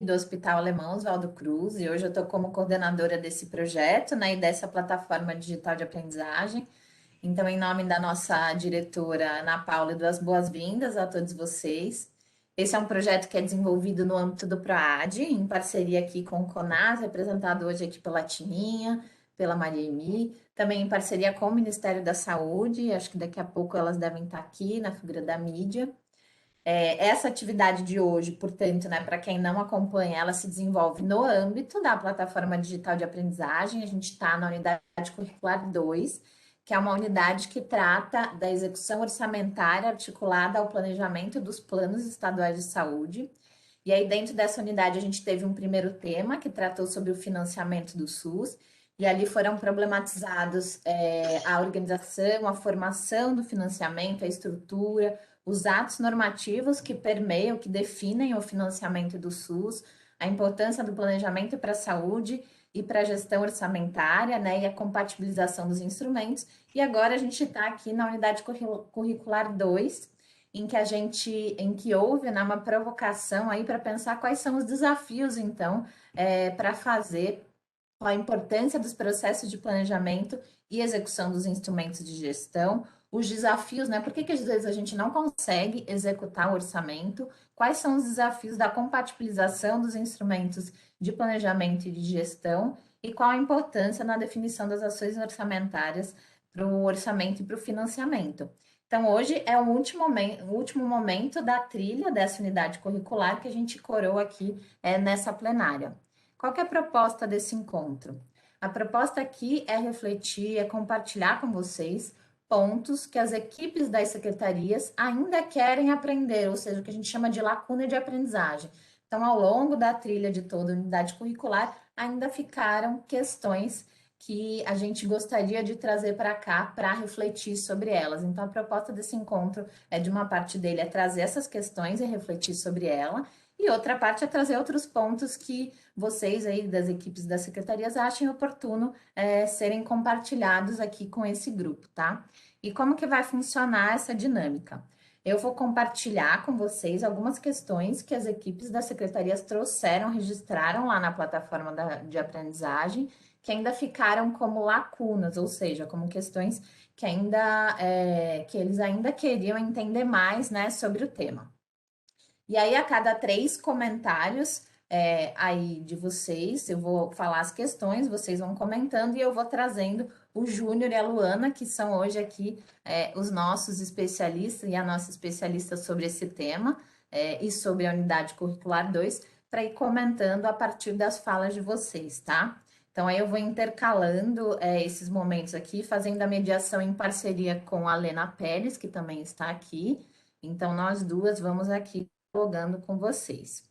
do Hospital Alemão Oswaldo Cruz, e hoje eu estou como coordenadora desse projeto, né, e dessa plataforma digital de aprendizagem. Então, em nome da nossa diretora Ana Paula, eu dou as boas-vindas a todos vocês. Esse é um projeto que é desenvolvido no âmbito do PROAD, em parceria aqui com o CONAS, representado hoje aqui pela Tininha, pela Maria Emi, também em parceria com o Ministério da Saúde, acho que daqui a pouco elas devem estar aqui na figura da mídia. Essa atividade de hoje, portanto, né, para quem não acompanha, ela se desenvolve no âmbito da plataforma digital de aprendizagem. A gente está na unidade curricular 2, que é uma unidade que trata da execução orçamentária articulada ao planejamento dos planos estaduais de saúde. E aí, dentro dessa unidade, a gente teve um primeiro tema que tratou sobre o financiamento do SUS, e ali foram problematizados a organização, a formação do financiamento, a estrutura, os atos normativos que permeiam, que definem o financiamento do SUS, a importância do planejamento para a saúde e para a gestão orçamentária, né, e a compatibilização dos instrumentos. E agora a gente está aqui na unidade curricular 2, em que houve, né, uma provocação aí para pensar quais são os desafios, então, para fazer a importância dos processos de planejamento e execução dos instrumentos de gestão, os desafios, né? Por que às vezes a gente não consegue executar o orçamento? Quais são os desafios da compatibilização dos instrumentos de planejamento e de gestão? E qual a importância na definição das ações orçamentárias para o orçamento e para o financiamento? Então, hoje é o último momento da trilha dessa unidade curricular que a gente coroa aqui nessa plenária. Qual que é a proposta desse encontro? A proposta aqui é refletir, é compartilhar com vocês pontos que as equipes das secretarias ainda querem aprender, ou seja, o que a gente chama de lacuna de aprendizagem. Então, ao longo da trilha de toda a unidade curricular, ainda ficaram questões que a gente gostaria de trazer para cá para refletir sobre elas. Então, a proposta desse encontro é, de uma parte dele, é trazer essas questões e refletir sobre ela, e outra parte é trazer outros pontos que vocês aí das equipes das secretarias achem oportuno serem compartilhados aqui com esse grupo, tá? E como que vai funcionar essa dinâmica? Eu vou compartilhar com vocês algumas questões que as equipes das secretarias trouxeram, registraram lá na plataforma de aprendizagem, que ainda ficaram como lacunas, ou seja, como questões que ainda que eles ainda queriam entender mais, né, sobre o tema. E aí, a cada 3 comentários aí de vocês, eu vou falar as questões, vocês vão comentando e eu vou trazendo o Júnior e a Luana, que são hoje aqui os nossos especialistas e a nossa especialista sobre esse tema e sobre a unidade curricular 2, para ir comentando a partir das falas de vocês, tá? Então, aí eu vou intercalando esses momentos aqui, fazendo a mediação em parceria com a Lena Pérez, que também está aqui. Então, nós duas vamos aqui dialogando com vocês.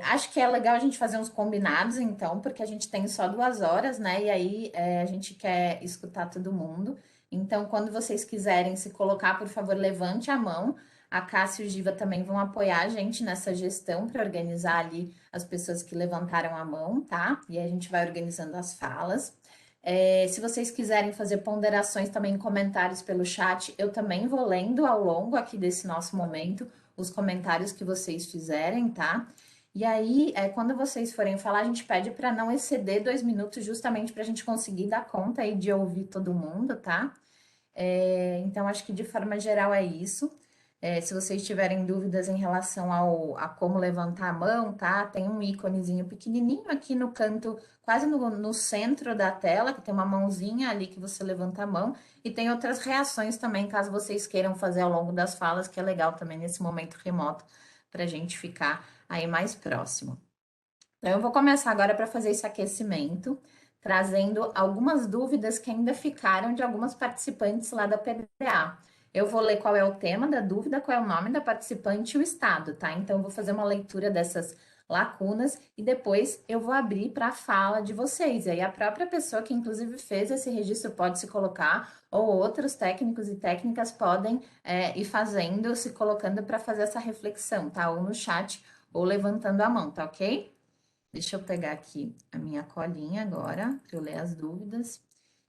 Acho que é legal a gente fazer uns combinados, então, porque a gente tem só 2 horas, né? E aí a gente quer escutar todo mundo. Então, quando vocês quiserem se colocar, por favor, levante a mão. A Cássia e o Giva também vão apoiar a gente nessa gestão para organizar ali as pessoas que levantaram a mão, tá? E aí a gente vai organizando as falas. Se vocês quiserem fazer ponderações também, comentários pelo chat, eu também vou lendo ao longo aqui desse nosso momento os comentários que vocês fizerem, tá? E aí, quando vocês forem falar, a gente pede para não exceder 2 minutos, justamente para a gente conseguir dar conta aí de ouvir todo mundo, tá? Então, acho que de forma geral é isso. Se vocês tiverem dúvidas em relação a como levantar a mão, tá? Tem um íconezinho pequenininho aqui no canto, quase no centro da tela, que tem uma mãozinha ali que você levanta a mão. E tem outras reações também, caso vocês queiram fazer ao longo das falas, que é legal também nesse momento remoto, para a gente ficar aí mais próximo. Então, eu vou começar agora para fazer esse aquecimento, trazendo algumas dúvidas que ainda ficaram de algumas participantes lá da PDA. Eu vou ler qual é o tema da dúvida, qual é o nome da participante e o estado, tá? Então, eu vou fazer uma leitura dessas lacunas e depois eu vou abrir para a fala de vocês. E aí, a própria pessoa que, inclusive, fez esse registro pode se colocar, ou outros técnicos e técnicas podem ir fazendo, se colocando para fazer essa reflexão, tá? Ou no chat, ou levantando a mão, tá ok? Deixa eu pegar aqui a minha colinha agora, para eu ler as dúvidas.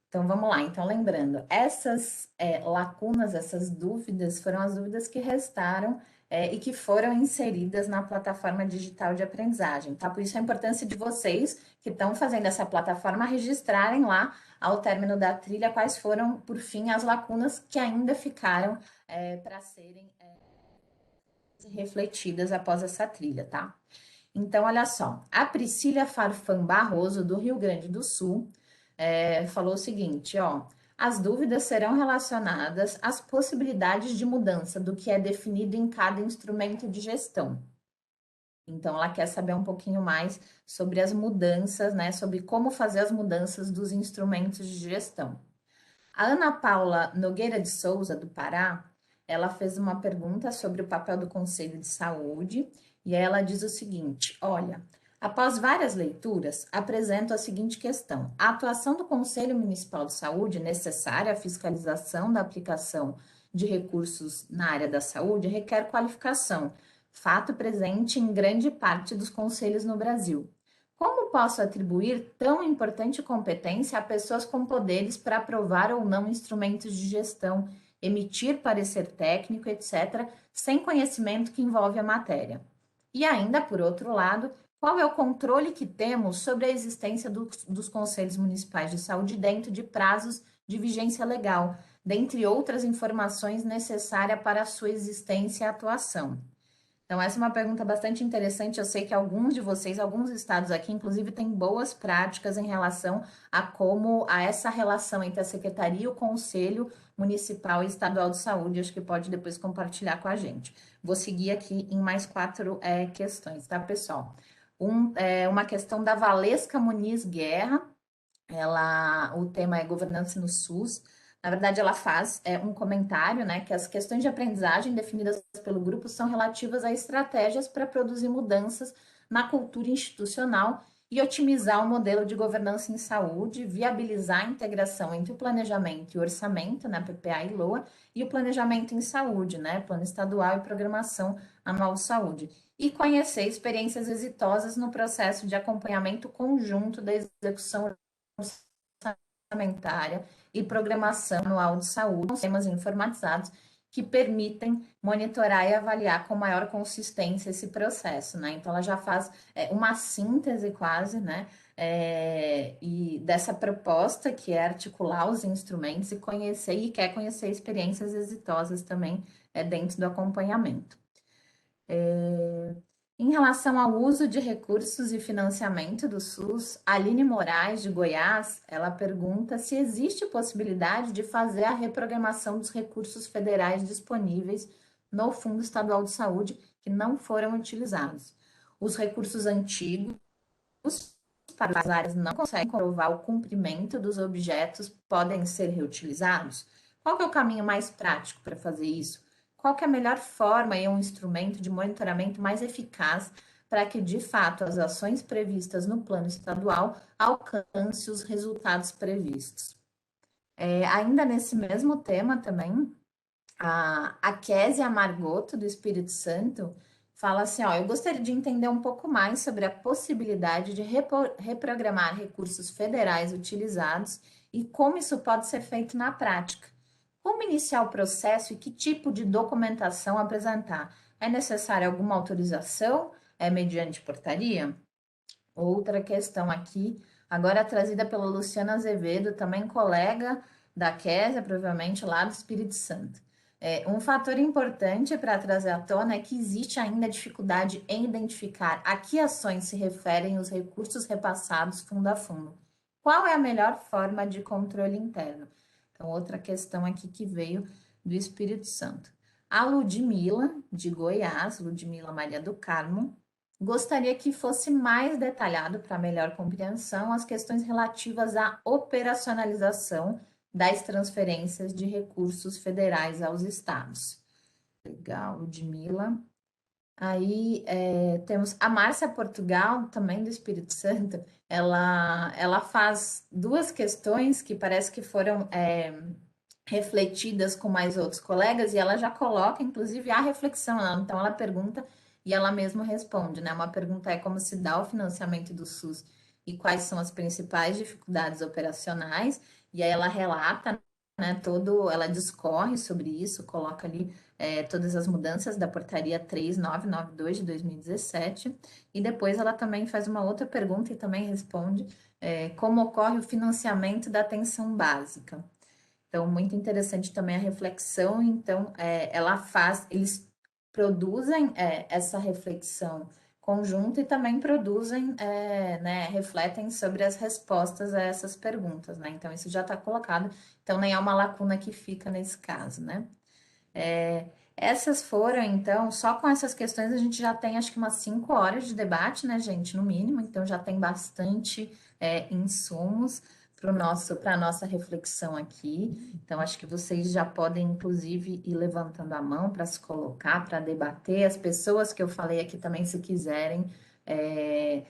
Então, vamos lá. Então, lembrando, essas lacunas, essas dúvidas, foram as dúvidas que restaram e que foram inseridas na plataforma digital de aprendizagem, tá? Por isso a importância de vocês que estão fazendo essa plataforma registrarem lá, ao término da trilha, quais foram, por fim, as lacunas que ainda ficaram para serem refletidas após essa trilha, tá? Então, olha só, a Priscila Farfan Barroso, do Rio Grande do Sul, falou o seguinte, ó, as dúvidas serão relacionadas às possibilidades de mudança do que é definido em cada instrumento de gestão. Então, ela quer saber um pouquinho mais sobre as mudanças, né, sobre como fazer as mudanças dos instrumentos de gestão. A Ana Paula Nogueira de Souza, do Pará, ela fez uma pergunta sobre o papel do Conselho de Saúde e aí ela diz o seguinte: olha, após várias leituras, apresento a seguinte questão: a atuação do Conselho Municipal de Saúde, necessária à fiscalização da aplicação de recursos na área da saúde, requer qualificação, fato presente em grande parte dos conselhos no Brasil. Como posso atribuir tão importante competência a pessoas com poderes para aprovar ou não instrumentos de gestão, emitir parecer técnico, etc., sem conhecimento que envolve a matéria? E ainda, por outro lado, qual é o controle que temos sobre a existência dos conselhos municipais de saúde dentro de prazos de vigência legal, dentre outras informações necessárias para a sua existência e atuação? Então, essa é uma pergunta bastante interessante. Eu sei que alguns de vocês, alguns estados aqui, inclusive, têm boas práticas em relação a como a essa relação entre a Secretaria e o Conselho Municipal e Estadual de Saúde. Acho que pode depois compartilhar com a gente. Vou seguir aqui em mais quatro questões, tá, pessoal? Uma questão da Valesca Muniz Guerra. O tema é governança no SUS. Na verdade, ela faz um comentário, né, que as questões de aprendizagem definidas pelo grupo são relativas a estratégias para produzir mudanças na cultura institucional e otimizar o modelo de governança em saúde, viabilizar a integração entre o planejamento e o orçamento, né, PPA e LOA, e o planejamento em saúde, né, plano estadual e programação anual de saúde, e conhecer experiências exitosas no processo de acompanhamento conjunto da execução orçamentária e programação anual de saúde, sistemas informatizados que permitem monitorar e avaliar com maior consistência esse processo, né? Então, ela já faz uma síntese quase, né? E dessa proposta que é articular os instrumentos e conhecer, e quer conhecer experiências exitosas também dentro do acompanhamento. Em relação ao uso de recursos e financiamento do SUS, a Aline Moraes, de Goiás, ela pergunta se existe possibilidade de fazer a reprogramação dos recursos federais disponíveis no Fundo Estadual de Saúde que não foram utilizados. Os recursos antigos para as áreas não conseguem comprovar o cumprimento dos objetos podem ser reutilizados? Qual que é o caminho mais prático para fazer isso? Qual que é a melhor forma e um instrumento de monitoramento mais eficaz para que, de fato, as ações previstas no plano estadual alcancem os resultados previstos? Ainda nesse mesmo tema também, a Késia Margoto, do Espírito Santo, fala assim, ó, eu gostaria de entender um pouco mais sobre a possibilidade de reprogramar recursos federais utilizados e como isso pode ser feito na prática. Como iniciar o processo e que tipo de documentação apresentar? É necessária alguma autorização? É mediante portaria? Outra questão aqui, agora trazida pela Luciana Azevedo, também colega da Késia, provavelmente lá do Espírito Santo. Um fator importante para trazer à tona é que existe ainda dificuldade em identificar a que ações se referem os recursos repassados fundo a fundo. Qual é a melhor forma de controle interno? Então, outra questão aqui que veio do Espírito Santo. A Ludmila, de Goiás, Ludmila Maria do Carmo, gostaria que fosse mais detalhado para melhor compreensão as questões relativas à operacionalização das transferências de recursos federais aos estados. Legal, Ludmila. Aí temos a Márcia Portugal, também do Espírito Santo, ela faz duas questões que parece que foram refletidas com mais outros colegas e ela já coloca, inclusive, a reflexão. Então, ela pergunta e ela mesma responde, né? Uma pergunta é como se dá o financiamento do SUS e quais são as principais dificuldades operacionais, e aí ela relata né, ela discorre sobre isso, coloca ali todas as mudanças da portaria 3992 de 2017, e depois ela também faz uma outra pergunta e também responde como ocorre o financiamento da atenção básica. Então, muito interessante também a reflexão. Então, eles produzem essa reflexão conjunta e também produzem, né, refletem sobre as respostas a essas perguntas, né? Então, isso já está colocado. Então, nem é uma lacuna que fica nesse caso, né? Essas foram, então, só com essas questões a gente já tem acho que umas 5 horas de debate, né, gente, no mínimo, então já tem bastante insumos para a nossa reflexão aqui. Então, acho que vocês já podem, inclusive, ir levantando a mão para se colocar, para debater. As pessoas que eu falei aqui também, se quiserem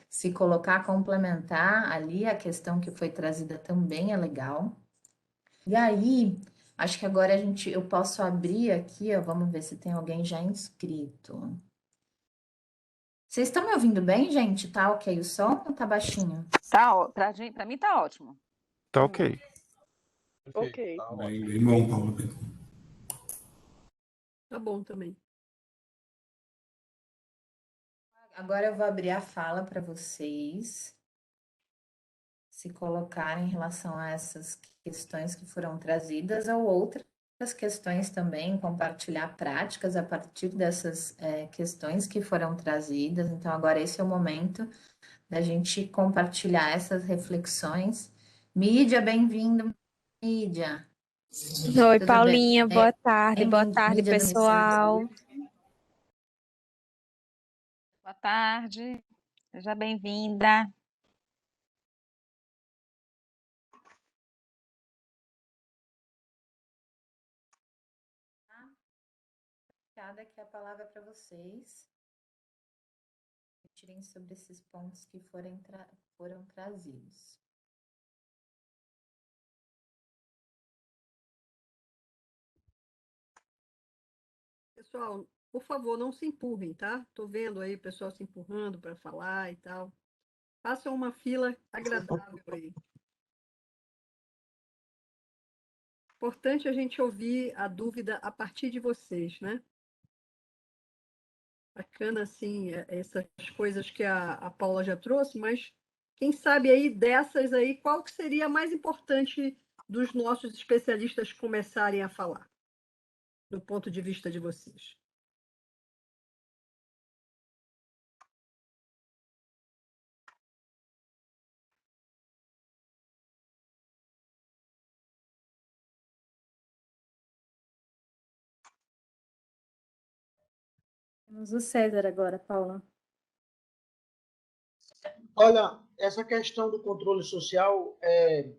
se colocar, complementar ali a questão que foi trazida também é legal. E aí, acho que agora eu posso abrir aqui, ó, vamos ver se tem alguém já inscrito. Vocês estão me ouvindo bem, gente? Tá ok o som ou tá baixinho? Pra mim tá ótimo. Tá ok. Ok. Tá Bem, ótimo. bem bom, Paula. Tá bom também. Agora eu vou abrir a fala para vocês se colocarem em relação a essas questões que foram trazidas ou outras questões também, compartilhar práticas a partir dessas questões que foram trazidas. Então, agora esse é o momento da gente compartilhar essas reflexões. Mídia, bem-vindo, Mídia. Oi, Tudo bem? Paulinha, boa tarde, Mídia do pessoal. Boa tarde, seja bem-vinda. Obrigada, que a palavra é para vocês. Tirem sobre esses pontos que foram trazidos. Pessoal, por favor, não se empurrem, tá? Tô vendo aí o pessoal se empurrando para falar e tal. Façam uma fila agradável aí. Importante a gente ouvir a dúvida a partir de vocês, né? Bacana, assim, essas coisas que a Paula já trouxe, mas quem sabe aí dessas aí, qual que seria a mais importante dos nossos especialistas começarem a falar, do ponto de vista de vocês? Temos o César agora, Paula. Olha, essa questão do controle social é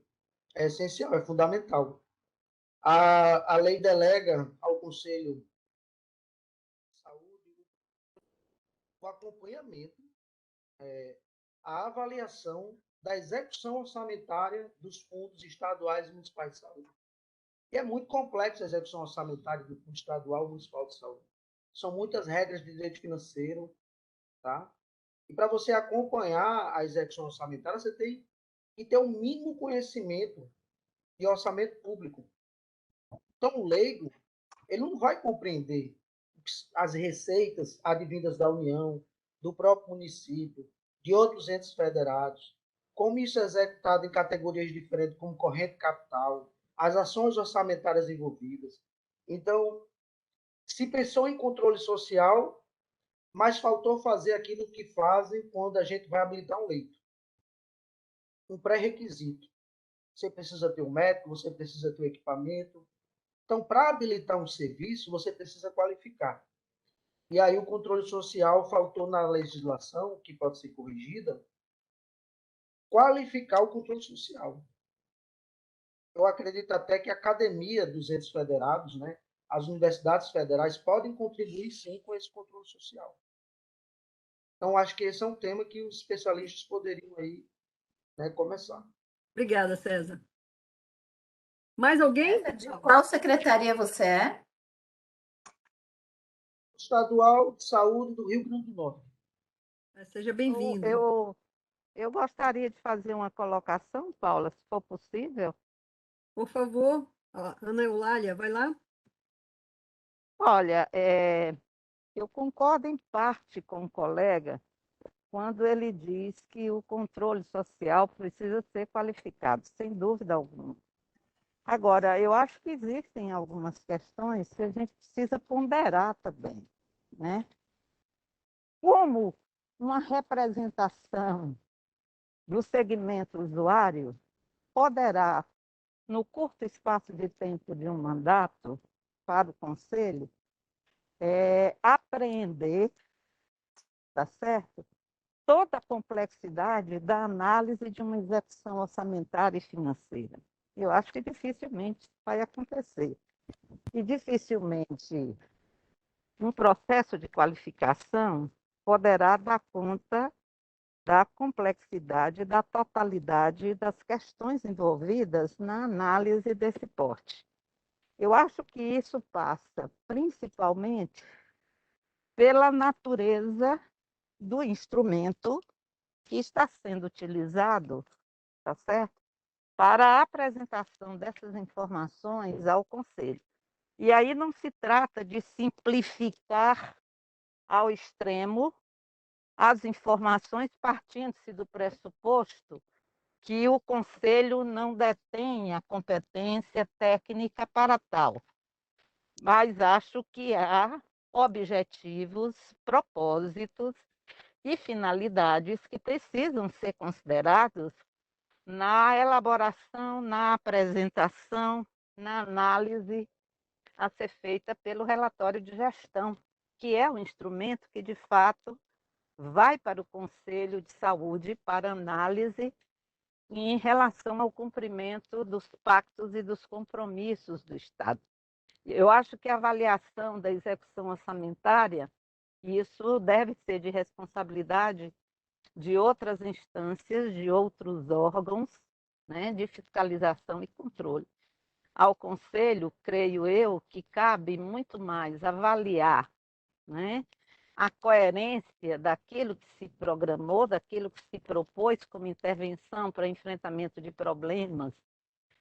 essencial, é fundamental. A lei delega ao Conselho de Saúde o acompanhamento, a avaliação da execução orçamentária dos fundos estaduais e municipais de saúde. E é muito complexa a execução orçamentária do Fundo Estadual e Municipal de Saúde. São muitas regras de direito financeiro, tá? E para você acompanhar a execução orçamentária, você tem que ter um mínimo conhecimento de orçamento público. Então, o leigo, ele não vai compreender as receitas advindas da União, do próprio município, de outros entes federados, como isso é executado em categorias diferentes, como corrente capital, as ações orçamentárias envolvidas. Então, se pensou em controle social, mas faltou fazer aquilo que fazem quando a gente vai habilitar um leito. Um pré-requisito. Você precisa ter um médico, você precisa ter um equipamento. Então, para habilitar um serviço, você precisa qualificar. E aí o controle social faltou na legislação, que pode ser corrigida, qualificar o controle social. Eu acredito até que a academia dos entes federados, né, as universidades federais podem contribuir sim com esse controle social. Então, acho que esse é um tema que os especialistas poderiam aí, né, começar. Obrigada, César. Mais alguém? De qual secretaria você é? Estadual de Saúde do Rio Grande do Norte. Seja bem-vindo. Eu gostaria de fazer uma colocação, Paula, se for possível. Por favor, Ana Eulália, vai lá. Olha, eu concordo em parte com o colega quando ele diz que o controle social precisa ser qualificado, sem dúvida alguma. Agora, eu acho que existem algumas questões que a gente precisa ponderar também, né? Como uma representação do segmento usuário poderá, no curto espaço de tempo de um mandato para o Conselho, apreender, tá certo? Toda a complexidade da análise de uma execução orçamentária e financeira. Eu acho que dificilmente vai acontecer. E dificilmente um processo de qualificação poderá dar conta da complexidade, da totalidade das questões envolvidas na análise desse porte. Eu acho que isso passa principalmente pela natureza do instrumento que está sendo utilizado, tá certo? Para a apresentação dessas informações ao Conselho. E aí não se trata de simplificar ao extremo as informações, partindo-se do pressuposto que o Conselho não detém a competência técnica para tal. Mas acho que há objetivos, propósitos e finalidades que precisam ser considerados na elaboração, na apresentação, na análise a ser feita pelo relatório de gestão, que é o instrumento que, de fato, vai para o Conselho de Saúde para análise em relação ao cumprimento dos pactos e dos compromissos do Estado. Eu acho que a avaliação da execução orçamentária, isso deve ser de responsabilidade de outras instâncias, de outros órgãos, né, de fiscalização e controle. Ao Conselho, creio eu, que cabe muito mais avaliar, né, a coerência daquilo que se programou, daquilo que se propôs como intervenção para enfrentamento de problemas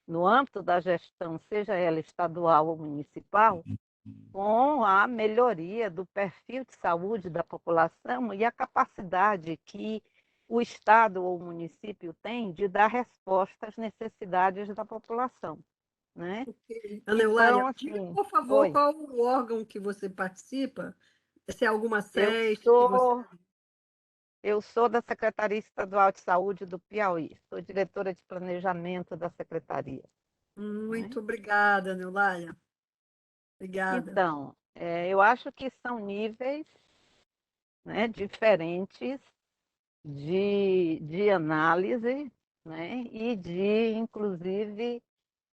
no âmbito da gestão, seja ela estadual ou municipal, com a melhoria do perfil de saúde da população e a capacidade que o Estado ou o município tem de dar resposta às necessidades da população, né? Ana Eulália, Então, diga, assim, por favor, qual o órgão que você participa? Se é alguma SES que você... Eu sou da Secretaria Estadual de Saúde do Piauí, sou diretora de planejamento da Secretaria. Muito obrigada, Ana Eulália. Obrigada. Então, eu acho que são níveis, né, diferentes de análise, né, e de, inclusive,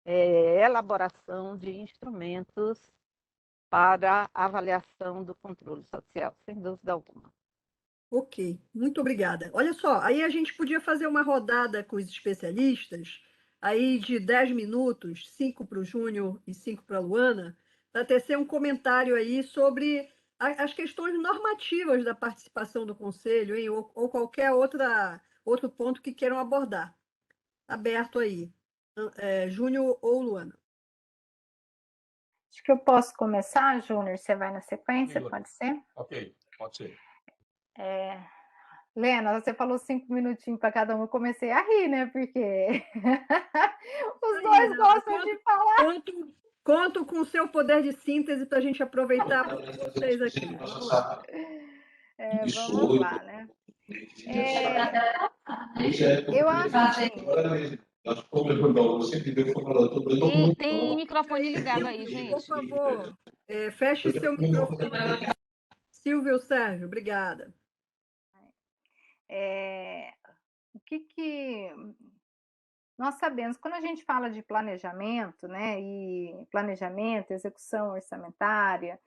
elaboração de instrumentos para avaliação do controle social, sem dúvida alguma. Ok, muito obrigada. Olha só, aí a gente podia fazer uma rodada com os especialistas, aí de 10 minutos, 5 para o Júnior e 5 para a Luana, para tecer um comentário aí sobre as questões normativas da participação do Conselho, hein? Ou qualquer outro ponto que queiram abordar. Aberto aí. Júnior ou Luana? Acho que eu posso começar, Júnior. Você vai na sequência, pode ser? Ok, pode ser. Lena, você falou 5 minutinhos para cada um. Eu comecei a rir, né? Porque os dois gostam de falar. Conto com o seu poder de síntese para a gente aproveitar vocês aqui. Vamos lá. Vamos lá, né? Eu acho assim. Tem microfone ligado aí, gente. Por favor, feche seu microfone. Silvio Sérgio, obrigada. O que nós sabemos, quando a gente fala de planejamento, né, e planejamento, execução orçamentária,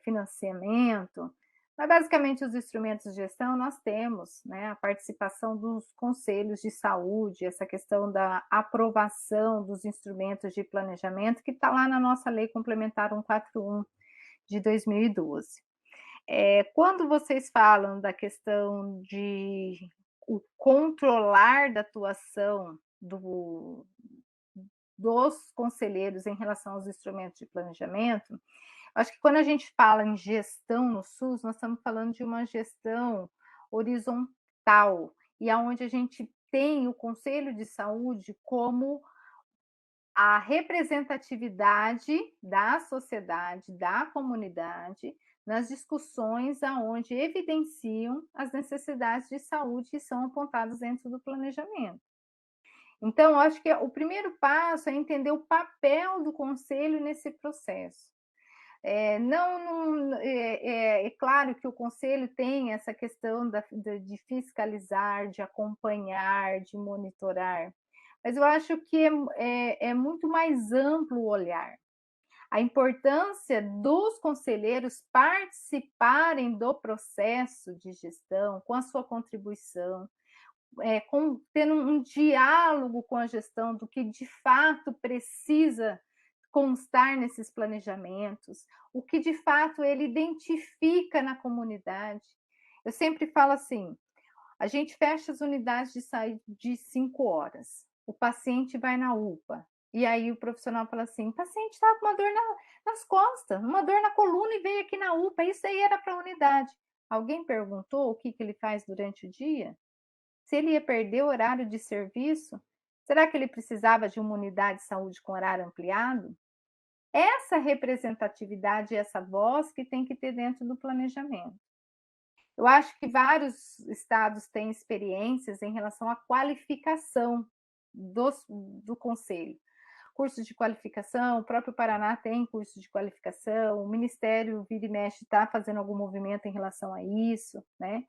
financiamento, mas basicamente os instrumentos de gestão nós temos, né, a participação dos conselhos de saúde, essa questão da aprovação dos instrumentos de planejamento que está lá na nossa Lei Complementar 141 de 2012. Quando vocês falam da questão de o controlar da atuação dos conselheiros em relação aos instrumentos de planejamento, acho que quando a gente fala em gestão no SUS, nós estamos falando de uma gestão horizontal, e aonde a gente tem o Conselho de Saúde como a representatividade da sociedade, da comunidade, nas discussões aonde evidenciam as necessidades de saúde que são apontadas dentro do planejamento. Então, eu acho que o primeiro passo é entender o papel do conselho nesse processo. É claro que o conselho tem essa questão de fiscalizar, de acompanhar, de monitorar, mas eu acho que é muito mais amplo o olhar. A importância dos conselheiros participarem do processo de gestão, com a sua contribuição, tendo um diálogo com a gestão do que de fato precisa constar nesses planejamentos, o que de fato ele identifica na comunidade. Eu sempre falo assim, a gente fecha as unidades de saúde de 5 horas, o paciente vai na UPA, e aí o profissional fala assim, o paciente está com uma dor nas costas, uma dor na coluna e veio aqui na UPA, isso aí era para a unidade. Alguém perguntou o que ele faz durante o dia? Se ele ia perder o horário de serviço, será que ele precisava de uma unidade de saúde com horário ampliado? Essa representatividade, essa voz que tem que ter dentro do planejamento. Eu acho que vários estados têm experiências em relação à qualificação do conselho. Cursos de qualificação, o próprio Paraná tem curso de qualificação, o Ministério vira e mexe está fazendo algum movimento em relação a isso, né?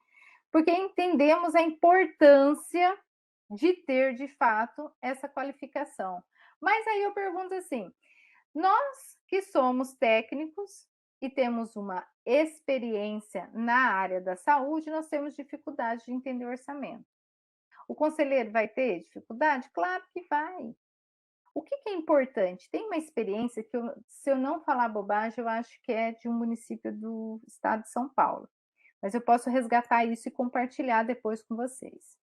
Porque entendemos a importância de ter, de fato, essa qualificação. Mas aí eu pergunto assim, nós que somos técnicos e temos uma experiência na área da saúde, nós temos dificuldade de entender o orçamento. O conselheiro vai ter dificuldade? Claro que vai. O que é importante? Tem uma experiência que, se eu não falar bobagem, eu acho que é de um município do estado de São Paulo. Mas eu posso resgatar isso e compartilhar depois com vocês.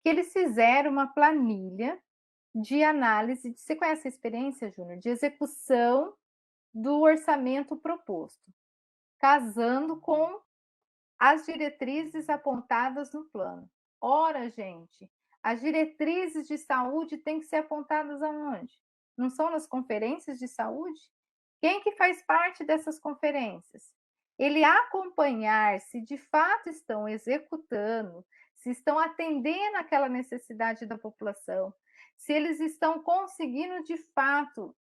Que eles fizeram uma planilha de análise, você conhece a experiência, Júnior? De execução do orçamento proposto, casando com as diretrizes apontadas no plano. Ora, gente, as diretrizes de saúde têm que ser apontadas aonde? Não são nas conferências de saúde? Quem que faz parte dessas conferências? Ele acompanhar se de fato estão executando, se estão atendendo aquela necessidade da população, se eles estão conseguindo de fato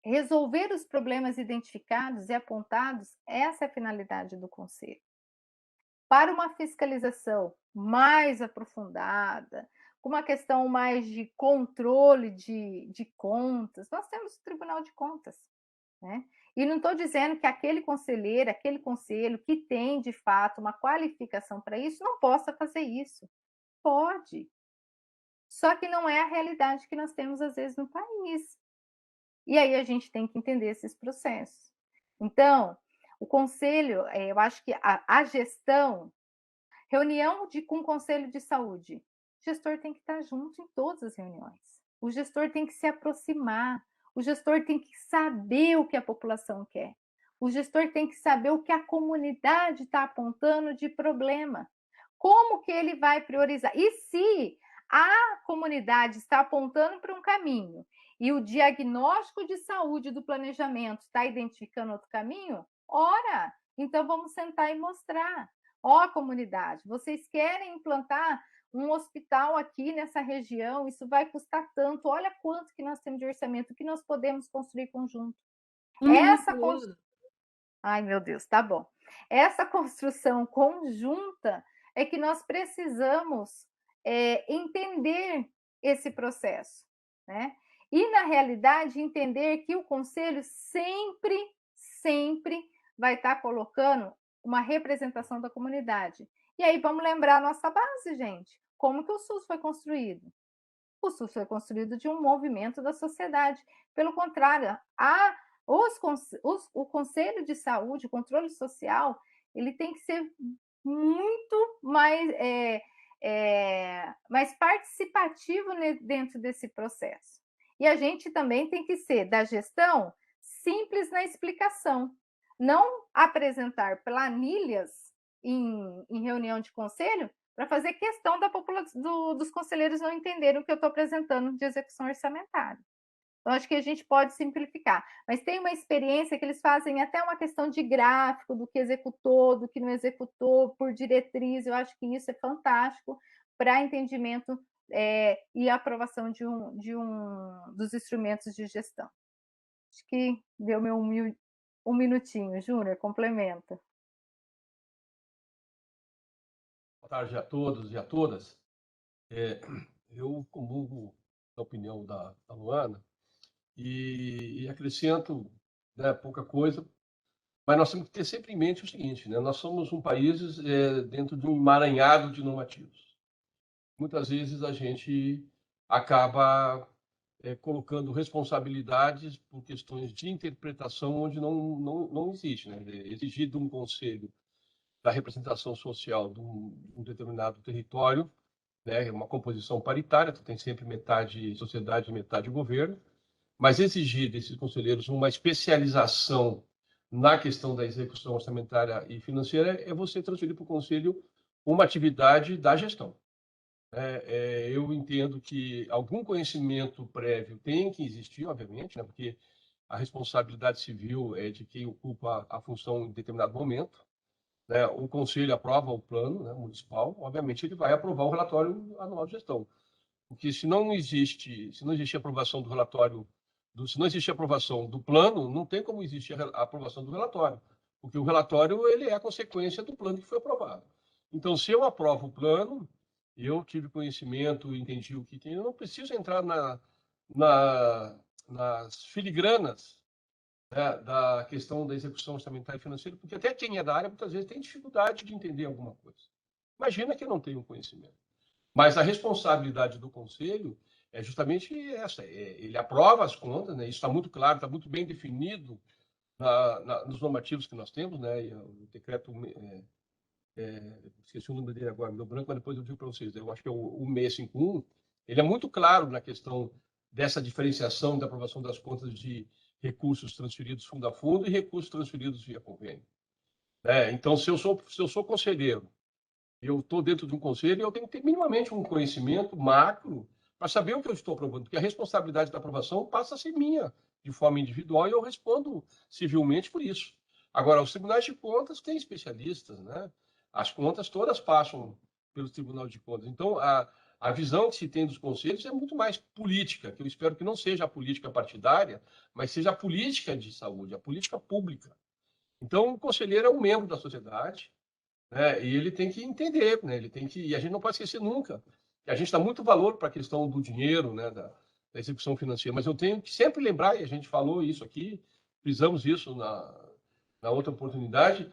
resolver os problemas identificados e apontados, essa é a finalidade do conselho. Para uma fiscalização mais aprofundada, com uma questão mais de controle de contas, nós temos o Tribunal de Contas, né? E não estou dizendo que aquele conselheiro, aquele conselho que tem, de fato, uma qualificação para isso, não possa fazer isso. Pode. Só que não é a realidade que nós temos, às vezes, no país. E aí a gente tem que entender esses processos. Então, o conselho, eu acho que a gestão, reunião com o conselho de saúde, o gestor tem que estar junto em todas as reuniões. O gestor tem que se aproximar. O gestor tem que saber o que a população quer. O gestor tem que saber o que a comunidade está apontando de problema. Como que ele vai priorizar? E se a comunidade está apontando para um caminho e o diagnóstico de saúde do planejamento está identificando outro caminho, ora, então vamos sentar e mostrar. Ó, comunidade, vocês querem implantar um hospital aqui nessa região, isso vai custar tanto, olha quanto que nós temos de orçamento, que nós podemos construir conjunto. Ai, meu Deus, tá bom. Essa construção conjunta é que nós precisamos entender esse processo, né? E, na realidade, entender que o conselho sempre vai estar colocando uma representação da comunidade. E aí vamos lembrar a nossa base, gente. Como que o SUS foi construído? O SUS foi construído de um movimento da sociedade. Pelo contrário, o Conselho de Saúde, o controle social, ele tem que ser muito mais mais participativo dentro desse processo. E a gente também tem que ser, da gestão, simples na explicação. Não apresentar planilhas em reunião de conselho para fazer questão da população, dos conselheiros não entenderem o que eu estou apresentando de execução orçamentária. Então, acho que a gente pode simplificar. Mas tem uma experiência que eles fazem até uma questão de gráfico, do que executou, do que não executou, por diretriz. Eu acho que isso é fantástico para entendimento e aprovação dos instrumentos de gestão. Acho que deu meu um minutinho. Júnior, complementa. Boa tarde a todos e a todas. Eu comungo a opinião da Luana e acrescento, né, pouca coisa, mas nós temos que ter sempre em mente o seguinte, né? Nós somos um país dentro de um emaranhado de normativos. Muitas vezes a gente acaba colocando responsabilidades por questões de interpretação onde não existe, né? Exigir de um conselho da representação social de um determinado território, né? Uma composição paritária, tu tem sempre metade sociedade e metade governo, mas exigir desses conselheiros uma especialização na questão da execução orçamentária e financeira é você transferir para o conselho uma atividade da gestão. Eu entendo que algum conhecimento prévio tem que existir, obviamente, né? Porque a responsabilidade civil é de quem ocupa a função em determinado momento, né? O conselho aprova o plano, né, municipal, obviamente ele vai aprovar o relatório anual de gestão. Porque se não existe aprovação do relatório, se não existe aprovação do plano, não tem como existir a aprovação do relatório, porque o relatório ele é a consequência do plano que foi aprovado. Então, se eu aprovo o plano, eu tive conhecimento, entendi o que tem, eu não preciso entrar nas filigranas, né, da questão da execução orçamentária e financeira, porque até quem é da área muitas vezes tem dificuldade de entender alguma coisa. Imagina que não tem um conhecimento. Mas a responsabilidade do conselho é justamente essa: ele aprova as contas, né? Isso está muito claro, está muito bem definido nos normativos que nós temos, né? E o decreto, esqueci o número dele agora, meu branco, mas depois eu digo para vocês, eu acho que é o 651, ele é muito claro na questão dessa diferenciação da aprovação das contas de recursos transferidos fundo a fundo e recursos transferidos via convênio. Então, se eu sou conselheiro, eu estou dentro de um conselho e eu tenho que ter minimamente um conhecimento macro para saber o que eu estou aprovando, porque a responsabilidade da aprovação passa a ser minha, de forma individual, e eu respondo civilmente por isso. Agora, os tribunais de contas têm especialistas, né? As contas todas passam pelo Tribunal de Contas. Então, a visão que se tem dos conselhos é muito mais política, que eu espero que não seja a política partidária, mas seja a política de saúde, a política pública. Então, o conselheiro é um membro da sociedade, e ele tem que entender, né? E a gente não pode esquecer nunca que a gente dá muito valor para a questão do dinheiro, né? Da execução financeira, mas eu tenho que sempre lembrar, e a gente falou isso aqui, frisamos isso na outra oportunidade,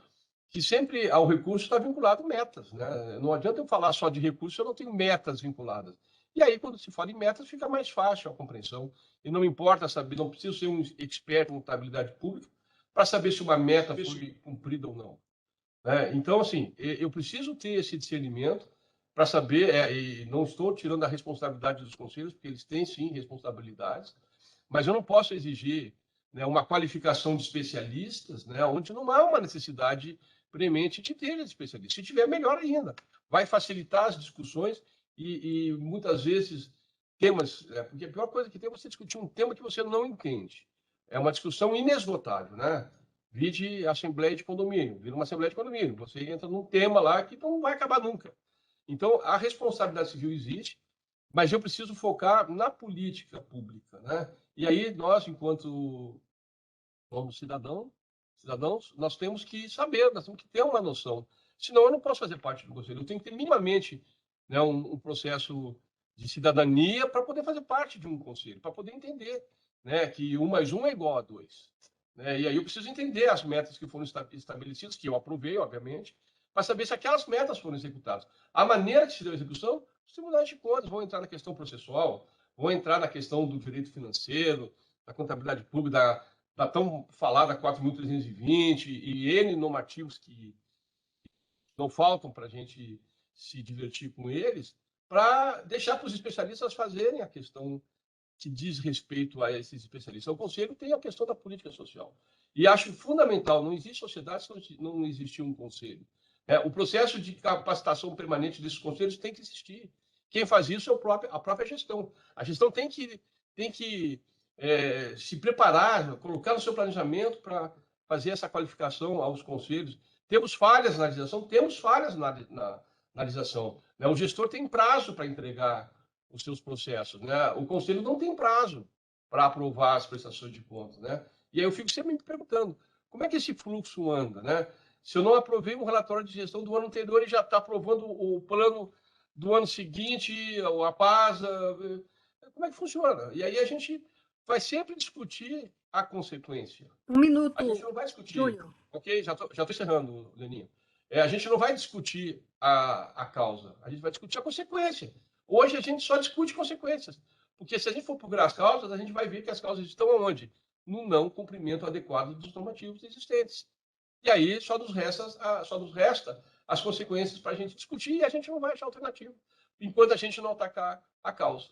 que sempre ao recurso está vinculado metas, né? Não adianta eu falar só de recurso se eu não tenho metas vinculadas. E aí, quando se fala em metas, fica mais fácil a compreensão. E não importa saber, não preciso ser um expert em contabilidade pública para saber se uma meta foi cumprida ou não. Então, assim, eu preciso ter esse discernimento para saber, e não estou tirando a responsabilidade dos conselhos, porque eles têm, sim, responsabilidades, mas eu não posso exigir, né, uma qualificação de especialistas, né, onde não há uma necessidade premente de ter especialistas. Se tiver, melhor ainda. Vai facilitar as discussões e muitas vezes temas, porque a pior coisa que tem é você discutir um tema que você não entende. É uma discussão inesgotável, né? Vide assembleia de condomínio, vira uma assembleia de condomínio. Você entra num tema lá que não vai acabar nunca. Então, a responsabilidade civil existe, mas eu preciso focar na política pública, né? E aí, nós, enquanto cidadãos, nós temos que saber, nós temos que ter uma noção. Senão, eu não posso fazer parte do conselho. Eu tenho que ter minimamente, né, um processo de cidadania para poder fazer parte de um conselho, para poder entender, né, que 1 mais 1 é igual a 2. E aí eu preciso entender as metas que foram estabelecidas, que eu aprovei, obviamente, para saber se aquelas metas foram executadas. A maneira que se deu a execução, os tribunais de contas vão entrar na questão processual, vão entrar na questão do direito financeiro, da contabilidade pública, da tão falada 4.320 e N normativos que não faltam para a gente se divertir com eles, para deixar para os especialistas fazerem a questão que diz respeito a esses especialistas. O conselho tem a questão da política social. E acho fundamental, não existe sociedade se não existir um conselho. O processo de capacitação permanente desses conselhos tem que existir. Quem faz isso é a própria gestão. A gestão tem que se preparar, colocar no seu planejamento para fazer essa qualificação aos conselhos. Temos falhas na legislação? Temos falhas na legislação. O gestor tem prazo para entregar os seus processos. O conselho não tem prazo para aprovar as prestações de contas. E aí eu fico sempre me perguntando, como é que esse fluxo anda? Se eu não aprovei um relatório de gestão do ano anterior, ele já está aprovando o plano do ano seguinte, a PASA, como é que funciona? E aí a gente vai sempre discutir a consequência. Um minuto, a gente não vai discutir, Júnior. Ok? Já estou encerrando, Leninha. A gente não vai discutir a causa, a gente vai discutir a consequência. Hoje a gente só discute consequências, porque se a gente for procurar as causas, a gente vai ver que as causas estão aonde? No não cumprimento adequado dos normativos existentes. E aí só nos resta as consequências para a gente discutir e a gente não vai achar alternativa, enquanto a gente não atacar a causa.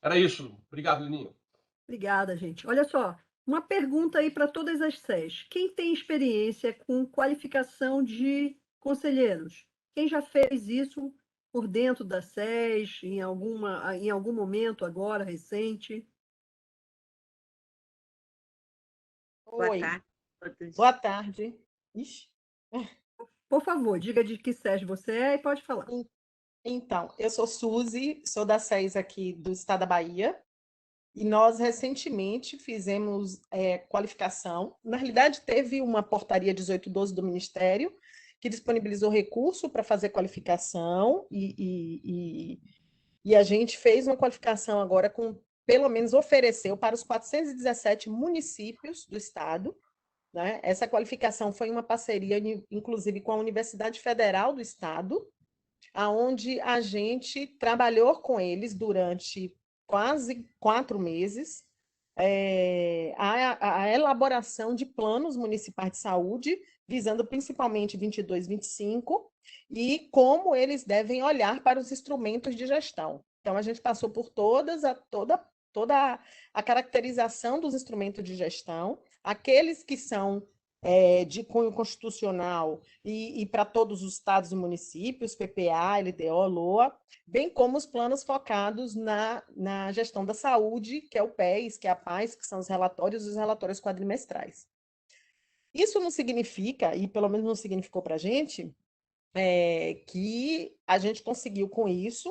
Era isso. Obrigado, Leninho. Obrigada, gente. Olha só, uma pergunta aí para todas as SES. Quem tem experiência com qualificação de conselheiros? Quem já fez isso por dentro da SES, em algum momento agora, recente? Oi. Boa tarde. Boa tarde. Ixi. Por favor, diga de que SES você é e pode falar. Então, eu sou Suzy, sou da SES aqui do estado da Bahia, e nós recentemente fizemos qualificação. Na realidade, teve uma portaria 1812 do Ministério, que disponibilizou recurso para fazer qualificação, e a gente fez uma qualificação agora com, pelo menos, ofereceu para os 417 municípios do estado. Essa qualificação foi uma parceria, inclusive, com a Universidade Federal do Estado, onde a gente trabalhou com eles durante quase 4 meses, a elaboração de planos municipais de saúde, visando principalmente 22, 25, e como eles devem olhar para os instrumentos de gestão. Então, a gente passou por toda a caracterização dos instrumentos de gestão, aqueles que são de cunho constitucional e para todos os estados e municípios, PPA, LDO, LOA, bem como os planos focados na gestão da saúde, que é o PES, que é a PAS, que são os relatórios quadrimestrais. Isso não significa, e pelo menos não significou para a gente, que a gente conseguiu com isso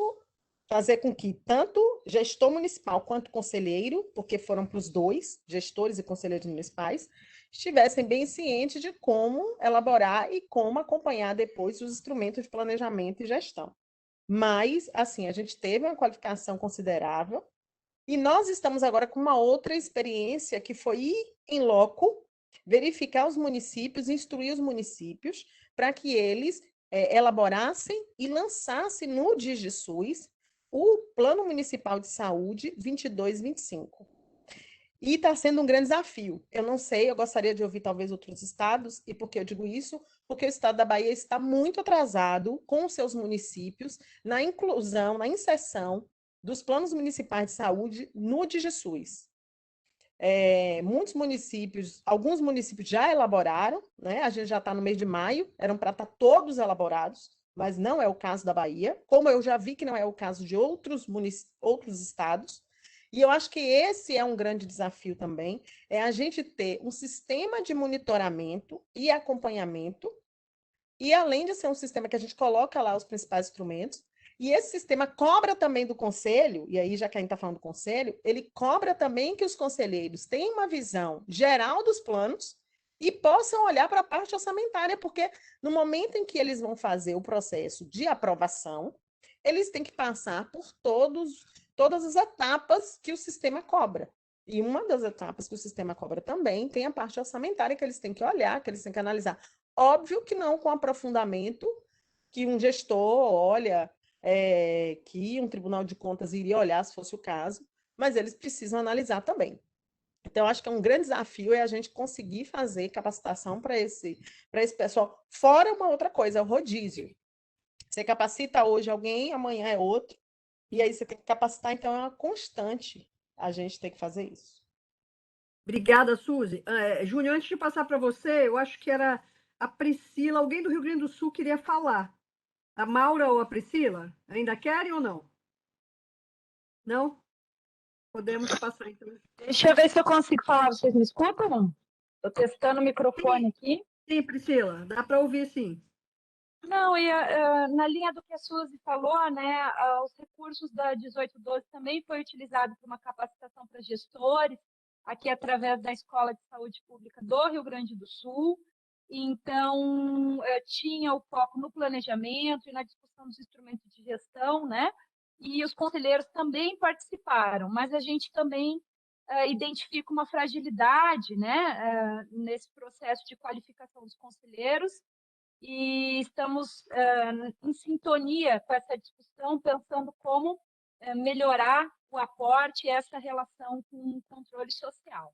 fazer com que tanto gestor municipal quanto conselheiro, porque foram para os dois, gestores e conselheiros municipais, estivessem bem cientes de como elaborar e como acompanhar depois os instrumentos de planejamento e gestão. Mas, assim, a gente teve uma qualificação considerável e nós estamos agora com uma outra experiência que foi ir em loco, verificar os municípios, instruir os municípios para que eles elaborassem e lançassem no DigiSUS o Plano Municipal de Saúde 22-25. E está sendo um grande desafio. Eu não sei, eu gostaria de ouvir talvez outros estados, e por que eu digo isso? Porque o estado da Bahia está muito atrasado com os seus municípios na inclusão, na inserção dos planos municipais de saúde no DigiSUS. Muitos municípios, alguns municípios já elaboraram, a gente já está no mês de maio, eram para estar todos elaborados, mas não é o caso da Bahia, como eu já vi que não é o caso de outros estados. E eu acho que esse é um grande desafio também, é a gente ter um sistema de monitoramento e acompanhamento, e além de ser um sistema que a gente coloca lá os principais instrumentos, e esse sistema cobra também do conselho, e aí já que a gente está falando do conselho, ele cobra também que os conselheiros tenham uma visão geral dos planos e possam olhar para a parte orçamentária, porque no momento em que eles vão fazer o processo de aprovação, eles têm que passar por todas as etapas que o sistema cobra. E uma das etapas que o sistema cobra também tem a parte orçamentária que eles têm que olhar, que eles têm que analisar. Óbvio que não com aprofundamento que um gestor olha, que um tribunal de contas iria olhar se fosse o caso, mas eles precisam analisar também. Então, acho que é um grande desafio a gente conseguir fazer capacitação para esse pessoal. Fora uma outra coisa, o rodízio. Você capacita hoje alguém, amanhã é outro, e aí você tem que capacitar, então é uma constante. A gente tem que fazer isso. Obrigada, Suzy. Júnior, antes de passar para você, eu acho que era a Priscila, alguém do Rio Grande do Sul queria falar. A Maura ou a Priscila? Ainda querem ou não? Não? Podemos passar, então. Deixa eu ver se eu consigo falar. Vocês me escutam? Estou testando o microfone aqui. Sim, Priscila, dá para ouvir sim. Não, e na linha do que a Suzy falou, né, os recursos da 1812 também foi utilizado para uma capacitação para gestores, aqui através da Escola de Saúde Pública do Rio Grande do Sul. Então, tinha o foco no planejamento e na discussão dos instrumentos de gestão, né? E os conselheiros também participaram, mas a gente também identifica uma fragilidade, né, nesse processo de qualificação dos conselheiros, e estamos em sintonia com essa discussão, pensando como melhorar o aporte e essa relação com o controle social.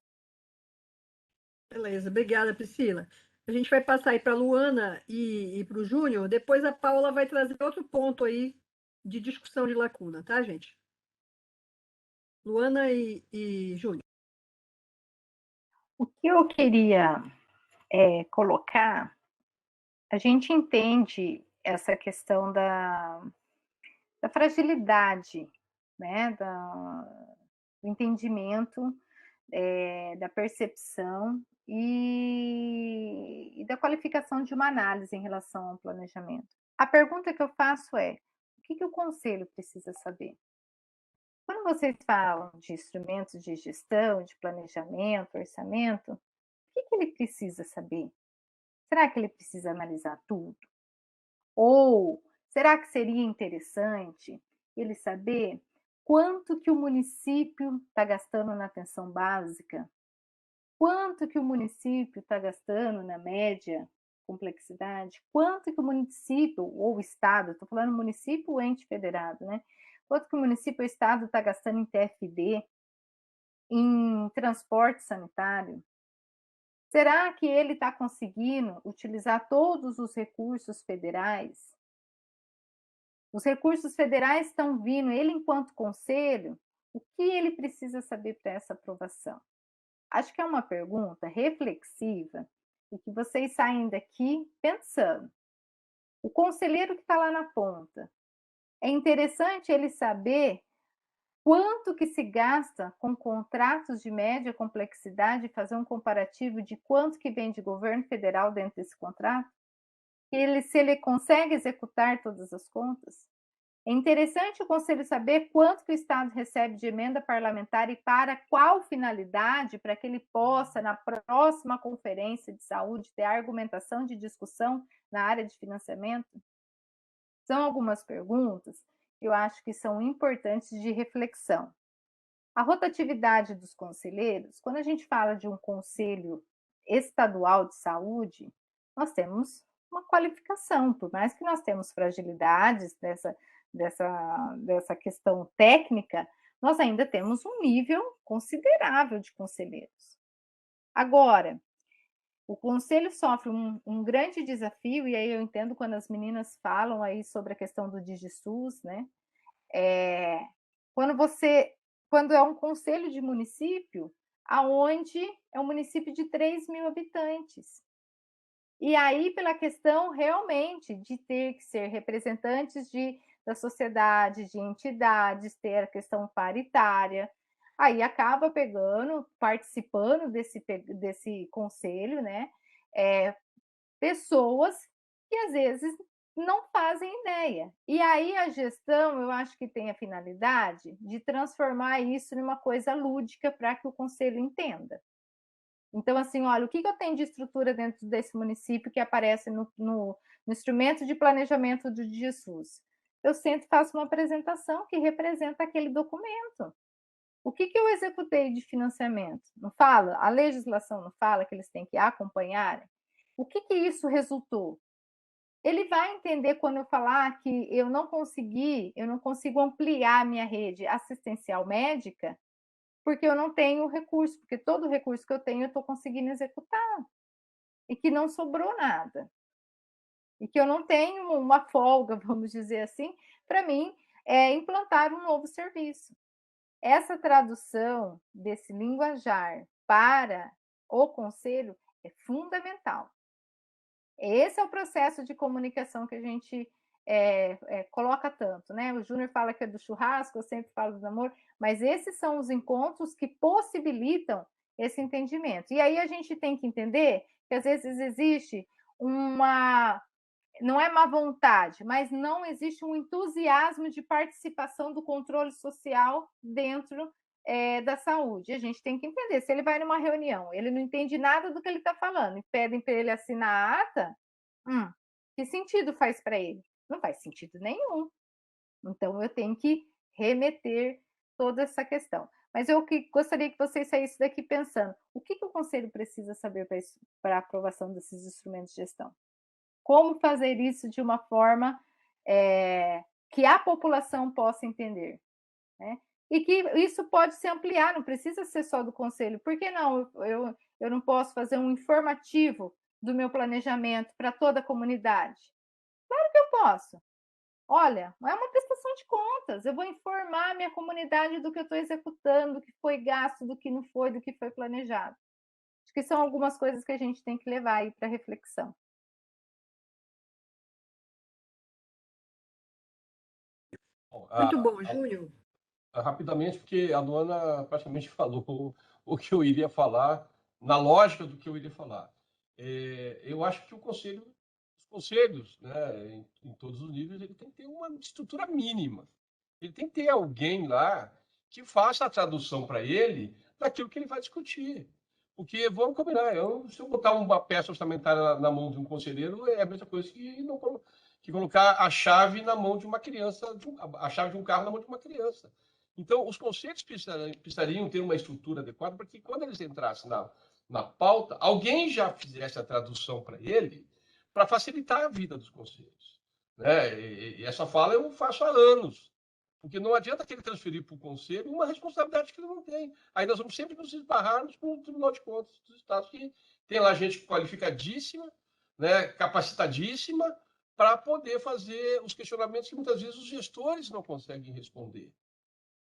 Beleza, obrigada, Priscila. A gente vai passar aí para a Luana e para o Júnior, depois a Paula vai trazer outro ponto aí de discussão de lacuna, tá, gente? Luana e Júnior. O que eu queria colocar, a gente entende essa questão da fragilidade, né, do entendimento, da percepção e da qualificação de uma análise em relação ao planejamento. A pergunta que eu faço é: o que o conselho precisa saber? Quando vocês falam de instrumentos de gestão, de planejamento, orçamento, o que ele precisa saber? Será que ele precisa analisar tudo? Ou será que seria interessante ele saber quanto que o município está gastando na atenção básica? Quanto que o município está gastando na média complexidade? Quanto que o município ou o estado, estou falando município ou ente federado, né? Quanto que o município ou o estado está gastando em TFD, em transporte sanitário? Será que ele está conseguindo utilizar todos os recursos federais? Os recursos federais estão vindo, ele enquanto conselho, o que ele precisa saber para essa aprovação? Acho que é uma pergunta reflexiva e que vocês saem daqui pensando. O conselheiro que está lá na ponta, é interessante ele saber quanto que se gasta com contratos de média complexidade, fazer um comparativo de quanto que vem de governo federal dentro desse contrato, se ele consegue executar todas as contas. É interessante o Conselho saber quanto que o Estado recebe de emenda parlamentar e para qual finalidade, para que ele possa, na próxima conferência de saúde, ter argumentação de discussão na área de financiamento. São algumas perguntas que eu acho que são importantes de reflexão. A rotatividade dos conselheiros, quando a gente fala de um conselho estadual de saúde, nós temos uma qualificação, por mais que nós temos fragilidades dessa questão técnica, nós ainda temos um nível considerável de conselheiros. Agora, o conselho sofre um grande desafio, e aí eu entendo quando as meninas falam aí sobre a questão do DigiSUS, né? Quando é um conselho de município, aonde é um município de 3.000 habitantes. E aí, pela questão realmente de ter que ser representantes da sociedade, de entidades, ter a questão paritária, aí acaba participando desse conselho, né? Pessoas que às vezes não fazem ideia. E aí a gestão, eu acho que tem a finalidade de transformar isso numa coisa lúdica para que o conselho entenda. Então, assim, olha, o que eu tenho de estrutura dentro desse município que aparece no instrumento de planejamento do DigiSUS? Eu sempre faço uma apresentação que representa aquele documento. O que eu executei de financiamento? Não fala? A legislação não fala que eles têm que acompanhar? O que isso resultou? Ele vai entender quando eu falar que eu não consigo ampliar a minha rede assistencial médica, porque eu não tenho recurso, porque todo o recurso que eu tenho eu estou conseguindo executar, e que não sobrou nada. e que eu não tenho uma folga, vamos dizer assim, para mim implantar um novo serviço. Essa tradução desse linguajar para o conselho é fundamental. Esse é o processo de comunicação que a gente coloca tanto, né? O Júnior fala que é do churrasco, eu sempre falo do namoro, mas esses são os encontros que possibilitam esse entendimento. E aí a gente tem que entender que às vezes existe uma, não é má vontade, mas não existe um entusiasmo de participação do controle social dentro da saúde. A gente tem que entender, se ele vai numa reunião, ele não entende nada do que ele está falando, e pedem para ele assinar a ata, que sentido faz para ele? Não faz sentido nenhum. Então, eu tenho que remeter toda essa questão. Mas eu gostaria que vocês saíssem daqui pensando, o que o Conselho precisa saber para a aprovação desses instrumentos de gestão? Como fazer isso de uma forma que a população possa entender, né? E que isso pode se ampliar, não precisa ser só do Conselho. Por que não? Eu não posso fazer um informativo do meu planejamento para toda a comunidade? Claro que eu posso. Olha, é uma prestação de contas. Eu vou informar a minha comunidade do que eu estou executando, do que foi gasto, do que não foi, do que foi planejado. Acho que são algumas coisas que a gente tem que levar aí para reflexão. Muito bom, Júnior. Rapidamente, porque a Luana praticamente falou o que eu iria falar, na lógica do que eu iria falar. Eu acho que os conselhos, né, em todos os níveis, ele tem que ter uma estrutura mínima. Ele tem que ter alguém lá que faça a tradução para ele daquilo que ele vai discutir. Porque, vamos combinar, se eu botar uma peça orçamentária na mão de um conselheiro, é a mesma coisa que colocar a chave na mão de uma criança, a chave de um carro na mão de uma criança. Então, os conselhos precisariam ter uma estrutura adequada para que, quando eles entrassem na pauta, alguém já fizesse a tradução para ele, para facilitar a vida dos conselhos. Né? E essa fala eu faço há anos. Porque não adianta que ele transferir para o Conselho uma responsabilidade que ele não tem. Aí nós vamos sempre nos esbarrar com o Tribunal de Contas dos Estados, que tem lá gente qualificadíssima, né, capacitadíssima, para poder fazer os questionamentos que muitas vezes os gestores não conseguem responder.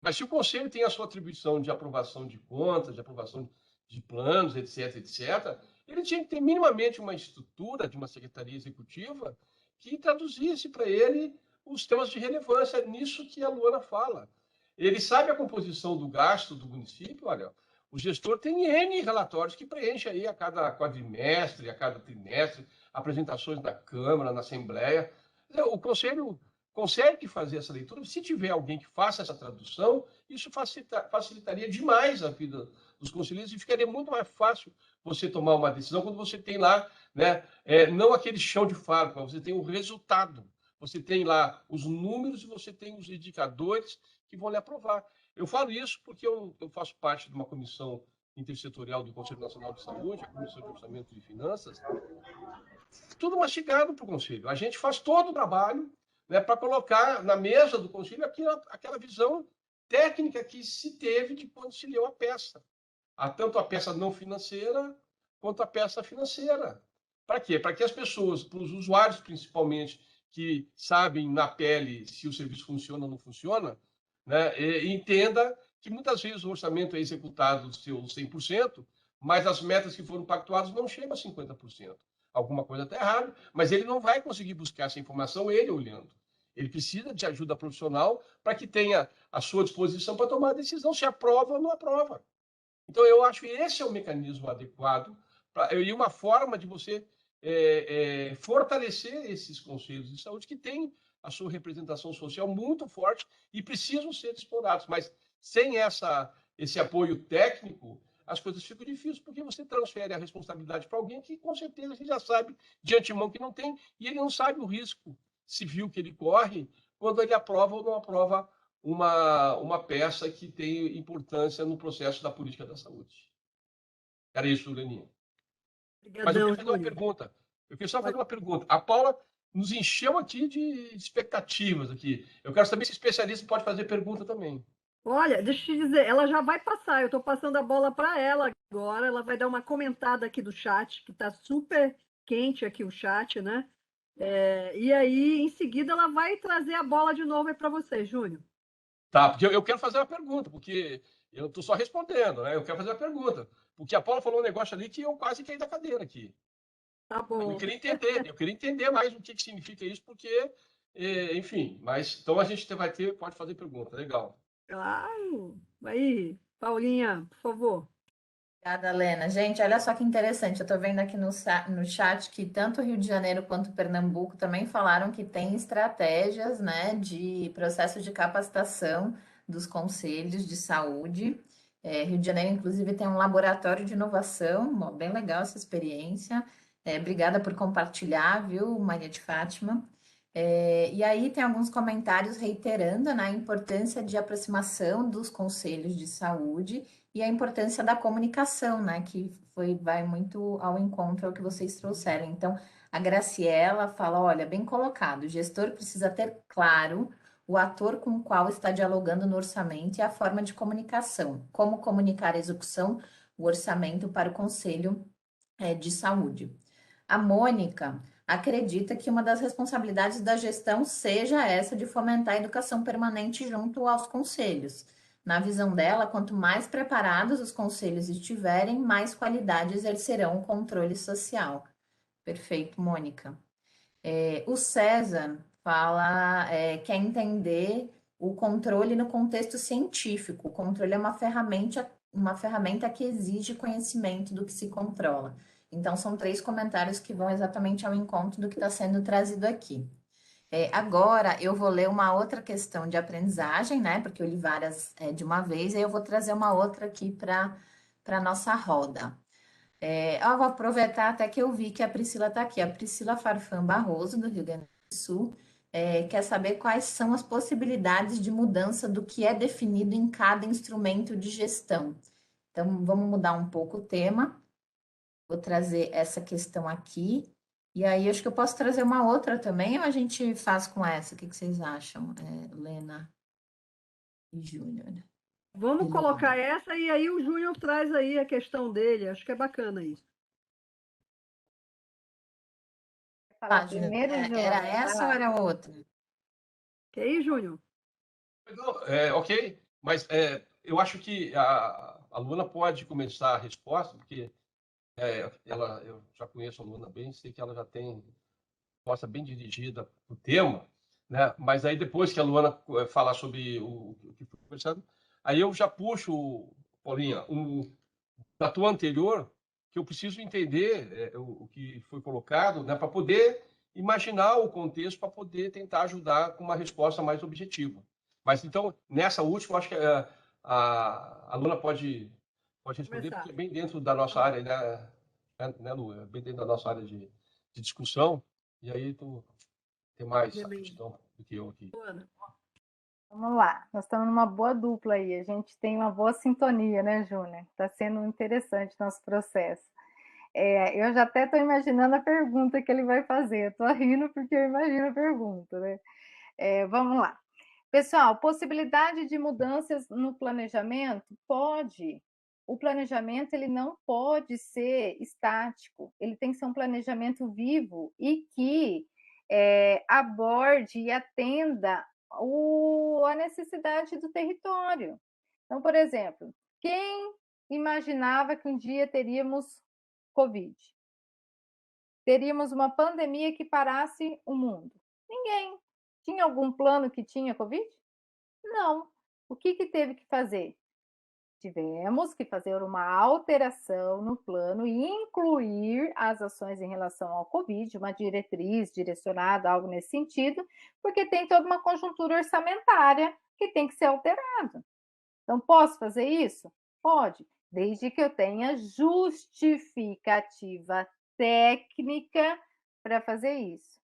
Mas se o Conselho tem a sua atribuição de aprovação de contas, de aprovação de planos, etc., etc., ele tinha que ter minimamente uma estrutura de uma secretaria executiva que traduzisse para ele os temas de relevância nisso que a Luana fala. Ele sabe a composição do gasto do município, olha, o gestor tem N relatórios que preenche aí a cada quadrimestre, a cada trimestre, apresentações na Câmara, na Assembleia. O Conselho consegue fazer essa leitura. Se tiver alguém que faça essa tradução, isso facilitaria demais a vida dos conselheiros e ficaria muito mais fácil você tomar uma decisão quando você tem lá, né, não aquele chão de fábrica, você tem o resultado. Você tem lá os números e você tem os indicadores que vão lhe aprovar. Eu falo isso porque eu faço parte de uma comissão intersetorial do Conselho Nacional de Saúde, a Comissão de Orçamento e Finanças, tudo mastigado para o Conselho. A gente faz todo o trabalho, né, para colocar na mesa do Conselho aquela visão técnica que se teve de quando se leu a peça. Tanto a peça não financeira quanto a peça financeira. Para quê? Para que as pessoas, para os usuários principalmente, que sabem na pele se o serviço funciona ou não funciona, né, entenda que muitas vezes o orçamento é executado do seu 100%, mas as metas que foram pactuadas não chegam a 50%. Alguma coisa está errada, mas ele não vai conseguir buscar essa informação ele olhando. Ele precisa de ajuda profissional para que tenha à sua disposição para tomar a decisão se aprova ou não aprova. Então, eu acho que esse é o mecanismo adequado e uma forma de você fortalecer esses conselhos de saúde que têm a sua representação social muito forte e precisam ser explorados. Mas sem esse apoio técnico, as coisas ficam difíceis, porque você transfere a responsabilidade para alguém que, com certeza, ele já sabe de antemão que não tem, e ele não sabe o risco civil que ele corre quando ele aprova ou não aprova uma peça que tem importância no processo da política da saúde. Era isso, Leninha. Mas eu queria fazer uma pergunta. Eu queria só fazer uma pergunta. A Paula nos encheu aqui de expectativas aqui. Eu quero saber se especialista pode fazer pergunta também. Olha, deixa eu te dizer, ela já vai passar, eu estou passando a bola para ela agora, ela vai dar uma comentada aqui do chat, que está super quente aqui o chat, né? E aí, em seguida, ela vai trazer a bola de novo aí para você, Júnior. Tá, porque eu quero fazer uma pergunta, porque eu estou só respondendo, né? Eu quero fazer uma pergunta, porque a Paula falou um negócio ali que eu quase caí da cadeira aqui. Tá bom. Eu queria entender mais o que significa isso, porque, enfim, mas então a gente pode fazer pergunta, legal. Claro. Aí, Paulinha, por favor. Obrigada, Lena. Gente, olha só que interessante. Eu estou vendo aqui no chat que tanto o Rio de Janeiro quanto Pernambuco também falaram que tem estratégias, né, de processo de capacitação dos conselhos de saúde. Rio de Janeiro, inclusive, tem um laboratório de inovação, ó, bem legal essa experiência. Obrigada por compartilhar, viu, Maria de Fátima? E aí tem alguns comentários reiterando, né, a importância de aproximação dos conselhos de saúde e a importância da comunicação, né, que vai muito ao encontro ao que vocês trouxeram. Então, a Graciela fala, olha, bem colocado, o gestor precisa ter claro o ator com o qual está dialogando no orçamento e a forma de comunicação, como comunicar a execução, o orçamento para o conselho, de saúde. A Mônica acredita que uma das responsabilidades da gestão seja essa de fomentar a educação permanente junto aos conselhos. Na visão dela, quanto mais preparados os conselhos estiverem, mais qualidade exercerão o controle social. Perfeito, Mônica. O César fala, quer entender o controle no contexto científico. O controle é uma ferramenta que exige conhecimento do que se controla. Então, são 3 comentários que vão exatamente ao encontro do que está sendo trazido aqui. Agora, eu vou ler uma outra questão de aprendizagem, né? Porque eu li várias de uma vez, aí eu vou trazer uma outra aqui para a nossa roda. Eu vou aproveitar até que eu vi que a Priscila está aqui. A Priscila Farfan Barroso, do Rio Grande do Sul, quer saber quais são as possibilidades de mudança do que é definido em cada instrumento de gestão. Então, vamos mudar um pouco o tema. Vou trazer essa questão aqui. E aí, acho que eu posso trazer uma outra também, ou a gente faz com essa? O que vocês acham, Lena e Júnior? Vamos E colocar Luana? essa e aí o Júnior traz aí a questão dele. Acho que é bacana isso. Falar Júnior, primeiro, era Júnior. essa ou era outra? Que aí, Júnior? Não, ok, mas eu acho que a Luana pode começar a resposta, porque eu já conheço a Luana bem, sei que ela já tem resposta bem dirigida para o tema, né? Mas aí depois que a Luana falar sobre o que foi conversado, aí eu já puxo, Paulinha, da tua anterior, que eu preciso entender o que foi colocado, né, para poder imaginar o contexto, para poder tentar ajudar com uma resposta mais objetiva. Mas então, nessa última, acho que a Luna pode responder, Começar. porque é bem dentro da nossa área, né, Lu? É bem dentro da nossa área de discussão, e aí tu tem mais aptidão do que eu aqui. Vamos lá, nós estamos numa boa dupla aí, a gente tem uma boa sintonia, né, Júnior? Está sendo interessante o nosso processo. Eu já até estou imaginando a pergunta que ele vai fazer, estou rindo porque eu imagino a pergunta, né? Vamos lá. Pessoal, possibilidade de mudanças no planejamento? Pode. O planejamento ele não pode ser estático, ele tem que ser um planejamento vivo e que aborde e atenda a necessidade do território. Então, por exemplo, quem imaginava que um dia teríamos Covid? Teríamos uma pandemia que parasse o mundo? Ninguém. Tinha algum plano que tinha Covid? Não. O que teve que fazer? Tivemos que fazer uma alteração no plano e incluir as ações em relação ao Covid, uma diretriz direcionada, algo nesse sentido, porque tem toda uma conjuntura orçamentária que tem que ser alterada. Então, posso fazer isso? Pode, desde que eu tenha justificativa técnica para fazer isso.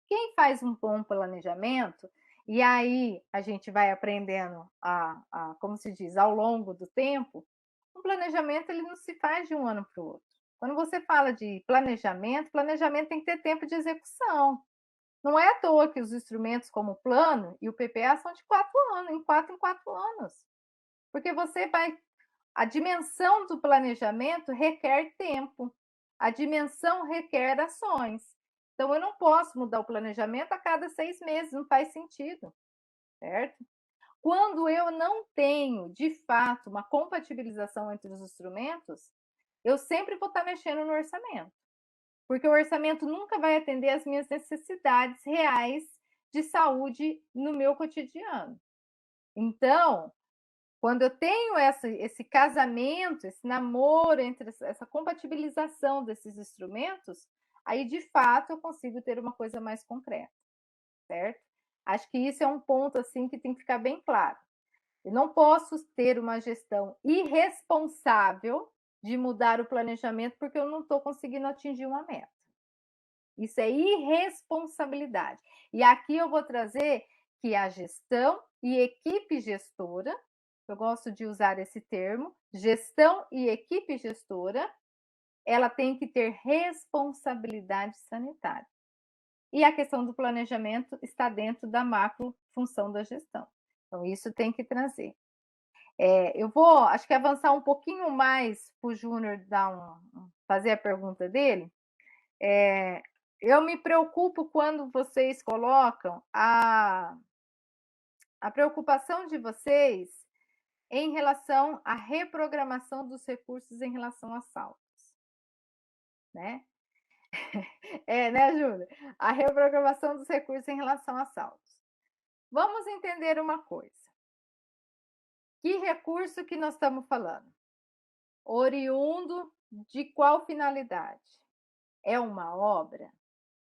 Quem faz um bom planejamento, e aí a gente vai aprendendo como se diz, ao longo do tempo, um planejamento ele não se faz de um ano para o outro. Quando você fala de planejamento tem que ter tempo de execução. Não é à toa que os instrumentos como o plano e o PPA são de 4 anos, em 4 anos. Porque a dimensão do planejamento requer tempo, a dimensão requer ações. Então, eu não posso mudar o planejamento a cada 6 meses, não faz sentido, certo? Quando eu não tenho, de fato, uma compatibilização entre os instrumentos, eu sempre vou estar mexendo no orçamento, porque o orçamento nunca vai atender às minhas necessidades reais de saúde no meu cotidiano. Então, quando eu tenho esse casamento, esse namoro, entre essa compatibilização desses instrumentos, aí, de fato, eu consigo ter uma coisa mais concreta, certo? Acho que isso é um ponto assim que tem que ficar bem claro. Eu não posso ter uma gestão irresponsável de mudar o planejamento porque eu não estou conseguindo atingir uma meta. Isso é irresponsabilidade. E aqui eu vou trazer que a gestão e equipe gestora, eu gosto de usar esse termo, gestão e equipe gestora, ela tem que ter responsabilidade sanitária. E a questão do planejamento está dentro da macro função da gestão. Então, isso tem que trazer. Eu vou, acho que avançar um pouquinho mais para o Júnior fazer a pergunta dele. Eu me preocupo quando vocês colocam a preocupação de vocês em relação à reprogramação dos recursos em relação a saldos, né? Né, Júlia? A reprogramação dos recursos em relação a saldos. Vamos entender uma coisa. Que recurso que nós estamos falando? Oriundo de qual finalidade? É uma obra?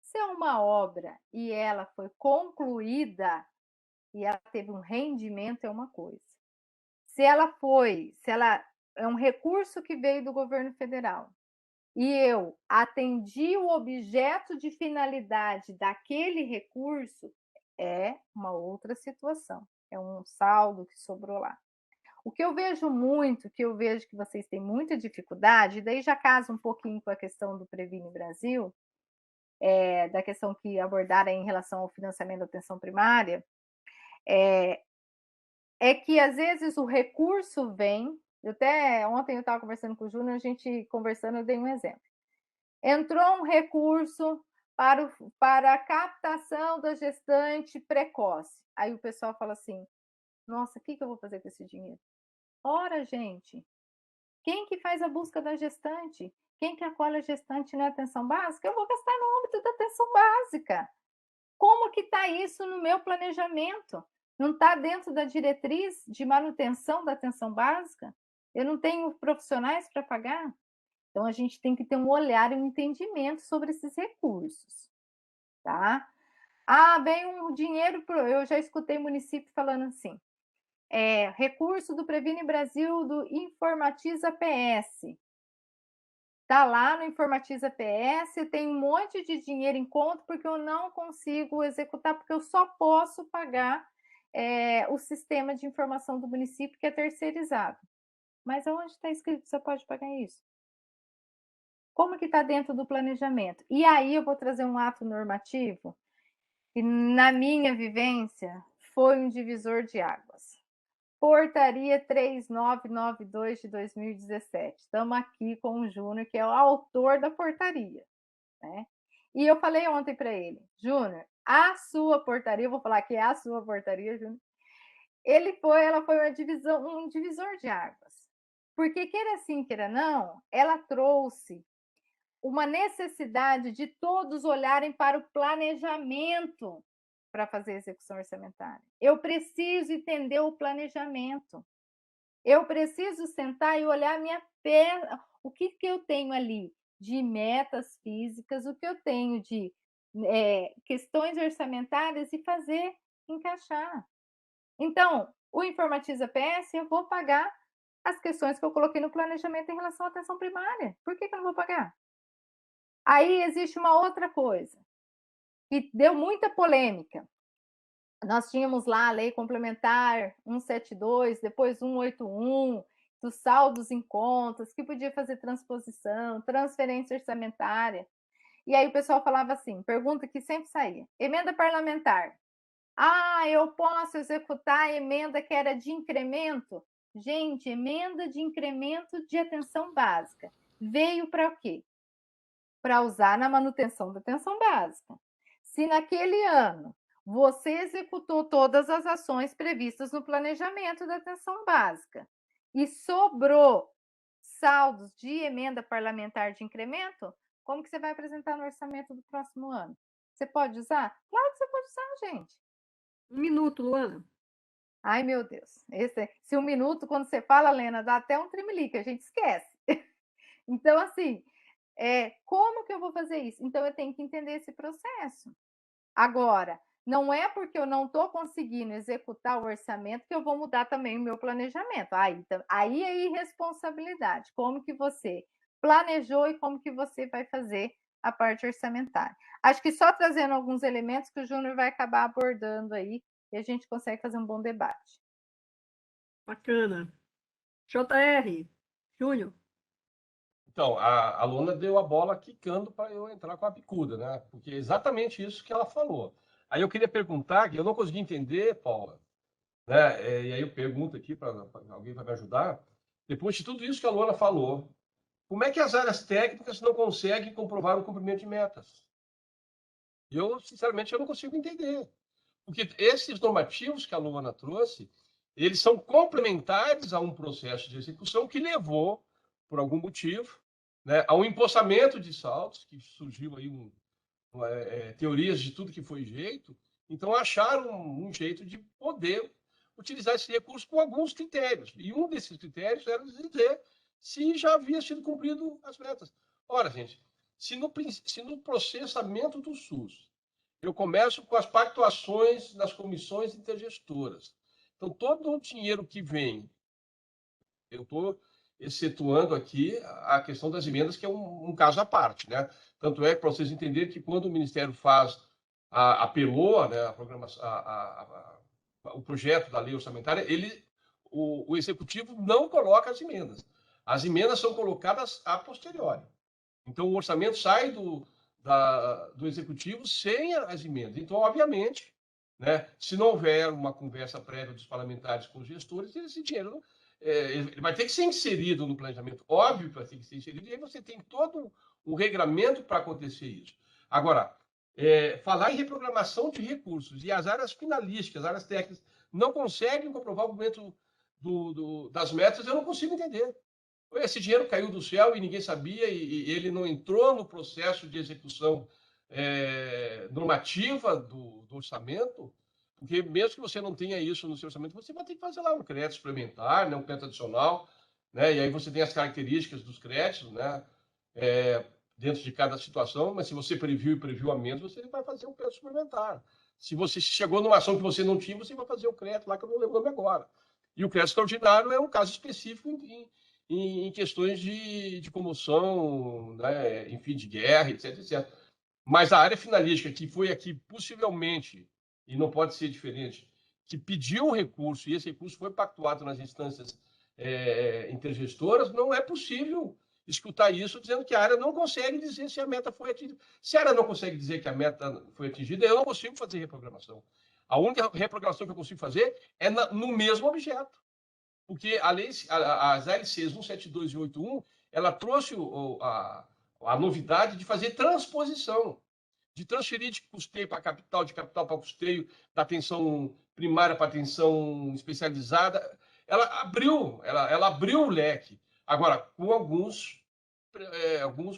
Se é uma obra e ela foi concluída e ela teve um rendimento, é uma coisa. Se ela é um recurso que veio do governo federal e eu atendi o objeto de finalidade daquele recurso, é uma outra situação. É um saldo que sobrou lá. O que eu vejo muito, que eu vejo que vocês têm muita dificuldade, daí já casa um pouquinho com a questão do Previne Brasil, da questão que abordaram em relação ao financiamento da atenção primária, é que às vezes o recurso vem. Ontem eu estava conversando com o Júnior, a gente conversando, eu dei um exemplo. Entrou um recurso para a captação da gestante precoce. Aí o pessoal fala assim: nossa, o que eu vou fazer com esse dinheiro? Ora, gente, quem que faz a busca da gestante? Quem que acolhe a gestante na atenção básica? Eu vou gastar no âmbito da atenção básica. Como que está isso no meu planejamento? Não está dentro da diretriz de manutenção da atenção básica? Eu não tenho profissionais para pagar? Então, a gente tem que ter um olhar e um entendimento sobre esses recursos, tá? Vem um dinheiro, eu já escutei município falando assim, recurso do Previne Brasil, do Informatiza PS. Está lá no Informatiza PS, tem um monte de dinheiro em conta porque eu não consigo executar, porque eu só posso pagar o sistema de informação do município que é terceirizado. Mas aonde está escrito que você pode pagar isso? Como que está dentro do planejamento? E aí eu vou trazer um ato normativo que, na minha vivência, foi um divisor de águas. Portaria 3992 de 2017. Estamos aqui com o Júnior, que é o autor da portaria, né? E eu falei ontem para ele: Júnior, a sua portaria, eu vou falar que é a sua portaria, Júnior, ela foi um divisor de águas. Porque, queira sim, queira não, ela trouxe uma necessidade de todos olharem para o planejamento para fazer a execução orçamentária. Eu preciso entender o planejamento. Eu preciso sentar e olhar o que eu tenho ali de metas físicas, o que eu tenho de questões orçamentárias e fazer encaixar. Então, o Informatiza PS, eu vou pagar as questões que eu coloquei no planejamento em relação à atenção primária. Por que eu não vou pagar? Aí existe uma outra coisa que deu muita polêmica. Nós tínhamos lá a Lei Complementar 172, depois 181, dos saldos em contas, que podia fazer transposição, transferência orçamentária. E aí o pessoal falava assim, pergunta que sempre saía, emenda parlamentar. Eu posso executar a emenda que era de incremento? Gente, emenda de incremento de atenção básica. Veio para o quê? para usar na manutenção da atenção básica. Se naquele ano você executou todas as ações previstas no planejamento da atenção básica e sobrou saldos de emenda parlamentar de incremento, como que você vai apresentar no orçamento do próximo ano? Você pode usar? Claro que você pode usar, gente. 1 minuto, Luana. Ai, meu Deus. Se 1 minuto, quando você fala, Lena, dá até um tremelique, a gente esquece. Então, assim, como que eu vou fazer isso? Então, eu tenho que entender esse processo. Agora, não é porque eu não estou conseguindo executar o orçamento que eu vou mudar também o meu planejamento. Aí é irresponsabilidade. Como que você planejou e como que você vai fazer a parte orçamentária. Acho que só trazendo alguns elementos que o Júnior vai acabar abordando aí e a gente consegue fazer um bom debate. Bacana. JR, Júnior. Então, a Luna deu a bola quicando para eu entrar com a bicuda, né? Porque é exatamente isso que ela falou. Aí eu queria perguntar, que eu não consegui entender, Paula, né? E aí eu pergunto aqui para alguém vai me ajudar. Depois de tudo isso que a Luna falou, como é que as áreas técnicas não conseguem comprovar o cumprimento de metas? Eu, sinceramente, eu não consigo entender. Porque esses normativos que a Luana trouxe, eles são complementares a um processo de execução que levou, por algum motivo, né, a um empossamento de saldos, que surgiu aí teorias de tudo que foi jeito. Então, acharam um jeito de poder utilizar esse recurso com alguns critérios. E um desses critérios era dizer se já havia sido cumprido as metas. Ora, gente, se no processamento do SUS eu começo com as pactuações das comissões intergestoras. Então, todo o dinheiro que vem, eu estou excetuando aqui a questão das emendas, que é um caso à parte, né? Tanto é que para vocês entenderem que quando o Ministério faz a PELOA, né, o projeto da lei orçamentária, o Executivo não coloca as emendas. As emendas são colocadas a posteriori. Então, o orçamento sai do Executivo sem as emendas. Então, obviamente, né, se não houver uma conversa prévia dos parlamentares com os gestores, esse dinheiro ele vai ter que ser inserido no planejamento. Óbvio que vai ter que ser inserido, e aí você tem todo um regramento para acontecer isso. Agora, falar em reprogramação de recursos e as áreas finalísticas, as áreas técnicas, não conseguem comprovar o aumento das metas, eu não consigo entender. Esse dinheiro caiu do céu e ninguém sabia, e ele não entrou no processo de execução normativa do orçamento, porque mesmo que você não tenha isso no seu orçamento, você vai ter que fazer lá um crédito suplementar, né, um crédito adicional, né, e aí você tem as características dos créditos, né, dentro de cada situação, mas se você previu a menos, você vai fazer um crédito suplementar. Se você chegou numa ação que você não tinha, você vai fazer o crédito lá, que eu não lembro o nome agora. E o crédito extraordinário é um caso específico em questões de comoção, né, enfim, de guerra, etc, etc. Mas a área finalística, que foi aqui possivelmente, e não pode ser diferente, que pediu um recurso, e esse recurso foi pactuado nas instâncias intergestoras, não é possível escutar isso dizendo que a área não consegue dizer se a meta foi atingida. Se a área não consegue dizer que a meta foi atingida, eu não consigo fazer reprogramação. A única reprogramação que eu consigo fazer é no mesmo objeto. Porque as LCs 172 e 81, ela trouxe a novidade de fazer transposição, de transferir de custeio para capital, de capital para custeio, da atenção primária para atenção especializada. Ela abriu o leque. Agora, com alguns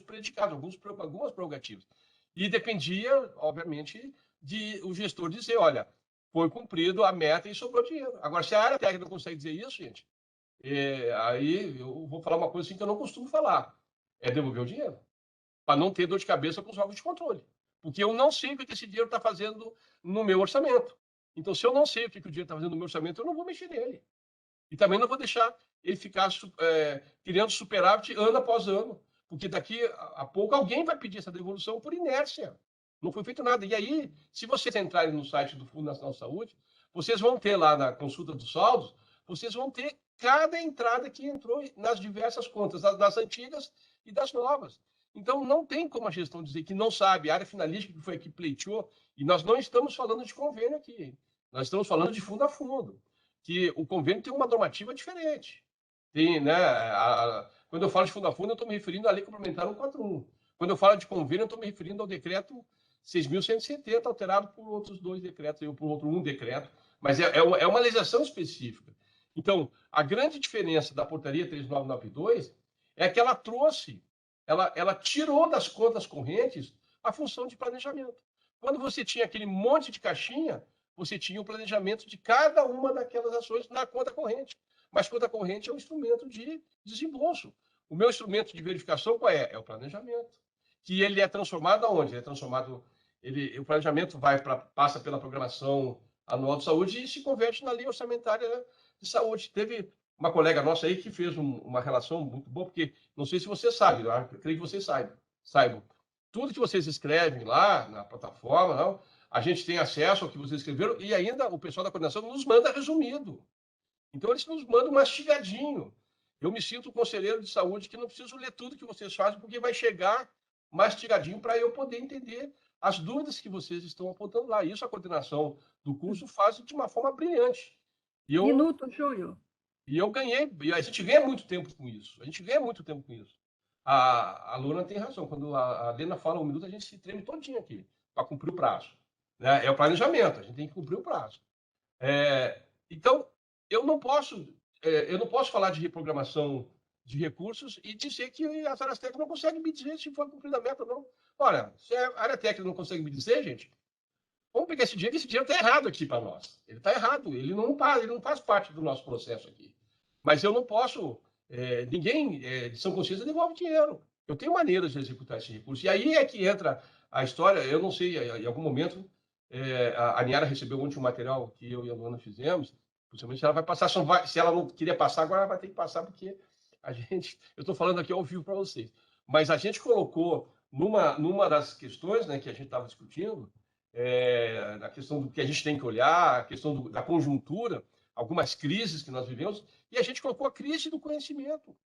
predicados, algumas prerrogativas. E dependia, obviamente, de o gestor dizer, olha, foi cumprido a meta e sobrou dinheiro. Agora, se a área técnica não consegue dizer isso, gente, aí eu vou falar uma coisa assim que eu não costumo falar, é devolver o dinheiro, para não ter dor de cabeça com os órgãos de controle. Porque eu não sei o que esse dinheiro está fazendo no meu orçamento. Então, se eu não sei o que o dinheiro está fazendo no meu orçamento, eu não vou mexer nele. E também não vou deixar ele ficar criando superávit ano após ano, porque daqui a pouco alguém vai pedir essa devolução por inércia. Não foi feito nada. E aí, se vocês entrarem no site do Fundo Nacional de Saúde, vocês vão ter lá na consulta dos saldos, vocês vão ter cada entrada que entrou nas diversas contas, das antigas e das novas. Então, não tem como a gestão dizer que não sabe. A área finalística que foi aqui pleiteou, e nós não estamos falando de convênio aqui, nós estamos falando de fundo a fundo, que o convênio tem uma normativa diferente. Tem, né, quando eu falo de fundo a fundo, eu estou me referindo à Lei Complementar 141. Quando eu falo de convênio, eu estou me referindo ao decreto 6.170, alterado por outros 2 decretos, ou por outro um decreto, mas é uma legislação específica. Então, a grande diferença da portaria 3992 é que ela trouxe, ela tirou das contas correntes a função de planejamento. Quando você tinha aquele monte de caixinha, você tinha o planejamento de cada uma daquelas ações na conta corrente. Mas conta corrente é um instrumento de desembolso. O meu instrumento de verificação qual é? É o planejamento. Que ele é transformado aonde? Ele é transformado, o planejamento passa pela programação anual de saúde e se converte na lei orçamentária de saúde. Teve uma colega nossa aí que fez uma relação muito boa, porque não sei se você sabe, eu creio que vocês saibam. Tudo que vocês escrevem lá na plataforma, não, a gente tem acesso ao que vocês escreveram e ainda o pessoal da coordenação nos manda resumido. Então, eles nos mandam mastigadinho. Eu me sinto conselheiro de saúde que não preciso ler tudo que vocês fazem, porque vai chegar mastigadinho para eu poder entender as dúvidas que vocês estão apontando lá. Isso a coordenação do curso faz de uma forma brilhante. Minuto, Júnior. E eu ganhei, e a gente ganha muito tempo com isso. A gente ganha muito tempo com isso. A Luna tem razão. Quando a Lena fala 1 minuto, a gente se treme todinho aqui para cumprir o prazo. Né? É o planejamento, a gente tem que cumprir o prazo. Então, eu não posso falar de reprogramação de recursos e dizer que as áreas técnicas não conseguem me dizer se foi cumprida a meta ou não. Olha, se a área técnica não consegue me dizer, gente, vamos pegar esse dinheiro, que esse dinheiro está errado aqui para nós. Ele está errado, ele não faz parte do nosso processo aqui. Mas eu não posso, ninguém de sã consciência devolve dinheiro. Eu tenho maneiras de executar esse recurso. E aí é que entra a história, eu não sei, em algum momento, a Niara recebeu ontem um material que eu e a Luana fizemos, possivelmente ela vai passar, se ela não queria passar, agora ela vai ter que passar, porque eu estou falando aqui ao vivo para vocês, mas a gente colocou numa das questões, né, que a gente estava discutindo, a questão do que a gente tem que olhar, a questão da conjuntura, algumas crises que nós vivemos, e a gente colocou a crise do conhecimento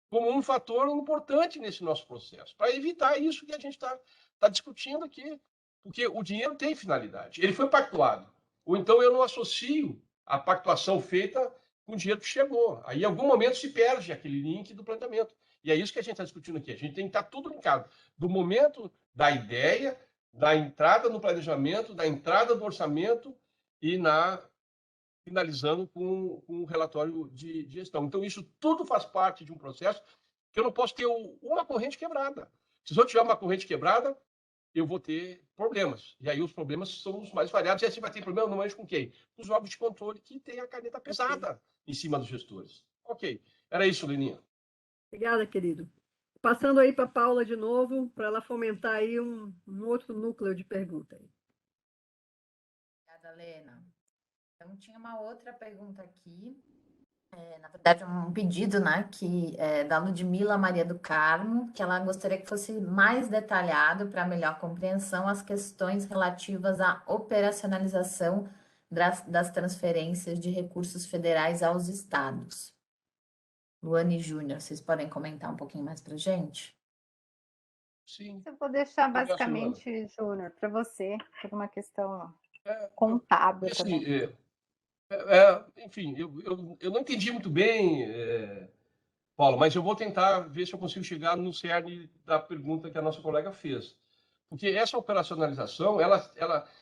como um fator importante nesse nosso processo, para evitar isso que a gente está discutindo aqui, porque o dinheiro tem finalidade, ele foi pactuado, ou então eu não associo a pactuação feita com o dinheiro que chegou. Aí, em algum momento, se perde aquele link do planejamento. E é isso que a gente está discutindo aqui. A gente tem que estar tudo linkado. Do momento da ideia, da entrada no planejamento, da entrada do orçamento e finalizando com um relatório de gestão. Então, isso tudo faz parte de um processo que eu não posso ter uma corrente quebrada. Se eu tiver uma corrente quebrada, eu vou ter problemas. E aí os problemas são os mais variados. E assim vai ter problema normalmente com quem? Com os órgãos de controle que têm a caneta pesada em cima dos gestores. Ok. Era isso, Leninha. Obrigada, querido. Passando aí para a Paula de novo, para ela fomentar aí um outro núcleo de pergunta. Obrigada, Lena. Então, tinha uma outra pergunta aqui. Na verdade, um pedido, né, da Ludmila Maria do Carmo, que ela gostaria que fosse mais detalhado para melhor compreensão as questões relativas à operacionalização das transferências de recursos federais aos estados. Luane Júnior, vocês podem comentar um pouquinho mais para a gente? Sim. Eu vou deixar basicamente, Júnior, para você, por uma questão contábil assim, também. Enfim, eu não entendi muito bem, Paulo, mas eu vou tentar ver se eu consigo chegar no cerne da pergunta que a nossa colega fez. Porque essa operacionalização,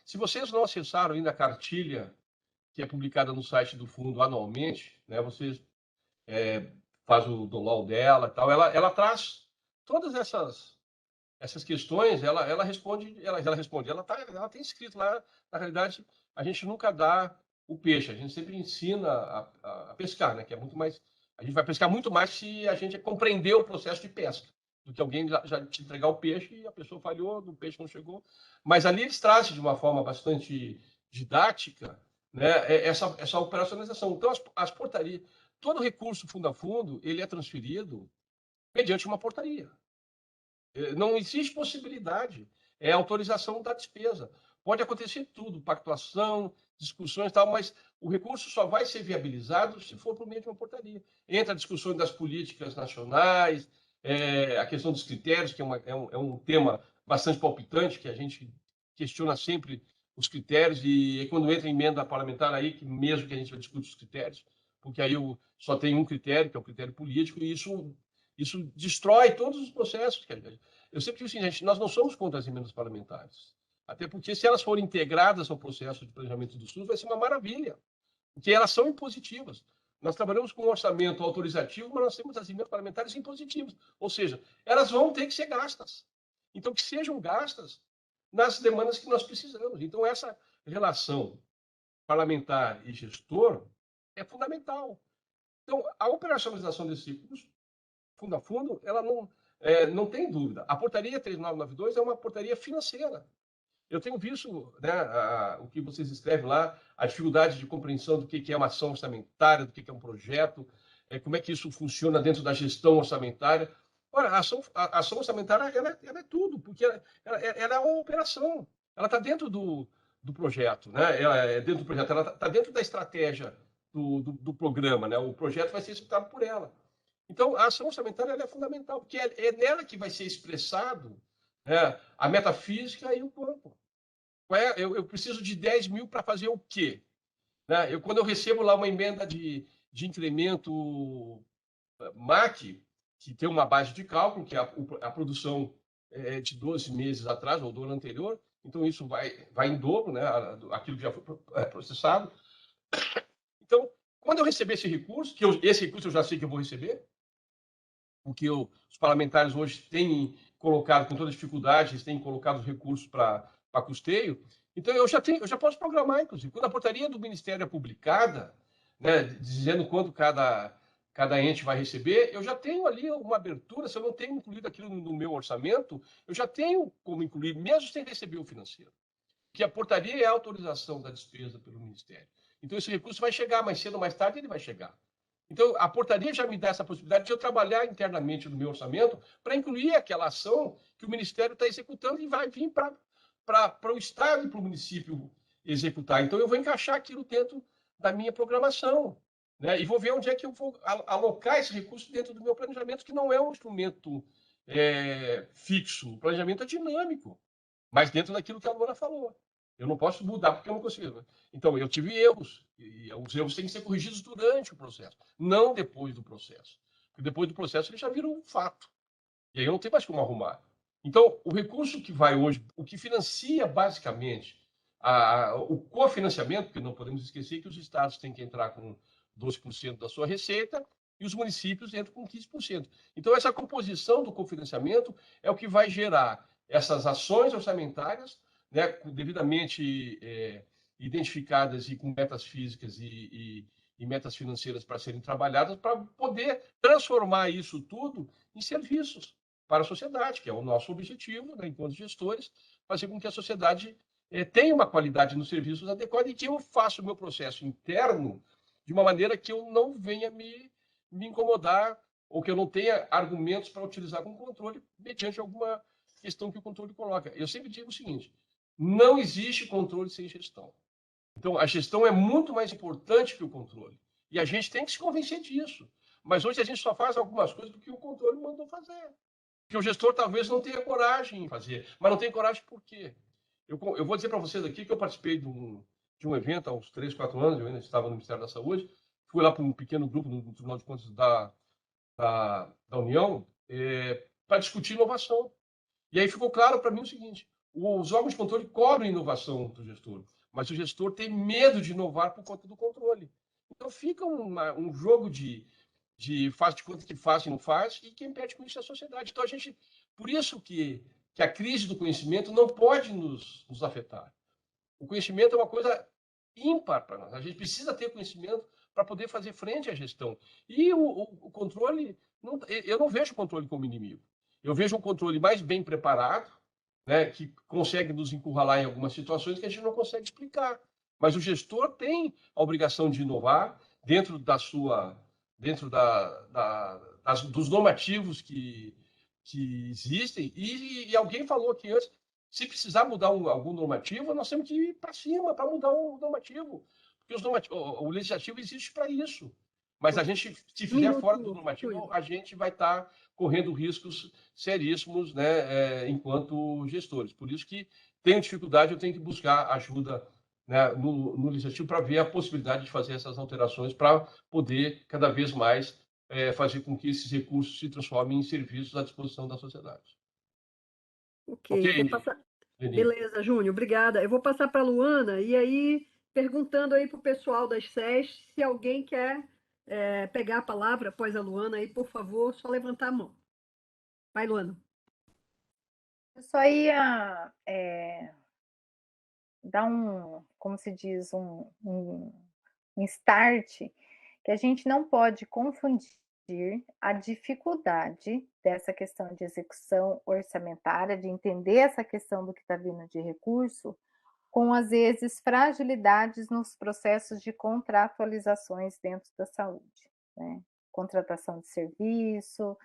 se vocês não acessaram ainda a cartilha que é publicada no site do fundo anualmente, né, vocês faz o download dela e tal, ela traz todas essas questões, ela responde, ela tem escrito lá, na realidade, a gente nunca dá o peixe, a gente sempre ensina a pescar, né? Que é muito mais, a gente vai pescar muito mais se a gente compreender o processo de pesca, do que alguém já te entregar o peixe e a pessoa falhou, o peixe não chegou. Mas ali eles trazem de uma forma bastante didática, né, essa operacionalização. Então, as portarias, todo recurso fundo a fundo, ele é transferido mediante uma portaria. Não existe possibilidade, é autorização da despesa. Pode acontecer tudo, pactuação, discussões e tal, mas o recurso só vai ser viabilizado se for por meio de uma portaria. Entra a discussão das políticas nacionais, a questão dos critérios, que é um tema bastante palpitante, que a gente questiona sempre os critérios, e quando entra a emenda parlamentar aí, que mesmo que a gente vai discutir os critérios, porque aí só tem um critério, que é o critério político, e Isso destrói todos os processos. Eu sempre digo assim, gente, nós não somos contra as emendas parlamentares. Até porque, se elas forem integradas ao processo de planejamento do SUS, vai ser uma maravilha. Porque elas são impositivas. Nós trabalhamos com um orçamento autorizativo, mas nós temos as emendas parlamentares impositivas. Ou seja, elas vão ter que ser gastas. Então, que sejam gastas nas demandas que nós precisamos. Então, essa relação parlamentar e gestor é fundamental. Então, a operacionalização desse recurso, fundo a fundo, ela não tem dúvida. A portaria 3992 é uma portaria financeira. Eu tenho visto, né, o que vocês escrevem lá, a dificuldade de compreensão do que é uma ação orçamentária, do que é um projeto, como é que isso funciona dentro da gestão orçamentária. Ora, a ação orçamentária ela é tudo, porque ela é uma operação. Ela está dentro do projeto, né? Ela é dentro do projeto, ela está dentro da estratégia do programa, né? O projeto vai ser executado por ela. Então, a ação orçamentária ela é fundamental, porque é nela que vai ser expressado, né, a metafísica e o campo. Eu preciso de 10 mil para fazer o quê? Né? Quando eu recebo lá uma emenda de incremento MAC, que tem uma base de cálculo, que a produção é de 12 meses atrás, ou do ano anterior, então isso vai em dobro, né, aquilo que já foi processado. Então, quando eu receber esse recurso, esse recurso eu já sei que eu vou receber, porque os parlamentares hoje têm colocado, com toda dificuldade, eles têm colocado os recursos para custeio. Então, eu já posso programar, inclusive. Quando a portaria do Ministério é publicada, né, dizendo quanto cada ente vai receber, eu já tenho ali uma abertura. Se eu não tenho incluído aquilo no meu orçamento, eu já tenho como incluir, mesmo sem receber o financeiro. Porque a portaria é a autorização da despesa pelo Ministério. Então, esse recurso vai chegar mais cedo ou mais tarde, ele vai chegar. Então, a portaria já me dá essa possibilidade de eu trabalhar internamente no meu orçamento para incluir aquela ação que o Ministério está executando e vai vir para o Estado e para o município executar. Então, eu vou encaixar aquilo dentro da minha programação, né? E vou ver onde é que eu vou alocar esse recurso dentro do meu planejamento, que não é um instrumento fixo. O planejamento é dinâmico, mas dentro daquilo que a Luana falou. Eu não posso mudar porque eu não consigo. Então, eu tive erros, e os erros têm que ser corrigidos durante o processo, não depois do processo. Porque depois do processo ele já vira um fato. E aí eu não tenho mais como arrumar. Então, o recurso que vai hoje, o que financia basicamente o cofinanciamento, porque não podemos esquecer que os estados têm que entrar com 12% da sua receita e os municípios entram com 15%. Então, essa composição do cofinanciamento é o que vai gerar essas ações orçamentárias, né, devidamente identificadas e com metas físicas e metas financeiras para serem trabalhadas, para poder transformar isso tudo em serviços para a sociedade, que é o nosso objetivo, né, enquanto gestores, fazer com que a sociedade tenha uma qualidade nos serviços adequada e que eu faça o meu processo interno de uma maneira que eu não venha me incomodar ou que eu não tenha argumentos para utilizar com controle mediante alguma questão que o controle coloca. Eu sempre digo o seguinte: não existe controle sem gestão. Então, a gestão é muito mais importante que o controle. E a gente tem que se convencer disso. Mas hoje a gente só faz algumas coisas porque o controle mandou fazer. Porque o gestor talvez não tenha coragem em fazer. Mas não tem coragem por quê? Eu vou dizer para vocês aqui que eu participei de um evento há uns 3, 4 anos, eu ainda estava no Ministério da Saúde, fui lá para um pequeno grupo no Tribunal de Contas da União para discutir inovação. E aí ficou claro para mim o seguinte: os órgãos de controle cobram inovação do gestor, mas o gestor tem medo de inovar por conta do controle. Então fica um jogo de faz de conta que faz e não faz, e quem perde com isso é a sociedade. Então, por isso que a crise do conhecimento não pode nos afetar. O conhecimento é uma coisa ímpar para nós. A gente precisa ter conhecimento para poder fazer frente à gestão. E o controle, eu não vejo o controle como inimigo. Eu vejo um controle mais bem preparado, né, que consegue nos encurralar em algumas situações que a gente não consegue explicar. Mas o gestor tem a obrigação de inovar dentro dos normativos que existem. E alguém falou aqui antes, se precisar mudar algum normativo, nós temos que ir para cima para mudar o normativo. Porque o legislativo existe para isso. Mas a gente, se fizer fora do normativo, a gente vai estar correndo riscos seríssimos, né, enquanto gestores. Por isso que tenho dificuldade, eu tenho que buscar ajuda, né, no legislativo para ver a possibilidade de fazer essas alterações para poder cada vez mais fazer com que esses recursos se transformem em serviços à disposição da sociedade. Ok, vou passar. Leni? Beleza, Júnior, obrigada. Eu vou passar para a Luana e aí perguntando aí para o pessoal das SES se alguém quer pegar a palavra após a Luana aí, por favor, só levantar a mão. Vai, Luana. Eu só ia dar como se diz, um start, que a gente não pode confundir a dificuldade dessa questão de execução orçamentária, de entender essa questão do que está vindo de recurso, com, às vezes, fragilidades nos processos de contratualizações dentro da saúde, né? Contratação de serviço,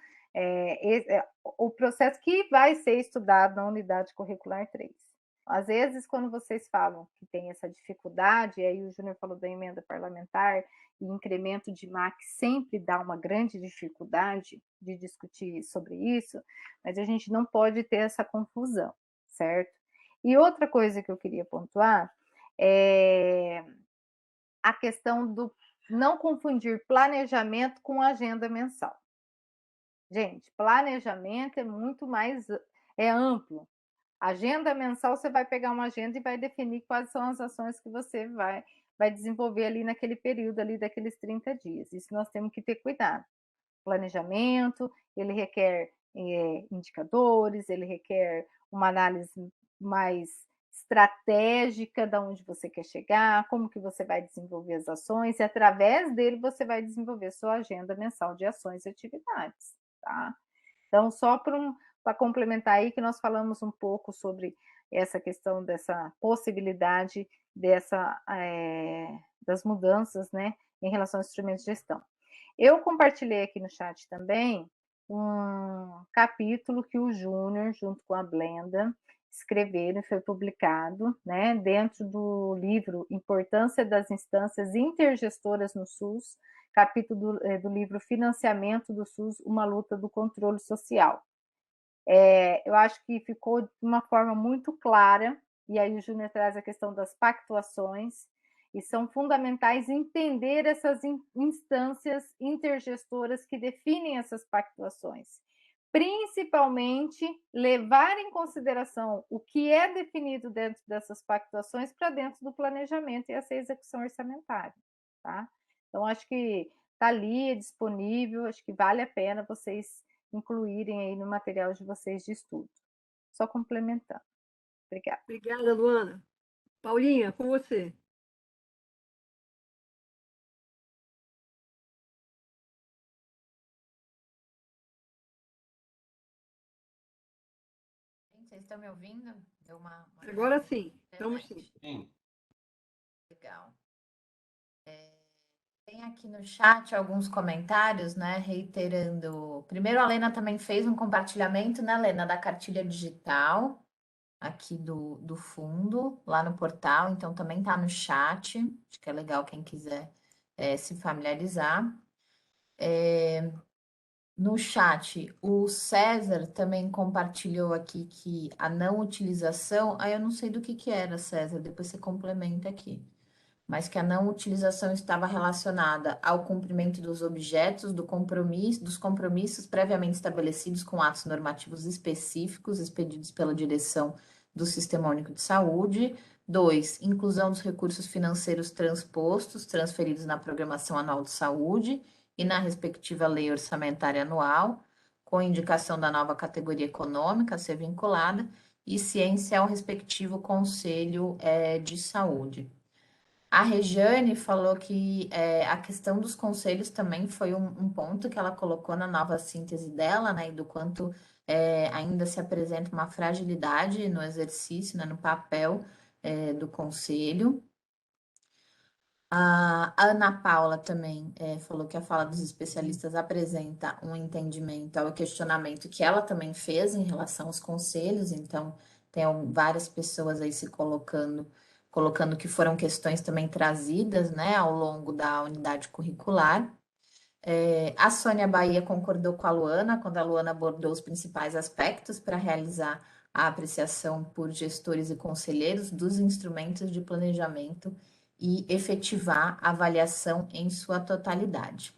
o processo que vai ser estudado na unidade curricular 3. Às vezes, quando vocês falam que tem essa dificuldade, e aí o Júnior falou da emenda parlamentar, e incremento de MAC sempre dá uma grande dificuldade de discutir sobre isso, mas a gente não pode ter essa confusão, certo? E outra coisa que eu queria pontuar é a questão do não confundir planejamento com agenda mensal. Gente, planejamento é muito mais amplo. Agenda mensal, você vai pegar uma agenda e vai definir quais são as ações que você vai desenvolver ali naquele período ali daqueles 30 dias. Isso nós temos que ter cuidado. Planejamento, ele requer indicadores, ele requer uma análise mais estratégica de onde você quer chegar, como que você vai desenvolver as ações, e através dele você vai desenvolver sua agenda mensal de ações e atividades, tá? Então, só para complementar aí que nós falamos um pouco sobre essa questão dessa possibilidade das mudanças, né, em relação aos instrumentos de gestão. Eu compartilhei aqui no chat também um capítulo que o Júnior, junto com a Blenda, escreveram e foi publicado, né, dentro do livro Importância das Instâncias Intergestoras no SUS, capítulo do livro Financiamento do SUS, uma luta do controle social. Eu acho que ficou de uma forma muito clara, e aí o Júnior traz a questão das pactuações, e são fundamentais entender essas instâncias intergestoras que definem essas pactuações. Principalmente, levar em consideração o que é definido dentro dessas pactuações para dentro do planejamento e essa execução orçamentária, tá? Então, acho que está ali, é disponível, acho que vale a pena vocês incluírem aí no material de vocês de estudo. Só complementando. Obrigada. Obrigada, Luana. Paulinha, com você. Vocês estão me ouvindo? Deu uma Agora sim, estamos sim. Sim. Legal. Tem aqui no chat alguns comentários, né, reiterando. Primeiro, a Lena também fez um compartilhamento, né, Lena, da cartilha digital aqui do fundo, lá no portal, então também está no chat. Acho que é legal quem quiser se familiarizar. No chat, o César também compartilhou aqui que a não utilização, eu não sei do que era, César, depois você complementa aqui, mas que a não utilização estava relacionada ao cumprimento dos objetos dos compromissos previamente estabelecidos com atos normativos específicos expedidos pela direção do Sistema Único de Saúde. 2, inclusão dos recursos financeiros transferidos na programação anual de saúde e na respectiva lei orçamentária anual, com indicação da nova categoria econômica a ser vinculada, e ciência ao respectivo Conselho de Saúde. A Regiane falou que a questão dos conselhos também foi um ponto que ela colocou na nova síntese dela, né, e do quanto ainda se apresenta uma fragilidade no exercício, né, no papel do conselho. A Ana Paula também falou que a fala dos especialistas apresenta um entendimento ao questionamento que ela também fez em relação aos conselhos, então tem várias pessoas aí se colocando que foram questões também trazidas, né, ao longo da unidade curricular. A Sônia Bahia concordou com a Luana, quando a Luana abordou os principais aspectos para realizar a apreciação por gestores e conselheiros dos instrumentos de planejamento e efetivar a avaliação em sua totalidade.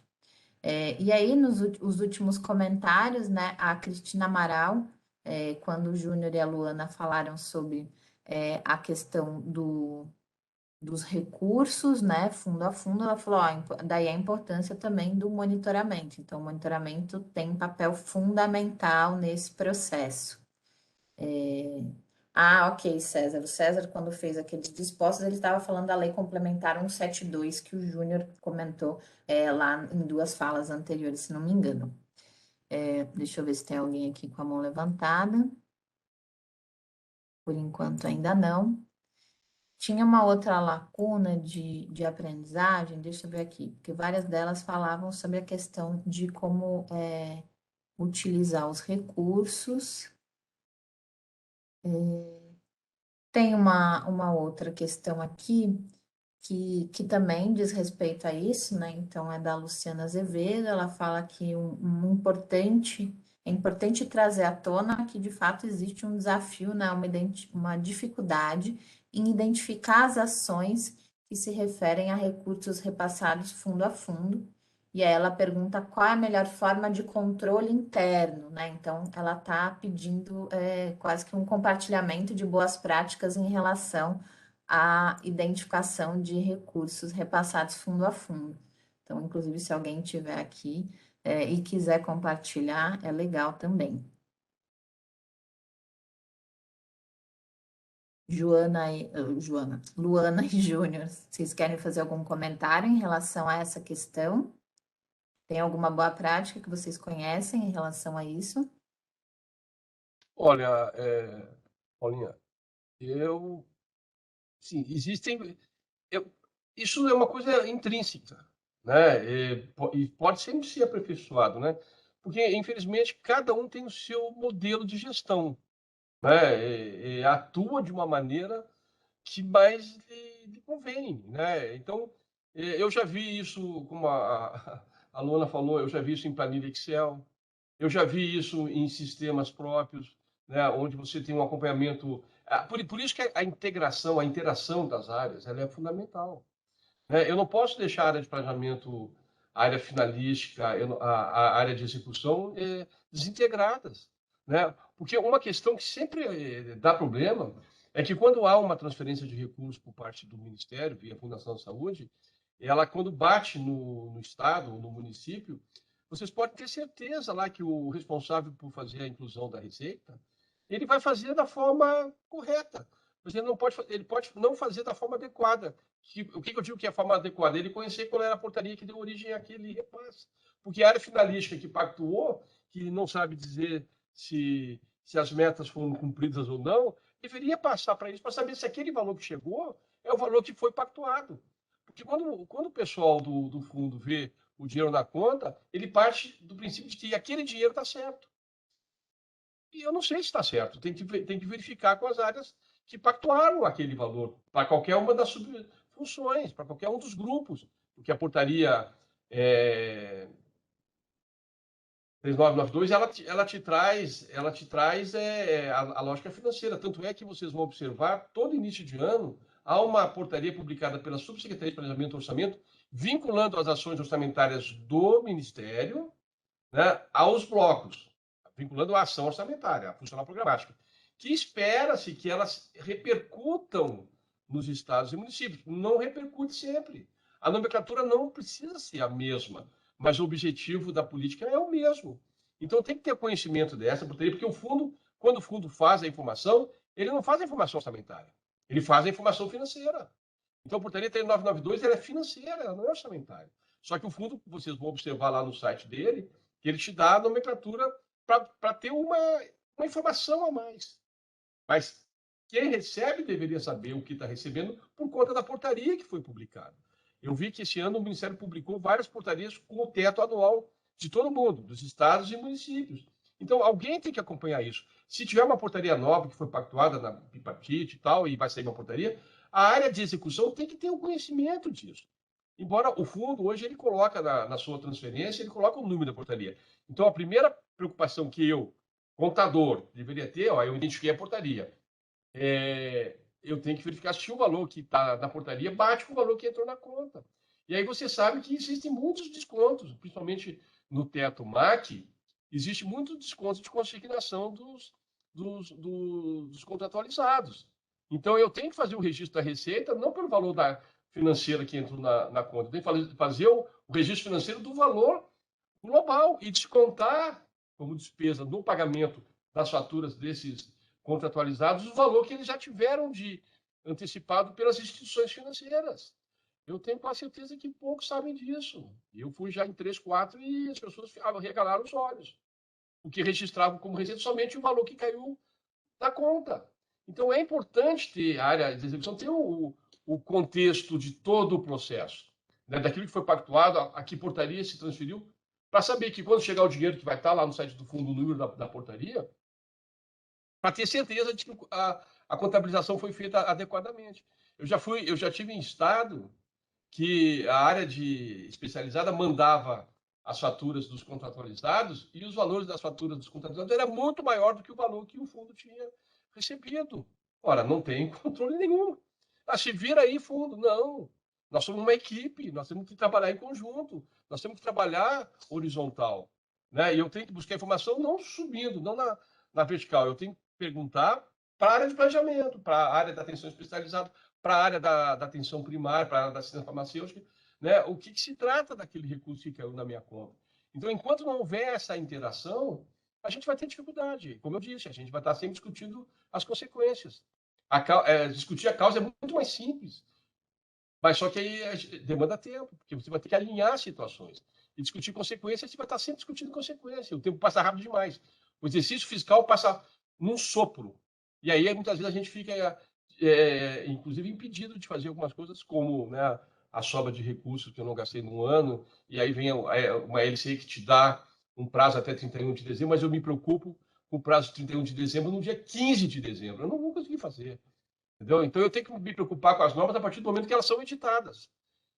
E aí, os últimos comentários, né, a Cristina Amaral, quando o Júnior e a Luana falaram sobre a questão dos recursos, né, fundo a fundo, ela falou, ó, daí a importância também do monitoramento. Então, o monitoramento tem um papel fundamental nesse processo. Ok, César. O César, quando fez aqueles dispostos, ele estava falando da Lei Complementar 172, que o Júnior comentou lá em duas falas anteriores, se não me engano. Deixa eu ver se tem alguém aqui com a mão levantada. Por enquanto, ainda não. Tinha uma outra lacuna de aprendizagem, deixa eu ver aqui, porque várias delas falavam sobre a questão de como utilizar os recursos. Tem uma outra questão aqui que também diz respeito a isso, né? Então, é da Luciana Azevedo, ela fala que é importante trazer à tona que, de fato, existe um desafio, né? Uma dificuldade em identificar as ações que se referem a recursos repassados fundo a fundo. E aí ela pergunta qual é a melhor forma de controle interno, né? Então, ela está pedindo quase que um compartilhamento de boas práticas em relação à identificação de recursos repassados fundo a fundo. Então, inclusive, se alguém tiver aqui e quiser compartilhar, é legal também. Luana e Júnior, vocês querem fazer algum comentário em relação a essa questão? Tem alguma boa prática que vocês conhecem em relação a isso? Olha, Paulinha, sim, isso é uma coisa intrínseca, né? E pode sempre ser aperfeiçoado, né? Porque, infelizmente, cada um tem o seu modelo de gestão, né? E atua de uma maneira que mais lhe convém, né? Então, eu já vi isso, como a Luana falou, eu já vi isso em planilha Excel, eu já vi isso em sistemas próprios, né, onde você tem um acompanhamento. Por isso que a integração, a interação das áreas, ela é fundamental, né? Eu não posso deixar a área de planejamento, a área finalística, a área de execução desintegradas, né? Porque uma questão que sempre dá problema é que quando há uma transferência de recursos por parte do Ministério, via Fundação de Saúde, ela quando bate no Estado ou no município, vocês podem ter certeza lá que o responsável por fazer a inclusão da receita, ele vai fazer da forma correta. Mas ele pode não fazer da forma adequada. O que eu digo que é a forma adequada? Ele conhecer qual era a portaria que deu origem àquele repasse. Porque a área finalística que pactuou, que não sabe dizer se as metas foram cumpridas ou não, deveria passar para isso, para saber se aquele valor que chegou é o valor que foi pactuado. Porque quando o pessoal do fundo vê o dinheiro na conta, ele parte do princípio de que aquele dinheiro está certo. E eu não sei se está certo. Tem que verificar com as áreas que pactuaram aquele valor para qualquer uma das subfunções, para qualquer um dos grupos, porque a portaria 3992 ela te traz a lógica financeira. Tanto é que vocês vão observar, todo início de ano, há uma portaria publicada pela Subsecretaria de Planejamento e Orçamento, vinculando as ações orçamentárias do Ministério, né, aos blocos, vinculando a ação orçamentária, a funcional programática, que espera-se que elas repercutam nos estados e municípios. Não repercute sempre. A nomenclatura não precisa ser a mesma, mas o objetivo da política é o mesmo. Então tem que ter conhecimento dessa portaria, porque o fundo, quando o fundo faz a informação, ele não faz a informação orçamentária, ele faz a informação financeira. Então a portaria 3992 ela é financeira, ela não é orçamentária. Só que o fundo, vocês vão observar lá no site dele, que ele te dá a nomenclatura para ter uma informação a mais. Mas quem recebe deveria saber o que está recebendo por conta da portaria que foi publicada. Eu vi que esse ano o Ministério publicou várias portarias com o teto anual de todo mundo, dos estados e municípios. Então, alguém tem que acompanhar isso. Se tiver uma portaria nova que foi pactuada na bipartite e tal, e vai sair uma portaria, a área de execução tem que ter o conhecimento disso. Embora o fundo, hoje, ele coloca na sua transferência, ele coloca o número da portaria. Então, a primeira preocupação que eu, contador, deveria ter, eu identifiquei a portaria. Eu tenho que verificar se o valor que está na portaria bate com o valor que entrou na conta. E aí você sabe que existem muitos descontos, principalmente no teto MAC, existe muito desconto de consignação dos contratualizados. Então, eu tenho que fazer o registro da receita, não pelo valor financeira que entrou na conta, eu tenho que fazer o registro financeiro do valor global e descontar como despesa no pagamento das faturas desses contratualizados o valor que eles já tiveram de antecipado pelas instituições financeiras. Eu tenho quase certeza que poucos sabem disso. Eu fui já em 3, 4 e as pessoas regalaram os olhos. O que registravam como receita somente o valor que caiu da conta. Então, é importante ter a área de execução, ter o contexto de todo o processo, né? Daquilo que foi pactuado, a que portaria se transferiu, para saber que quando chegar o dinheiro que vai estar lá no site do fundo, o número da portaria, para ter certeza de que a contabilização foi feita adequadamente. Eu já tive em estado que a área especializada mandava as faturas dos contratualizados e os valores das faturas dos contratualizados era muito maior do que o valor que o fundo tinha recebido. Ora, não tem controle nenhum. Ah, se vira aí, fundo. Não. Nós somos uma equipe, nós temos que trabalhar em conjunto, nós temos que trabalhar horizontal. Né? E eu tenho que buscar informação não subindo, não na vertical. Eu tenho que perguntar para a área de planejamento, para a área da atenção especializada, para a área da atenção primária, para a área da assistência farmacêutica, né? O que se trata daquele recurso que caiu na minha conta. Então, enquanto não houver essa interação, a gente vai ter dificuldade. Como eu disse, a gente vai estar sempre discutindo as consequências. Discutir a causa é muito mais simples, mas só que aí demanda tempo, porque você vai ter que alinhar situações. E discutir consequências, você vai estar sempre discutindo consequências. O tempo passa rápido demais. O exercício fiscal passa num sopro. E aí, muitas vezes, a gente fica, inclusive, impedido de fazer algumas coisas, como, né, a sobra de recursos que eu não gastei num ano, e aí vem uma LCI que te dá um prazo até 31 de dezembro, mas eu me preocupo com o prazo de 31 de dezembro no dia 15 de dezembro. Eu não vou conseguir fazer. Entendeu? Então, eu tenho que me preocupar com as normas a partir do momento que elas são editadas.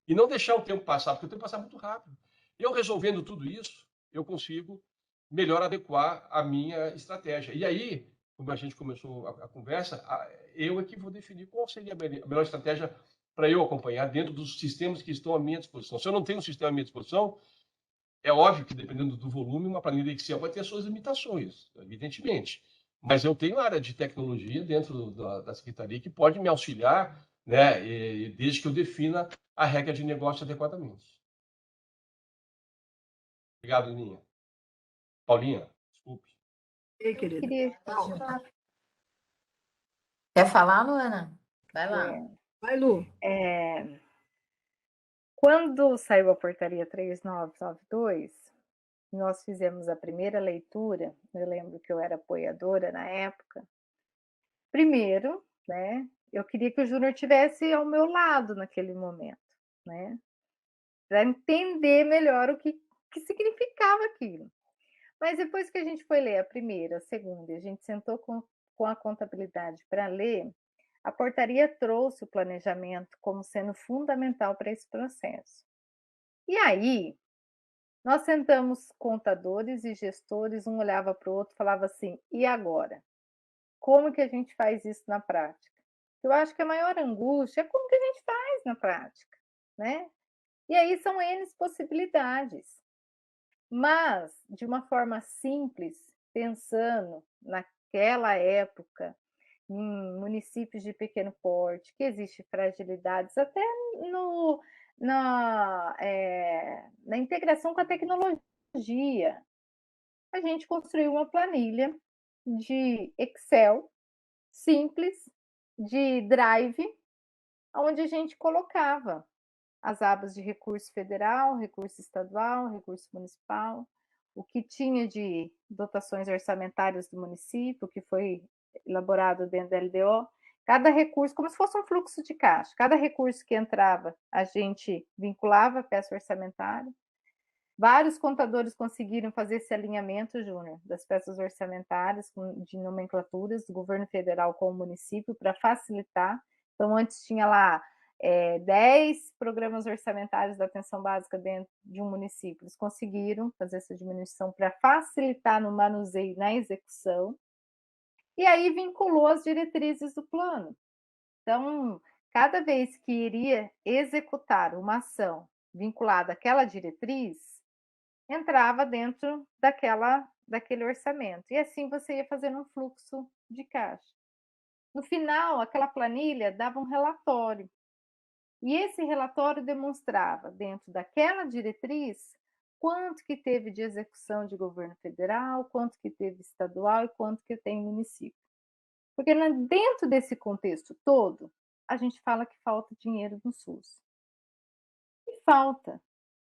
E não deixar o tempo passar, porque o tempo passa muito rápido. Eu resolvendo tudo isso, eu consigo melhor adequar a minha estratégia. E aí, como a gente começou a conversa, eu é que vou definir qual seria a melhor estratégia para eu acompanhar dentro dos sistemas que estão à minha disposição. Se eu não tenho um sistema à minha disposição, é óbvio que, dependendo do volume, uma planilha Excel vai ter suas limitações, evidentemente. Mas eu tenho área de tecnologia dentro da secretaria que pode me auxiliar, né, desde que eu defina a regra de negócio adequadamente. Obrigado, Lininha. Paulinha, desculpe. Ei, querida. Quer falar, Luana? Vai lá. Vai, Lu. Quando saiu a portaria 3992, nós fizemos a primeira leitura, eu lembro que eu era apoiadora na época. Primeiro, né, eu queria que o Júnior tivesse ao meu lado naquele momento, né, para entender melhor o que significava aquilo. Mas depois que a gente foi ler a primeira, a segunda, e a gente sentou com a contabilidade para ler, a portaria trouxe o planejamento como sendo fundamental para esse processo. E aí, nós sentamos contadores e gestores, um olhava para o outro e falava assim: e agora? Como que a gente faz isso na prática? Eu acho que a maior angústia é como que a gente faz na prática, né? E aí são N possibilidades. Mas, de uma forma simples, pensando naquela época, em municípios de pequeno porte, que existe fragilidades, até na integração com a tecnologia, a gente construiu uma planilha de Excel simples, de Drive, onde a gente colocava as abas de recurso federal, recurso estadual, recurso municipal, o que tinha de dotações orçamentárias do município, que foi elaborado dentro da LDO, cada recurso, como se fosse um fluxo de caixa, cada recurso que entrava, a gente vinculava a peça orçamentária. Vários contadores conseguiram fazer esse alinhamento, Júnior, das peças orçamentárias de nomenclaturas do governo federal com o município para facilitar. Então, antes tinha lá 10 programas orçamentários da atenção básica dentro de um município. Eles conseguiram fazer essa diminuição para facilitar no manuseio, na execução. E aí vinculou as diretrizes do plano. Então, cada vez que iria executar uma ação vinculado àquela diretriz entrava dentro daquele orçamento. E assim você ia fazendo um fluxo de caixa. No final, aquela planilha dava um relatório. E esse relatório demonstrava, dentro daquela diretriz, quanto que teve de execução de governo federal, quanto que teve estadual e quanto que tem município. Porque dentro desse contexto todo, a gente fala que falta dinheiro no SUS. E falta.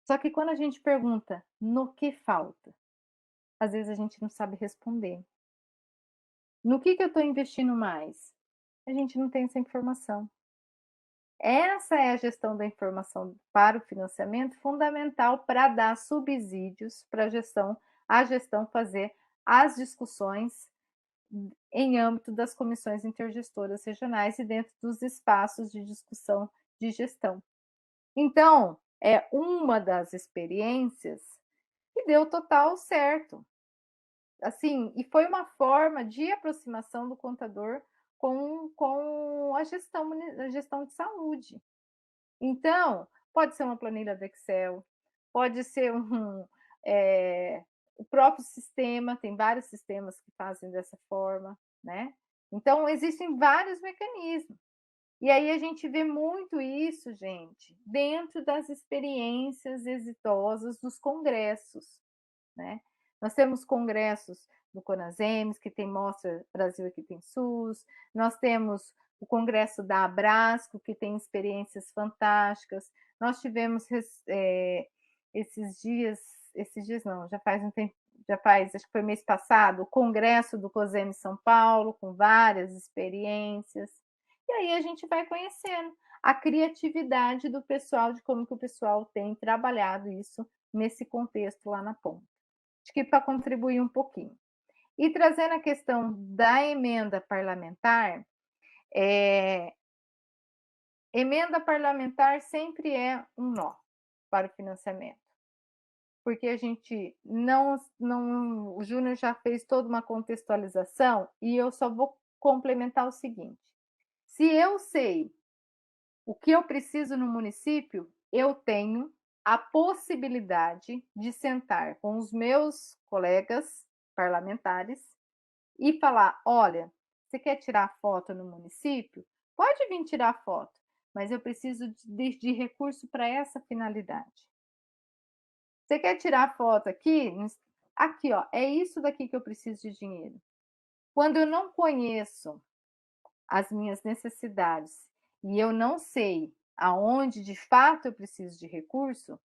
Só que quando a gente pergunta no que falta, às vezes a gente não sabe responder. No que eu estou investindo mais? A gente não tem essa informação. Essa é a gestão da informação para o financiamento fundamental para dar subsídios para a gestão fazer as discussões em âmbito das comissões intergestoras regionais e dentro dos espaços de discussão de gestão. Então, é uma das experiências que deu total certo. Assim, e foi uma forma de aproximação do contador com a gestão de saúde. Então, pode ser uma planilha do Excel, pode ser o próprio sistema, tem vários sistemas que fazem dessa forma, né? Então, existem vários mecanismos. E aí a gente vê muito isso, gente, dentro das experiências exitosas dos congressos, né? Nós temos congressos do CONASEMES, que tem Mostra Brasil Aqui Tem SUS, nós temos o congresso da Abrasco, que tem experiências fantásticas, nós tivemos esses dias não, já faz um tempo, acho que foi mês passado, o congresso do COSEME São Paulo, com várias experiências, e aí a gente vai conhecendo a criatividade do pessoal, de como que o pessoal tem trabalhado isso nesse contexto lá na ponta. Acho que para contribuir um pouquinho. E trazendo a questão da emenda parlamentar, emenda parlamentar sempre é um nó para o financiamento. Porque a gente o Júnior já fez toda uma contextualização e eu só vou complementar o seguinte. Se eu sei o que eu preciso no município, eu tenho a possibilidade de sentar com os meus colegas parlamentares e falar: olha, você quer tirar foto no município? Pode vir tirar foto, mas eu preciso de recurso para essa finalidade. Você quer tirar foto aqui? Aqui, ó, é isso daqui que eu preciso de dinheiro. Quando eu não conheço as minhas necessidades e eu não sei aonde de fato eu preciso de recurso,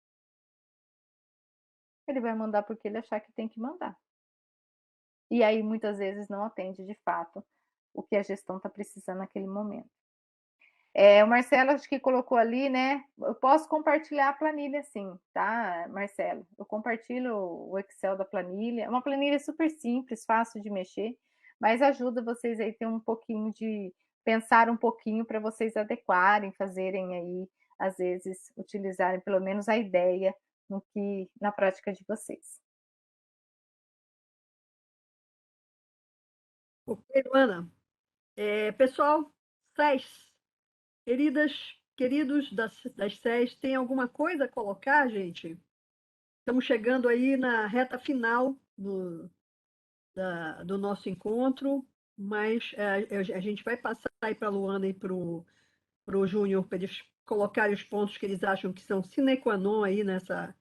ele vai mandar porque ele achar que tem que mandar. E aí muitas vezes não atende de fato o que a gestão está precisando naquele momento. O Marcelo acho que colocou ali, né? Eu posso compartilhar a planilha sim, tá, Marcelo? Eu compartilho o Excel da planilha. É uma planilha super simples, fácil de mexer, mas ajuda vocês aí a ter um pouquinho de pensar um pouquinho para vocês adequarem, fazerem aí, às vezes, utilizarem pelo menos a ideia na prática de vocês. Ok, Luana. Pessoal, SES, queridos das SES, tem alguma coisa a colocar, gente? Estamos chegando aí na reta final do nosso encontro, mas a gente vai passar aí para a Luana e para o Júnior, para eles colocarem os pontos que eles acham que são sine qua non aí nessa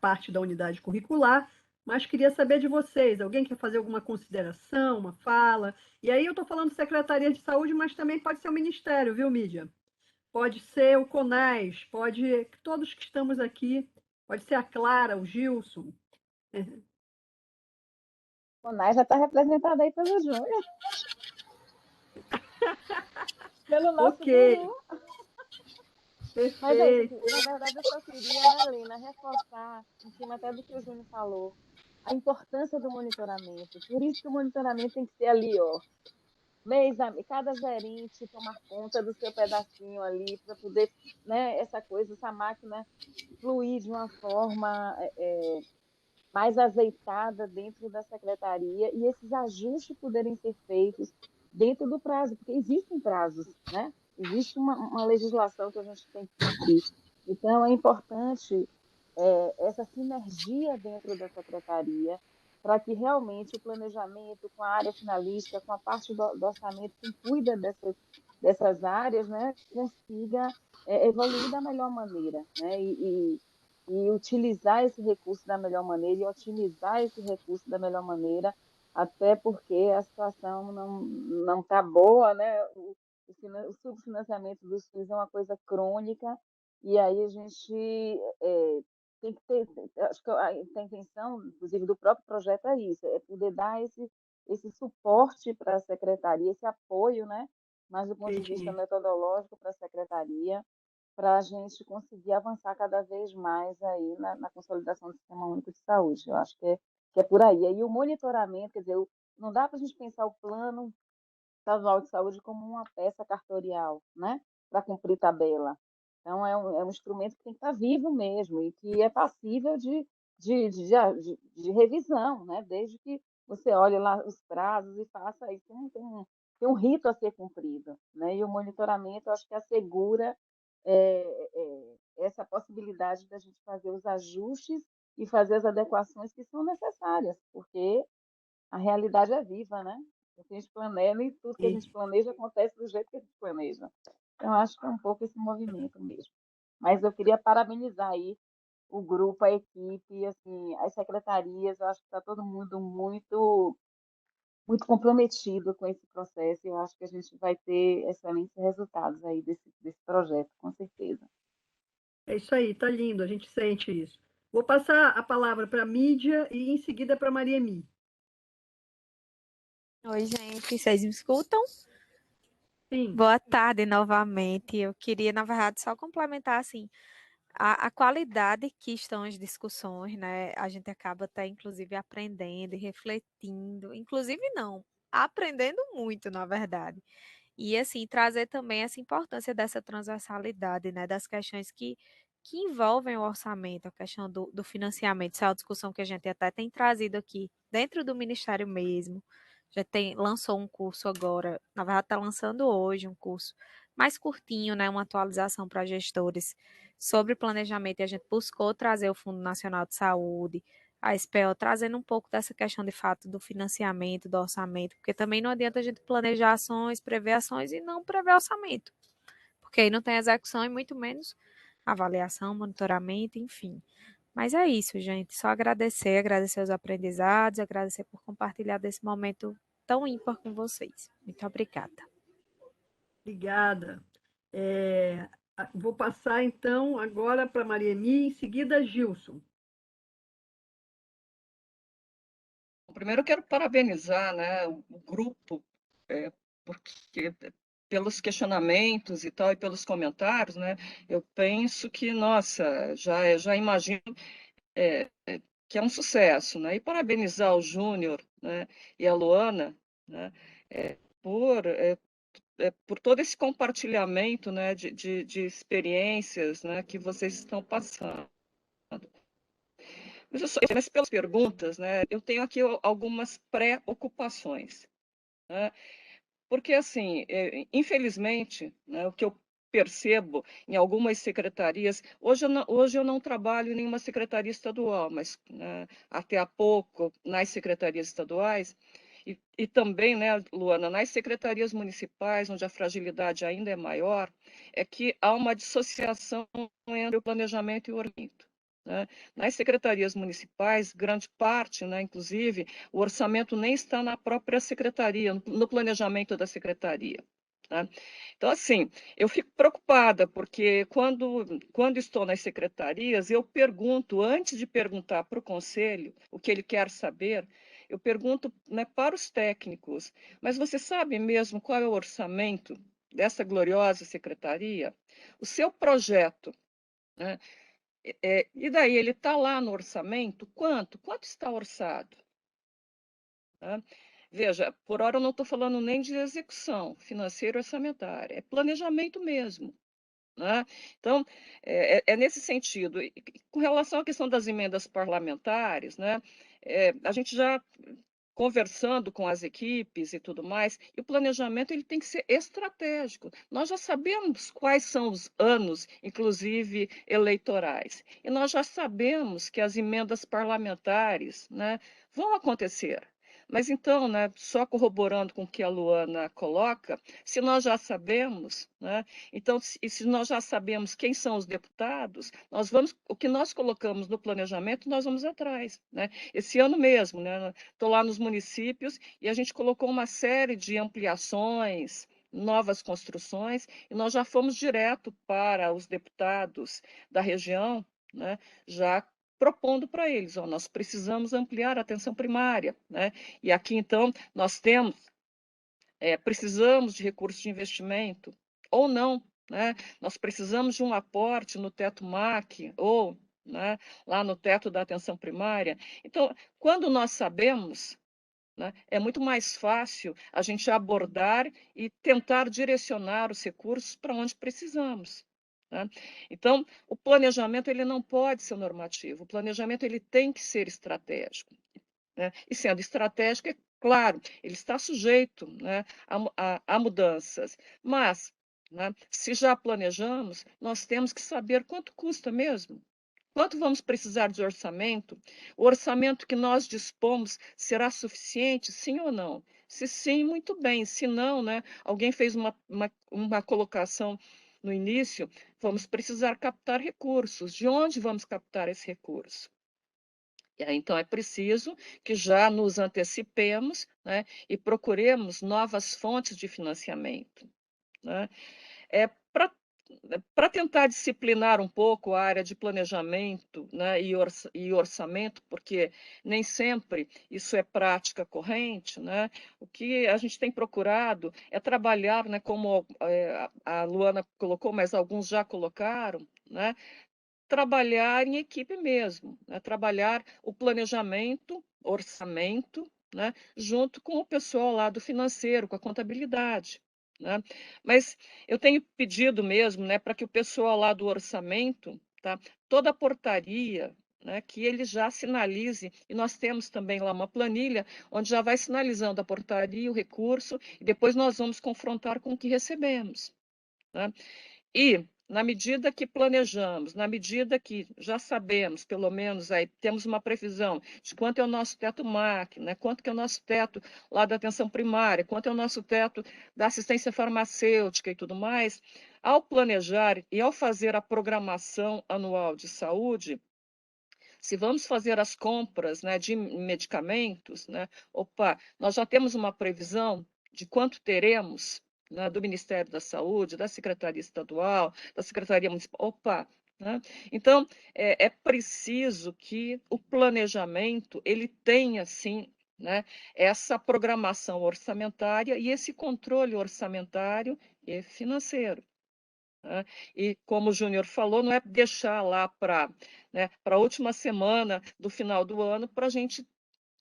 parte da unidade curricular, mas queria saber de vocês, alguém quer fazer alguma consideração, uma fala? E aí eu estou falando Secretaria de Saúde, mas também pode ser o Ministério, viu, Mídia? Pode ser o CONAS, todos que estamos aqui, pode ser a Clara, o Gilson. O CONAS já está representado aí pelo Júnior. Pelo nosso guru. Perfeito. Mas é isso, na verdade eu só queria, né, Lina, reforçar, em cima até do que o Júnior falou, a importância do monitoramento. Por isso que o monitoramento tem que ser ali, ó, cada gerente tomar conta do seu pedacinho ali, para poder, né, essa máquina fluir de uma forma mais azeitada dentro da secretaria e esses ajustes poderem ser feitos dentro do prazo, porque existem prazos, né? Existe uma legislação que a gente tem que cumprir. Então, é importante essa sinergia dentro da secretaria para que realmente o planejamento com a área finalística, com a parte do orçamento, quem cuida dessas áreas, né, consiga evoluir da melhor maneira, né, e utilizar esse recurso da melhor maneira e otimizar esse recurso da melhor maneira, até porque a situação não está boa, né? O subfinanciamento dos FIIs é uma coisa crônica, e aí a gente tem que ter, acho que a intenção, inclusive, do próprio projeto é isso, é poder dar esse suporte para a secretaria, esse apoio, né? Mas do ponto de vista Entendi. metodológico para a secretaria, para a gente conseguir avançar cada vez mais aí na consolidação do Sistema Único de Saúde. Eu acho que é por aí. Aí o monitoramento, quer dizer, não dá para a gente pensar o plano estadual de saúde como uma peça cartorial, né? Para cumprir tabela. Então, é um instrumento que tem que estar vivo mesmo e que é passível de revisão, né? Desde que você olhe lá os prazos e faça isso. Tem um rito a ser cumprido, né? E o monitoramento, eu acho que assegura essa possibilidade da gente fazer os ajustes e fazer as adequações que são necessárias, porque a realidade é viva, né? A gente planeja e tudo que a gente planeja acontece do jeito que a gente planeja. Então, acho que é um pouco esse movimento mesmo. Mas eu queria parabenizar aí o grupo, a equipe, assim, as secretarias, eu acho que está todo mundo muito comprometido com esse processo e eu acho que a gente vai ter excelentes resultados aí desse projeto, com certeza. É isso aí, tá lindo, a gente sente isso. Vou passar a palavra para a Mídia e em seguida para a Mariemi. Oi, gente, vocês me escutam? Sim, Boa tarde novamente. Eu queria, na verdade, só complementar assim, a qualidade que estão as discussões, né? A gente acaba até, inclusive, aprendendo e refletindo, inclusive não, aprendendo muito, na verdade. E assim, trazer também essa importância dessa transversalidade, né? Das questões que envolvem o orçamento, a questão do financiamento. Essa é uma discussão que a gente até tem trazido aqui dentro do Ministério mesmo. Já lançou um curso agora, na verdade está lançando hoje um curso mais curtinho, né, uma atualização para gestores sobre planejamento, e a gente buscou trazer o Fundo Nacional de Saúde, a SPO, trazendo um pouco dessa questão de fato do financiamento, do orçamento, porque também não adianta a gente planejar ações, prever ações e não prever orçamento, porque aí não tem execução e muito menos avaliação, monitoramento, enfim. Mas é isso, gente. Só agradecer os aprendizados, agradecer por compartilhar desse momento tão ímpar com vocês. Muito obrigada. obrigada. Vou passar então agora para a Mariemi, em seguida Gilson. Primeiro, eu quero parabenizar, né, o grupo, porque pelos questionamentos e tal, e pelos comentários, né, eu penso que, nossa, já imagino que é um sucesso, né? E parabenizar o Júnior, né, e a Luana, né, por, por todo esse compartilhamento, né, de experiências, né, que vocês estão passando. Mas pelas perguntas, né, eu tenho aqui algumas pré-ocupações, né? Porque, assim, infelizmente, né, o que eu percebo em algumas secretarias, hoje eu não trabalho em nenhuma secretaria estadual, mas né, até há pouco, nas secretarias estaduais, e também, né, Luana, nas secretarias municipais, onde a fragilidade ainda é maior, é que há uma dissociação entre o planejamento e o orçamento. Né? Nas secretarias municipais, grande parte, né, inclusive, o orçamento nem está na própria secretaria, no planejamento da secretaria. Tá? Então, assim, eu fico preocupada, porque quando estou nas secretarias, eu pergunto, antes de perguntar para o conselho o que ele quer saber, eu pergunto, né, para os técnicos, mas você sabe mesmo qual é o orçamento dessa gloriosa secretaria? O seu projeto, né? E daí, ele está lá no orçamento? Quanto? Quanto está orçado? Tá? Veja, por hora eu não estou falando nem de execução financeira orçamentária, é planejamento mesmo. Né? Então, é nesse sentido. E com relação à questão das emendas parlamentares, né, a gente já conversando com as equipes e tudo mais, e o planejamento ele tem que ser estratégico. Nós já sabemos quais são os anos, inclusive eleitorais, e nós já sabemos que as emendas parlamentares, né, vão acontecer. Mas então, né, só corroborando com o que a Luana coloca, se nós já sabemos, né, então, se nós já sabemos quem são os deputados, o que nós colocamos no planejamento, nós vamos atrás, né? Esse ano mesmo, né, estou lá nos municípios e a gente colocou uma série de ampliações, novas construções, e nós já fomos direto para os deputados da região, né, já propondo para eles, ó, nós precisamos ampliar a atenção primária, né? E aqui, então, nós temos, precisamos de recursos de investimento, ou não, né? Nós precisamos de um aporte no teto MAC, ou, né, lá no teto da atenção primária. Então, quando nós sabemos, né, é muito mais fácil a gente abordar e tentar direcionar os recursos para onde precisamos, né? Então, o planejamento ele não pode ser normativo, o planejamento ele tem que ser estratégico, né? E sendo estratégico, é claro, ele está sujeito, né, a mudanças, mas, né, se já planejamos, nós temos que saber quanto custa mesmo. Quanto vamos precisar de orçamento? O orçamento que nós dispomos será suficiente, sim ou não? Se sim, muito bem. Se não, né, alguém fez uma colocação no início, vamos precisar captar recursos. De onde vamos captar esse recurso? E aí, então, é preciso que já nos antecipemos, né, e procuremos novas fontes de financiamento, né? É para tentar disciplinar um pouco a área de planejamento, né, e orçamento, porque nem sempre isso é prática corrente, né? O que a gente tem procurado é trabalhar, né, como a Luana colocou, mas alguns já colocaram, né? Trabalhar em equipe mesmo, né? Trabalhar o planejamento, orçamento, né, junto com o pessoal lá do financeiro, com a contabilidade, né? Mas eu tenho pedido mesmo, né, para que o pessoal lá do orçamento, tá, toda a portaria, né, que ele já sinalize, e nós temos também lá uma planilha onde já vai sinalizando a portaria, o recurso, e depois nós vamos confrontar com o que recebemos, né? E, na medida que planejamos, na medida que já sabemos, pelo menos aí temos uma previsão de quanto é o nosso teto MAC, né, quanto que é o nosso teto lá da atenção primária, quanto é o nosso teto da assistência farmacêutica e tudo mais, ao planejar e ao fazer a programação anual de saúde, se vamos fazer as compras, né, de medicamentos, né, opa, nós já temos uma previsão de quanto teremos, né, do Ministério da Saúde, da Secretaria Estadual, da Secretaria Municipal, opa, né? Então, é preciso que o planejamento ele tenha, sim, né, essa programação orçamentária e esse controle orçamentário e financeiro, né? E como o Júnior falou, não é deixar lá para, né, para a última semana do final do ano para a gente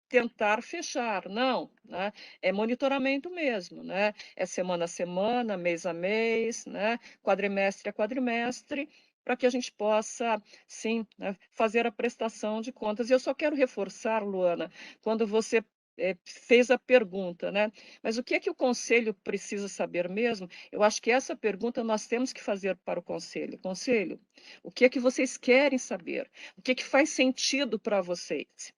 tentar fechar, não, né? É monitoramento mesmo, né? É semana a semana, mês a mês, né? Quadrimestre a quadrimestre, para que a gente possa, sim, né, fazer a prestação de contas. E eu só quero reforçar, Luana, quando você fez a pergunta, né? Mas o que é que o Conselho precisa saber mesmo? Eu acho que essa pergunta nós temos que fazer para o Conselho. Conselho, o que é que vocês querem saber? O que é que faz sentido para vocês?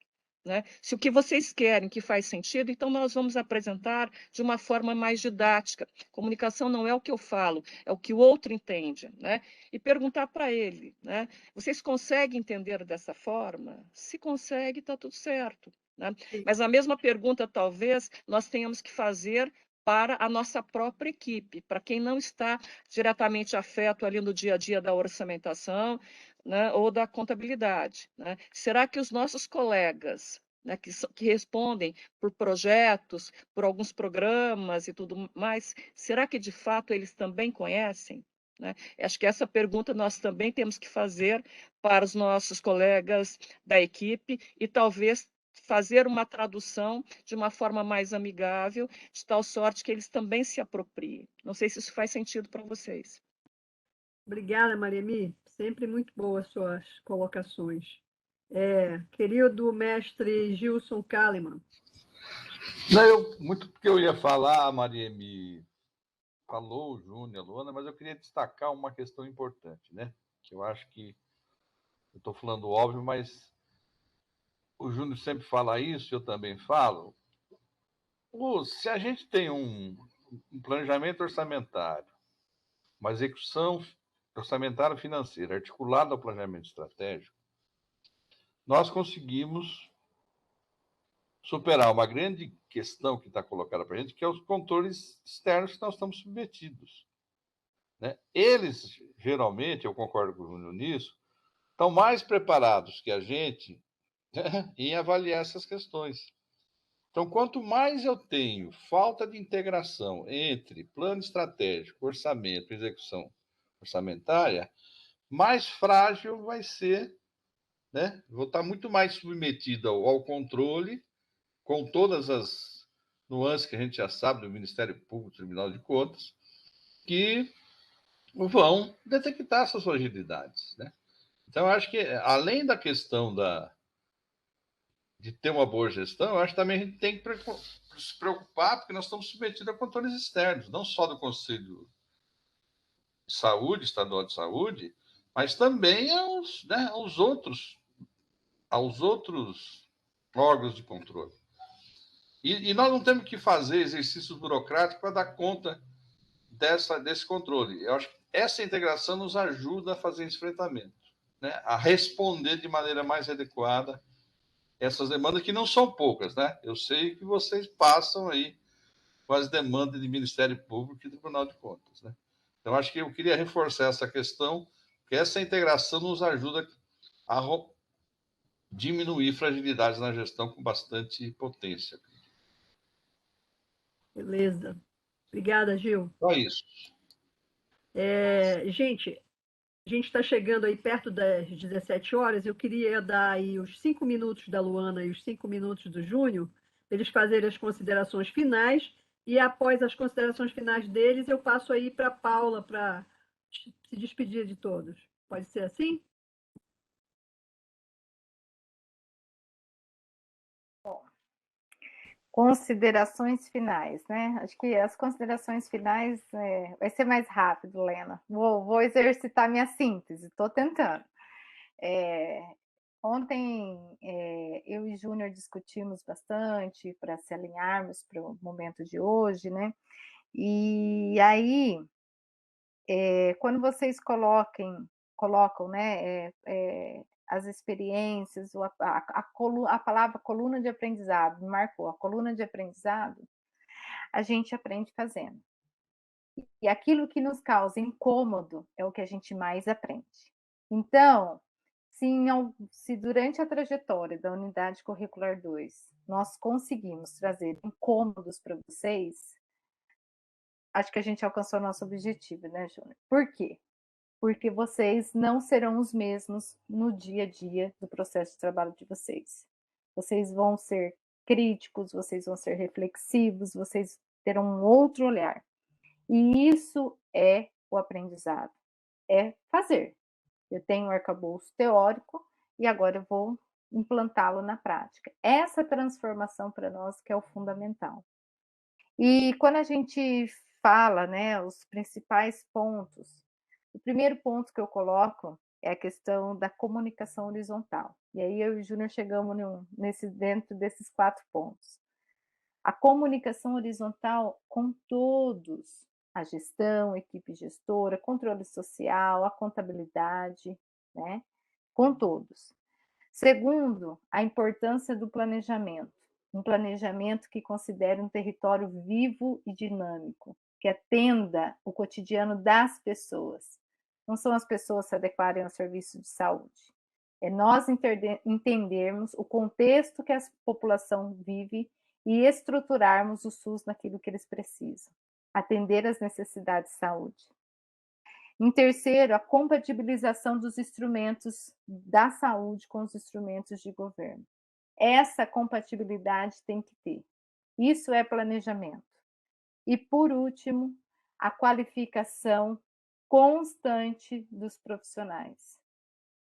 Né? Se o que vocês querem que faz sentido, então nós vamos apresentar de uma forma mais didática. Comunicação não é o que eu falo, é o que o outro entende, né? E perguntar para ele, né? Vocês conseguem entender dessa forma? Se consegue, está tudo certo, né? Mas a mesma pergunta, talvez, nós tenhamos que fazer para a nossa própria equipe, para quem não está diretamente afeto ali no dia a dia da orçamentação, né, ou da contabilidade, né? Será que os nossos colegas, né, que respondem por projetos, por alguns programas e tudo mais, será que de fato eles também conhecem? Né? Acho que essa pergunta nós também temos que fazer para os nossos colegas da equipe e talvez fazer uma tradução de uma forma mais amigável, de tal sorte que eles também se apropriem. Não sei se isso faz sentido para vocês. Obrigada, Mariemi. Sempre muito boas suas colocações. Querido mestre Gilson Kalimann. Não, muito porque eu ia falar, a Maria me falou, o Júnior, a Luana, mas eu queria destacar uma questão importante, né? Que eu acho que eu estou falando óbvio, mas o Júnior sempre fala isso, eu também falo. Se a gente tem um planejamento orçamentário, uma execução orçamentária financeira articulada ao planejamento estratégico, nós conseguimos superar uma grande questão que está colocada para a gente, que é os controles externos que nós estamos submetidos. Né? Eles, geralmente, eu concordo com o Júnior nisso, estão mais preparados que a gente, né, em avaliar essas questões. Então, quanto mais eu tenho falta de integração entre plano estratégico, orçamento e execução orçamentária, mais frágil vai ser, né? Vou estar muito mais submetido ao controle, com todas as nuances que a gente já sabe do Ministério Público, Tribunal de Contas, que vão detectar essas fragilidades, né? Então, eu acho que, além da questão de ter uma boa gestão, eu acho que também a gente tem que se preocupar, porque nós estamos submetidos a controles externos, não só do Conselho de Saúde, Estadual de Saúde, mas também aos outros órgãos de controle. E nós não temos que fazer exercícios burocráticos para dar conta desse controle. Eu acho que essa integração nos ajuda a fazer enfrentamento, né? A responder de maneira mais adequada essas demandas, que não são poucas, né? Eu sei que vocês passam aí com as demandas de Ministério Público e Tribunal de Contas, né? Então, acho que eu queria reforçar essa questão, que essa integração nos ajuda a diminuir fragilidades na gestão com bastante potência. Beleza. Obrigada, Gil. Só isso. Gente, a gente está chegando aí perto das 17 horas. Eu queria dar aí os 5 minutos da Luana e os 5 minutos do Júnior, eles fazerem as considerações finais, e após as considerações finais deles, eu passo aí para a Paula para se despedir de todos. Pode ser assim? Considerações finais, né? Acho que as considerações finais vai ser mais rápido, Lena. Vou exercitar minha síntese, estou tentando. Ontem eu e Júnior discutimos bastante para se alinharmos para o momento de hoje, né? E aí, quando vocês colocam, né, as experiências, a palavra coluna de aprendizado, me marcou, a coluna de aprendizado, a gente aprende fazendo. E aquilo que nos causa incômodo é o que a gente mais aprende. Então, se durante a trajetória da Unidade Curricular 2 nós conseguimos trazer incômodos para vocês, acho que a gente alcançou nosso objetivo, né, Júnior? Por quê? Porque vocês não serão os mesmos no dia a dia do processo de trabalho de vocês. Vocês vão ser críticos, vocês vão ser reflexivos, vocês terão um outro olhar. E isso é o aprendizado, é fazer. Eu tenho um arcabouço teórico e agora eu vou implantá-lo na prática. Essa transformação para nós que é o fundamental. E quando a gente fala, né, os principais pontos, o primeiro ponto que eu coloco é a questão da comunicação horizontal. E aí eu e o Júnior chegamos dentro desses 4 pontos. A comunicação horizontal com todos, a gestão, a equipe gestora, controle social, a contabilidade, né? Com todos. Segundo, a importância do planejamento. Um planejamento que considere um território vivo e dinâmico, que atenda o cotidiano das pessoas. Não são as pessoas se adequarem ao serviço de saúde. É nós entendermos o contexto que a população vive e estruturarmos o SUS naquilo que eles precisam. Atender às necessidades de saúde. Em terceiro, a compatibilização dos instrumentos da saúde com os instrumentos de governo. Essa compatibilidade tem que ter. Isso é planejamento. E, por último, a qualificação constante dos profissionais.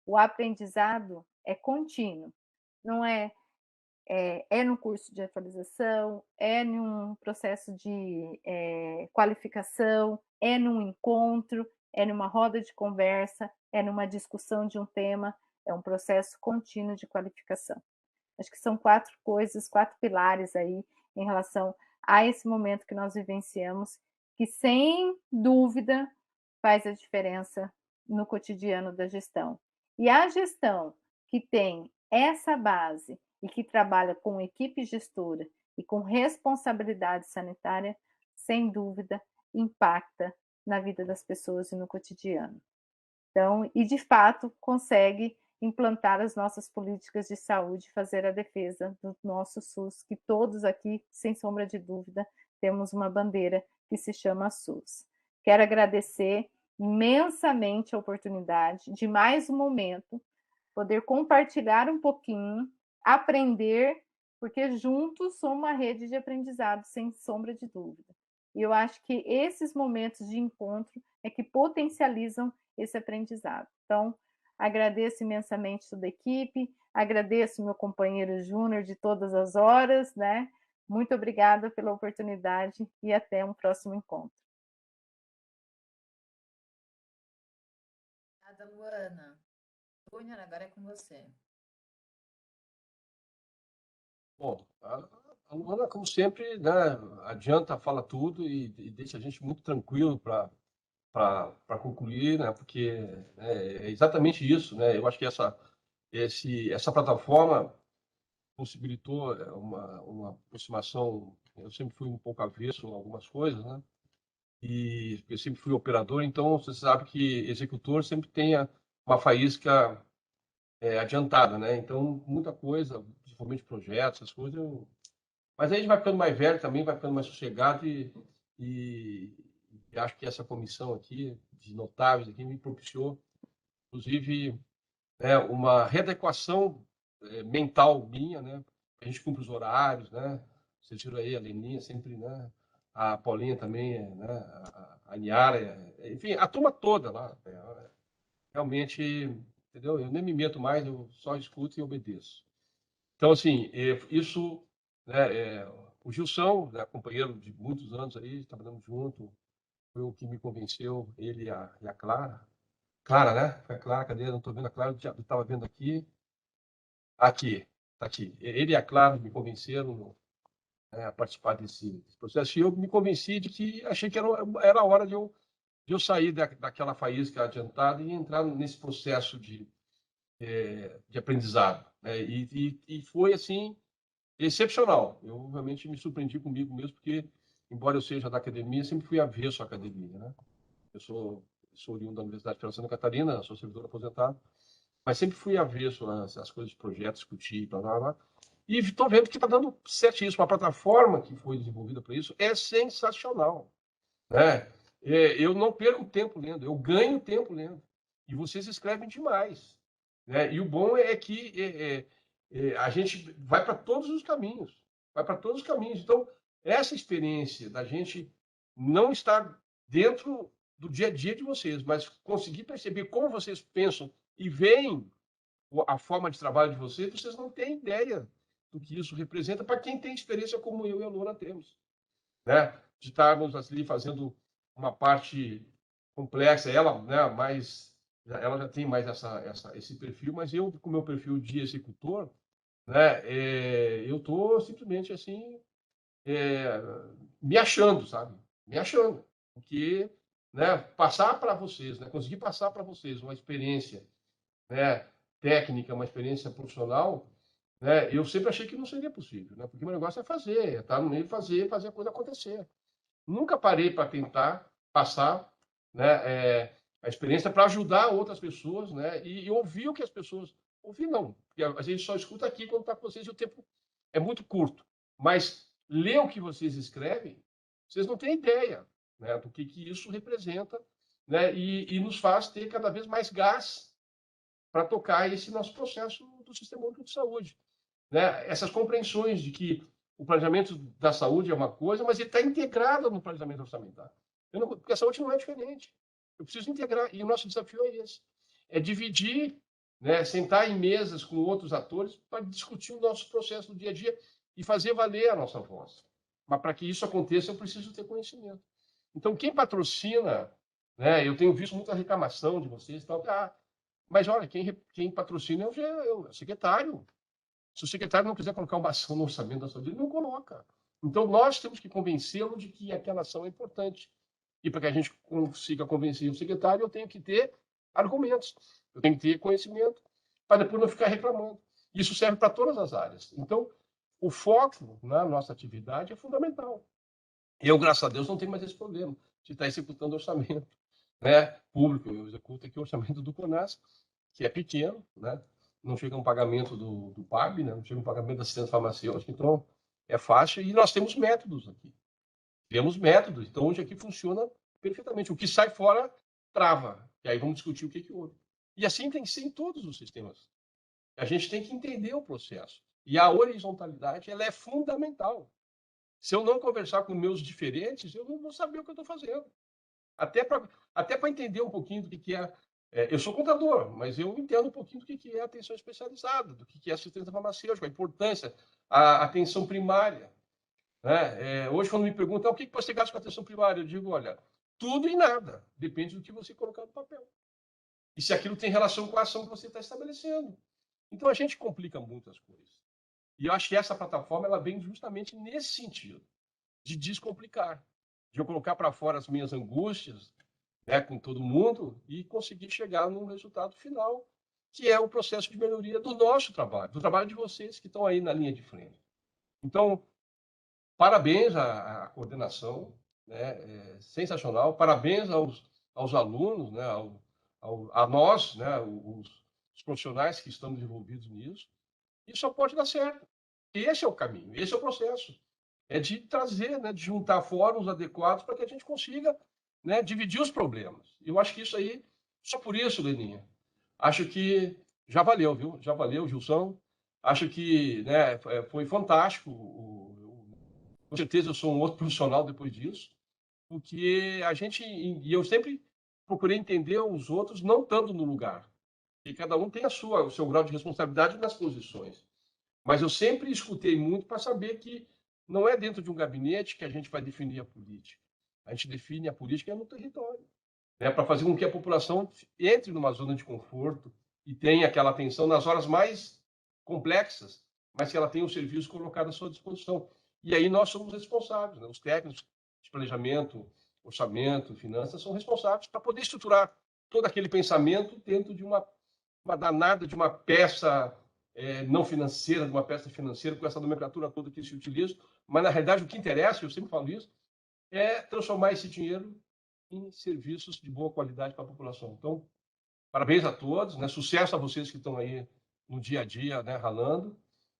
O aprendizado é contínuo, não é é no curso de atualização, é num processo de qualificação, é num encontro, é numa roda de conversa, é numa discussão de um tema, é um processo contínuo de qualificação. Acho que são 4 coisas, 4 pilares aí em relação a esse momento que nós vivenciamos, que sem dúvida faz a diferença no cotidiano da gestão. E a gestão que tem essa base e que trabalha com equipe gestora e com responsabilidade sanitária, sem dúvida, impacta na vida das pessoas e no cotidiano. Então, e de fato consegue implantar as nossas políticas de saúde, fazer a defesa do nosso SUS, que todos aqui, sem sombra de dúvida, temos uma bandeira que se chama SUS. Quero agradecer imensamente a oportunidade de mais um momento poder compartilhar um pouquinho, aprender, porque juntos somos uma rede de aprendizado, sem sombra de dúvida. E eu acho que esses momentos de encontro é que potencializam esse aprendizado. Então, agradeço imensamente toda a equipe, agradeço meu companheiro Júnior de todas as horas, né? Muito obrigada pela oportunidade e até um próximo encontro. Obrigada, Luana. Júnior, agora é com você. Bom, a Luana, como sempre, né, adianta, fala tudo e deixa a gente muito tranquilo para concluir, né, porque é exatamente isso, né? Eu acho que essa plataforma possibilitou uma aproximação. Eu sempre fui um pouco avesso a algumas coisas, né? E eu sempre fui operador, então você sabe que executor sempre tem uma faísca adiantada, né? Então, muita coisa, principalmente projetos, essas coisas. Mas aí a gente vai ficando mais velho também, vai ficando mais sossegado e acho que essa comissão aqui, de notáveis, aqui, me propiciou, inclusive, uma readequação mental minha, né? A gente cumpre os horários, né? Vocês viram aí a Leninha sempre, né? A Paulinha também, né? A Niara, enfim, a turma toda lá. Realmente, entendeu? Eu nem me meto mais, eu só escuto e obedeço. Então, assim, isso, né, o Gilson, né, companheiro de muitos anos aí, trabalhando junto, foi o que me convenceu, ele e a Clara. Clara, né? Foi a Clara, cadê? Não estou vendo a Clara, eu estava vendo aqui. Aqui, está aqui. Ele e a Clara me convenceram, né, a participar desse processo. E eu me convenci de que achei que era a hora de eu sair daquela faísca adiantada e entrar nesse processo de aprendizado, né? E foi, assim, excepcional. Eu realmente me surpreendi comigo mesmo, porque, embora eu seja da academia, sempre fui avesso à academia, né? Eu sou oriundo da Universidade Federal de Santa Catarina, sou servidor aposentado, mas sempre fui avesso às coisas de projetos, discutir, blá, blá, blá. E estou vendo que está dando certíssimo. A plataforma que foi desenvolvida para isso é sensacional, né? Eu não perco tempo lendo, eu ganho tempo lendo. E vocês escrevem demais, né? E o bom é que a gente vai para todos os caminhos, vai para todos os caminhos. Então, essa experiência da gente não estar dentro do dia a dia de vocês, mas conseguir perceber como vocês pensam e veem a forma de trabalho de vocês não têm ideia do que isso representa para quem tem experiência como eu e a Luana temos, né? De estarmos ali fazendo uma parte complexa, ela, né, ela já tem mais esse perfil, mas eu, com o meu perfil de executor, né, eu estou simplesmente assim, me achando, sabe? Me achando. Porque, né, passar para vocês, né, conseguir passar para vocês uma experiência, né, técnica, uma experiência profissional, né, eu sempre achei que não seria possível, né, porque o meu negócio é fazer, é estar no meio, fazer a coisa acontecer. Nunca parei para tentar passar, né, a experiência para ajudar outras pessoas, né, e ouvir o que as pessoas... Ouvir não, porque a gente só escuta aqui quando está com vocês e o tempo é muito curto. Mas ler o que vocês escrevem, vocês não têm ideia, né, do que isso representa, né, e nos faz ter cada vez mais gás para tocar esse nosso processo do Sistema Único de Saúde, né? Essas compreensões de que o planejamento da saúde é uma coisa, mas ele está integrado no planejamento orçamentário. Porque a saúde não é diferente. Eu preciso integrar, e o nosso desafio é esse. É dividir né, sentar em mesas com outros atores para discutir o nosso processo do dia a dia e fazer valer a nossa voz. Mas para que isso aconteça, eu preciso ter conhecimento. Então, quem patrocina, né, eu tenho visto muita reclamação de vocês, tal, mas olha, quem patrocina é o secretário. Se o secretário não quiser colocar uma ação no orçamento da saúde, ele não coloca. Então, nós temos que convencê-lo de que aquela ação é importante. E para que a gente consiga convencer o secretário, eu tenho que ter argumentos, eu tenho que ter conhecimento, para depois não ficar reclamando. Isso serve para todas as áreas. Então, o foco na nossa atividade é fundamental. Eu, graças a Deus, não tenho mais esse problema de estar executando orçamento, né, público. Eu executo aqui o orçamento do CONAS, que é pequeno, né? Não chega um pagamento do PAB, né? Não chega um pagamento da assistência farmacêutica, então é fácil. E nós temos métodos aqui. Temos métodos, então hoje aqui funciona perfeitamente. O que sai fora, trava. E aí vamos discutir o que houve. E assim tem que ser em todos os sistemas. A gente tem que entender o processo. E a horizontalidade, ela é fundamental. Se eu não conversar com meus diferentes, eu não vou saber o que eu estou fazendo. Até para entender um pouquinho do que é. Eu sou contador, mas eu entendo um pouquinho do que é atenção especializada, do que é assistência farmacêutica, a importância, a atenção primária. Né? Hoje, quando me perguntam o que você gasta com atenção primária, eu digo, olha, tudo e nada. Depende do que você colocar no papel. E se aquilo tem relação com a ação que você está estabelecendo. Então, a gente complica muito as coisas. E eu acho que essa plataforma ela vem justamente nesse sentido, de descomplicar, de eu colocar para fora as minhas angústias, né, com todo mundo, e conseguir chegar num resultado final, que é o processo de melhoria do nosso trabalho, do trabalho de vocês que estão aí na linha de frente. Então, parabéns à coordenação, né, sensacional, parabéns aos alunos, né, a nós, né, os profissionais que estamos envolvidos nisso, e só pode dar certo. Esse é o caminho, esse é o processo. É de trazer, né, de juntar fóruns adequados para que a gente consiga, né, dividir os problemas. Eu acho que isso aí, só por isso, Leninha, acho que já valeu, viu? Já valeu, Gilson. Acho que, né, foi fantástico. Com certeza eu sou um outro profissional depois disso, porque e eu sempre procurei entender os outros não estando no lugar. E cada um tem o seu grau de responsabilidade nas posições. Mas eu sempre escutei muito para saber que não é dentro de um gabinete que a gente vai definir a política. A gente define a política no território, né, para fazer com que a população entre numa zona de conforto e tenha aquela atenção nas horas mais complexas, mas que ela tenha o serviço colocado à sua disposição. E aí nós somos responsáveis, né? Os técnicos de planejamento, orçamento, finanças são responsáveis para poder estruturar todo aquele pensamento dentro de uma danada de uma peça não financeira, de uma peça financeira, com essa nomenclatura toda que se utiliza, mas na realidade o que interessa, eu sempre falo isso, é transformar esse dinheiro em serviços de boa qualidade para a população. Então, parabéns a todos, né? Sucesso a vocês que estão aí no dia a dia, né, ralando,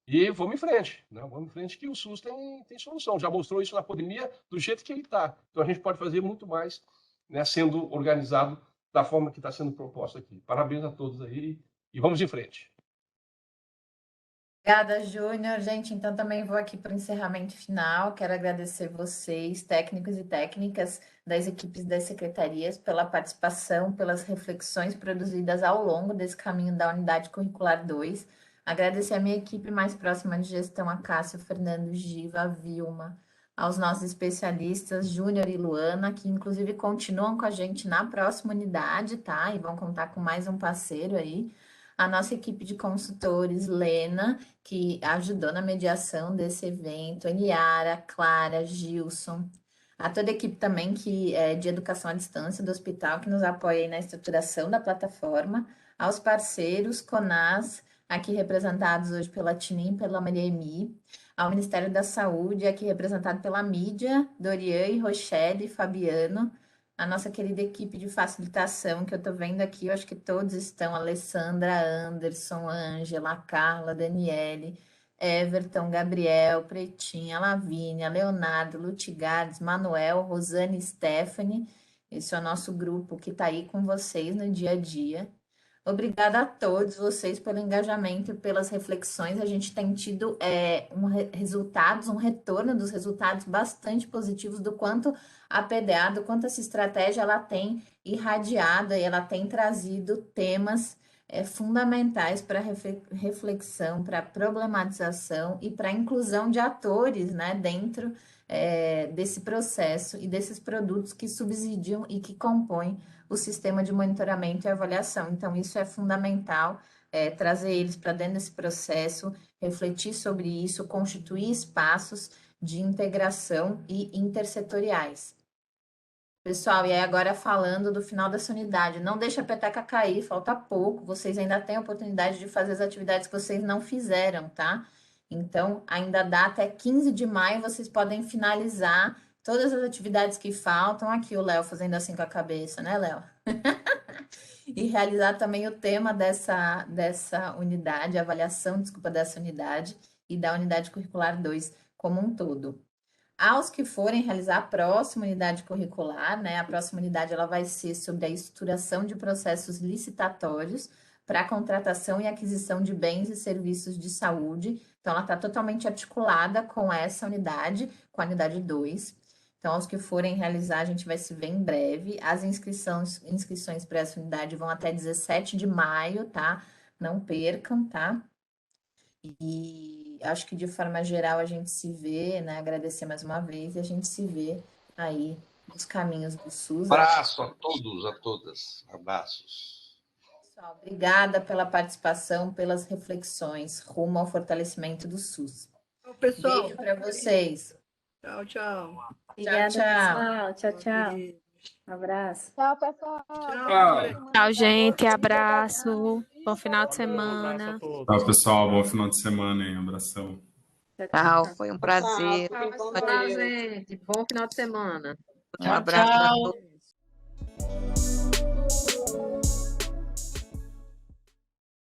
e vamos em frente, né? Vamos em frente que o SUS tem solução, já mostrou isso na pandemia do jeito que ele está. Então, a gente pode fazer muito mais, né, sendo organizado da forma que está sendo proposta aqui. Parabéns a todos aí e vamos em frente. Obrigada, Júnior. Gente, então também vou aqui para o encerramento final. Quero agradecer vocês, técnicos e técnicas das equipes das secretarias, pela participação, pelas reflexões produzidas ao longo desse caminho da Unidade Curricular 2. Agradecer a minha equipe mais próxima de gestão, a Cássio, Fernando, Giva, a Vilma, aos nossos especialistas, Júnior e Luana, que inclusive continuam com a gente na próxima unidade, tá? E vão contar com mais um parceiro aí. A nossa equipe de consultores, Lena, que ajudou na mediação desse evento, a Niara, Clara, Gilson, a toda a equipe também que é de educação à distância do hospital, que nos apoia aí na estruturação da plataforma, aos parceiros, CONAS, aqui representados hoje pela Tinim e pela Maria Emi, ao Ministério da Saúde, aqui representado pela Mídia, Doriane, Rochelle e Fabiano, a nossa querida equipe de facilitação, que eu estou vendo aqui, eu acho que todos estão, Alessandra, Anderson, Ângela, Carla, Daniele, Everton, Gabriel, Pretinha, Lavínia, Leonardo, Lutigardes, Manuel, Rosane e Stephanie. Esse é o nosso grupo que está aí com vocês no dia a dia. Obrigada a todos vocês pelo engajamento e pelas reflexões. A gente tem tido um retorno dos resultados bastante positivos do quanto a PDA, do quanto essa estratégia ela tem irradiado e ela tem trazido temas fundamentais para reflexão, para problematização e para a inclusão de atores, né, dentro desse processo e desses produtos que subsidiam e que compõem o sistema de monitoramento e avaliação. Então, isso é fundamental, trazer eles para dentro desse processo, refletir sobre isso, constituir espaços de integração e intersetoriais. Pessoal, e aí agora falando do final dessa unidade, não deixa a peteca cair, falta pouco, vocês ainda têm a oportunidade de fazer as atividades que vocês não fizeram, tá? Então, ainda dá até 15 de maio, vocês podem finalizar todas as atividades que faltam. Aqui o Léo fazendo assim com a cabeça, né, Léo? E realizar também o tema dessa unidade, a avaliação, desculpa, dessa unidade e da unidade curricular 2 como um todo. Aos que forem realizar a próxima unidade curricular, né? A próxima unidade ela vai ser sobre a estruturação de processos licitatórios para a contratação e aquisição de bens e serviços de saúde. Então, ela está totalmente articulada com essa unidade, com a unidade 2. Então, aos que forem realizar, a gente vai se ver em breve. As inscrições para essa unidade vão até 17 de maio, tá? Não percam, tá? E acho que de forma geral a gente se vê, né? Agradecer mais uma vez e a gente se vê aí nos caminhos do SUS. Abraço a todos, a todas. Abraços. Pessoal, obrigada pela participação, pelas reflexões rumo ao fortalecimento do SUS. Pessoal, beijo para vocês. Tchau, tchau. Obrigada, pessoal. Tchau, tchau. Um abraço. Tchau, pessoal. Tchau, gente. Abraço. Bom final de semana. Tchau, pessoal. Bom final de semana, hein? Abração. Tchau, foi um prazer. Tchau, gente. Bom final de semana. Um abraço a todos.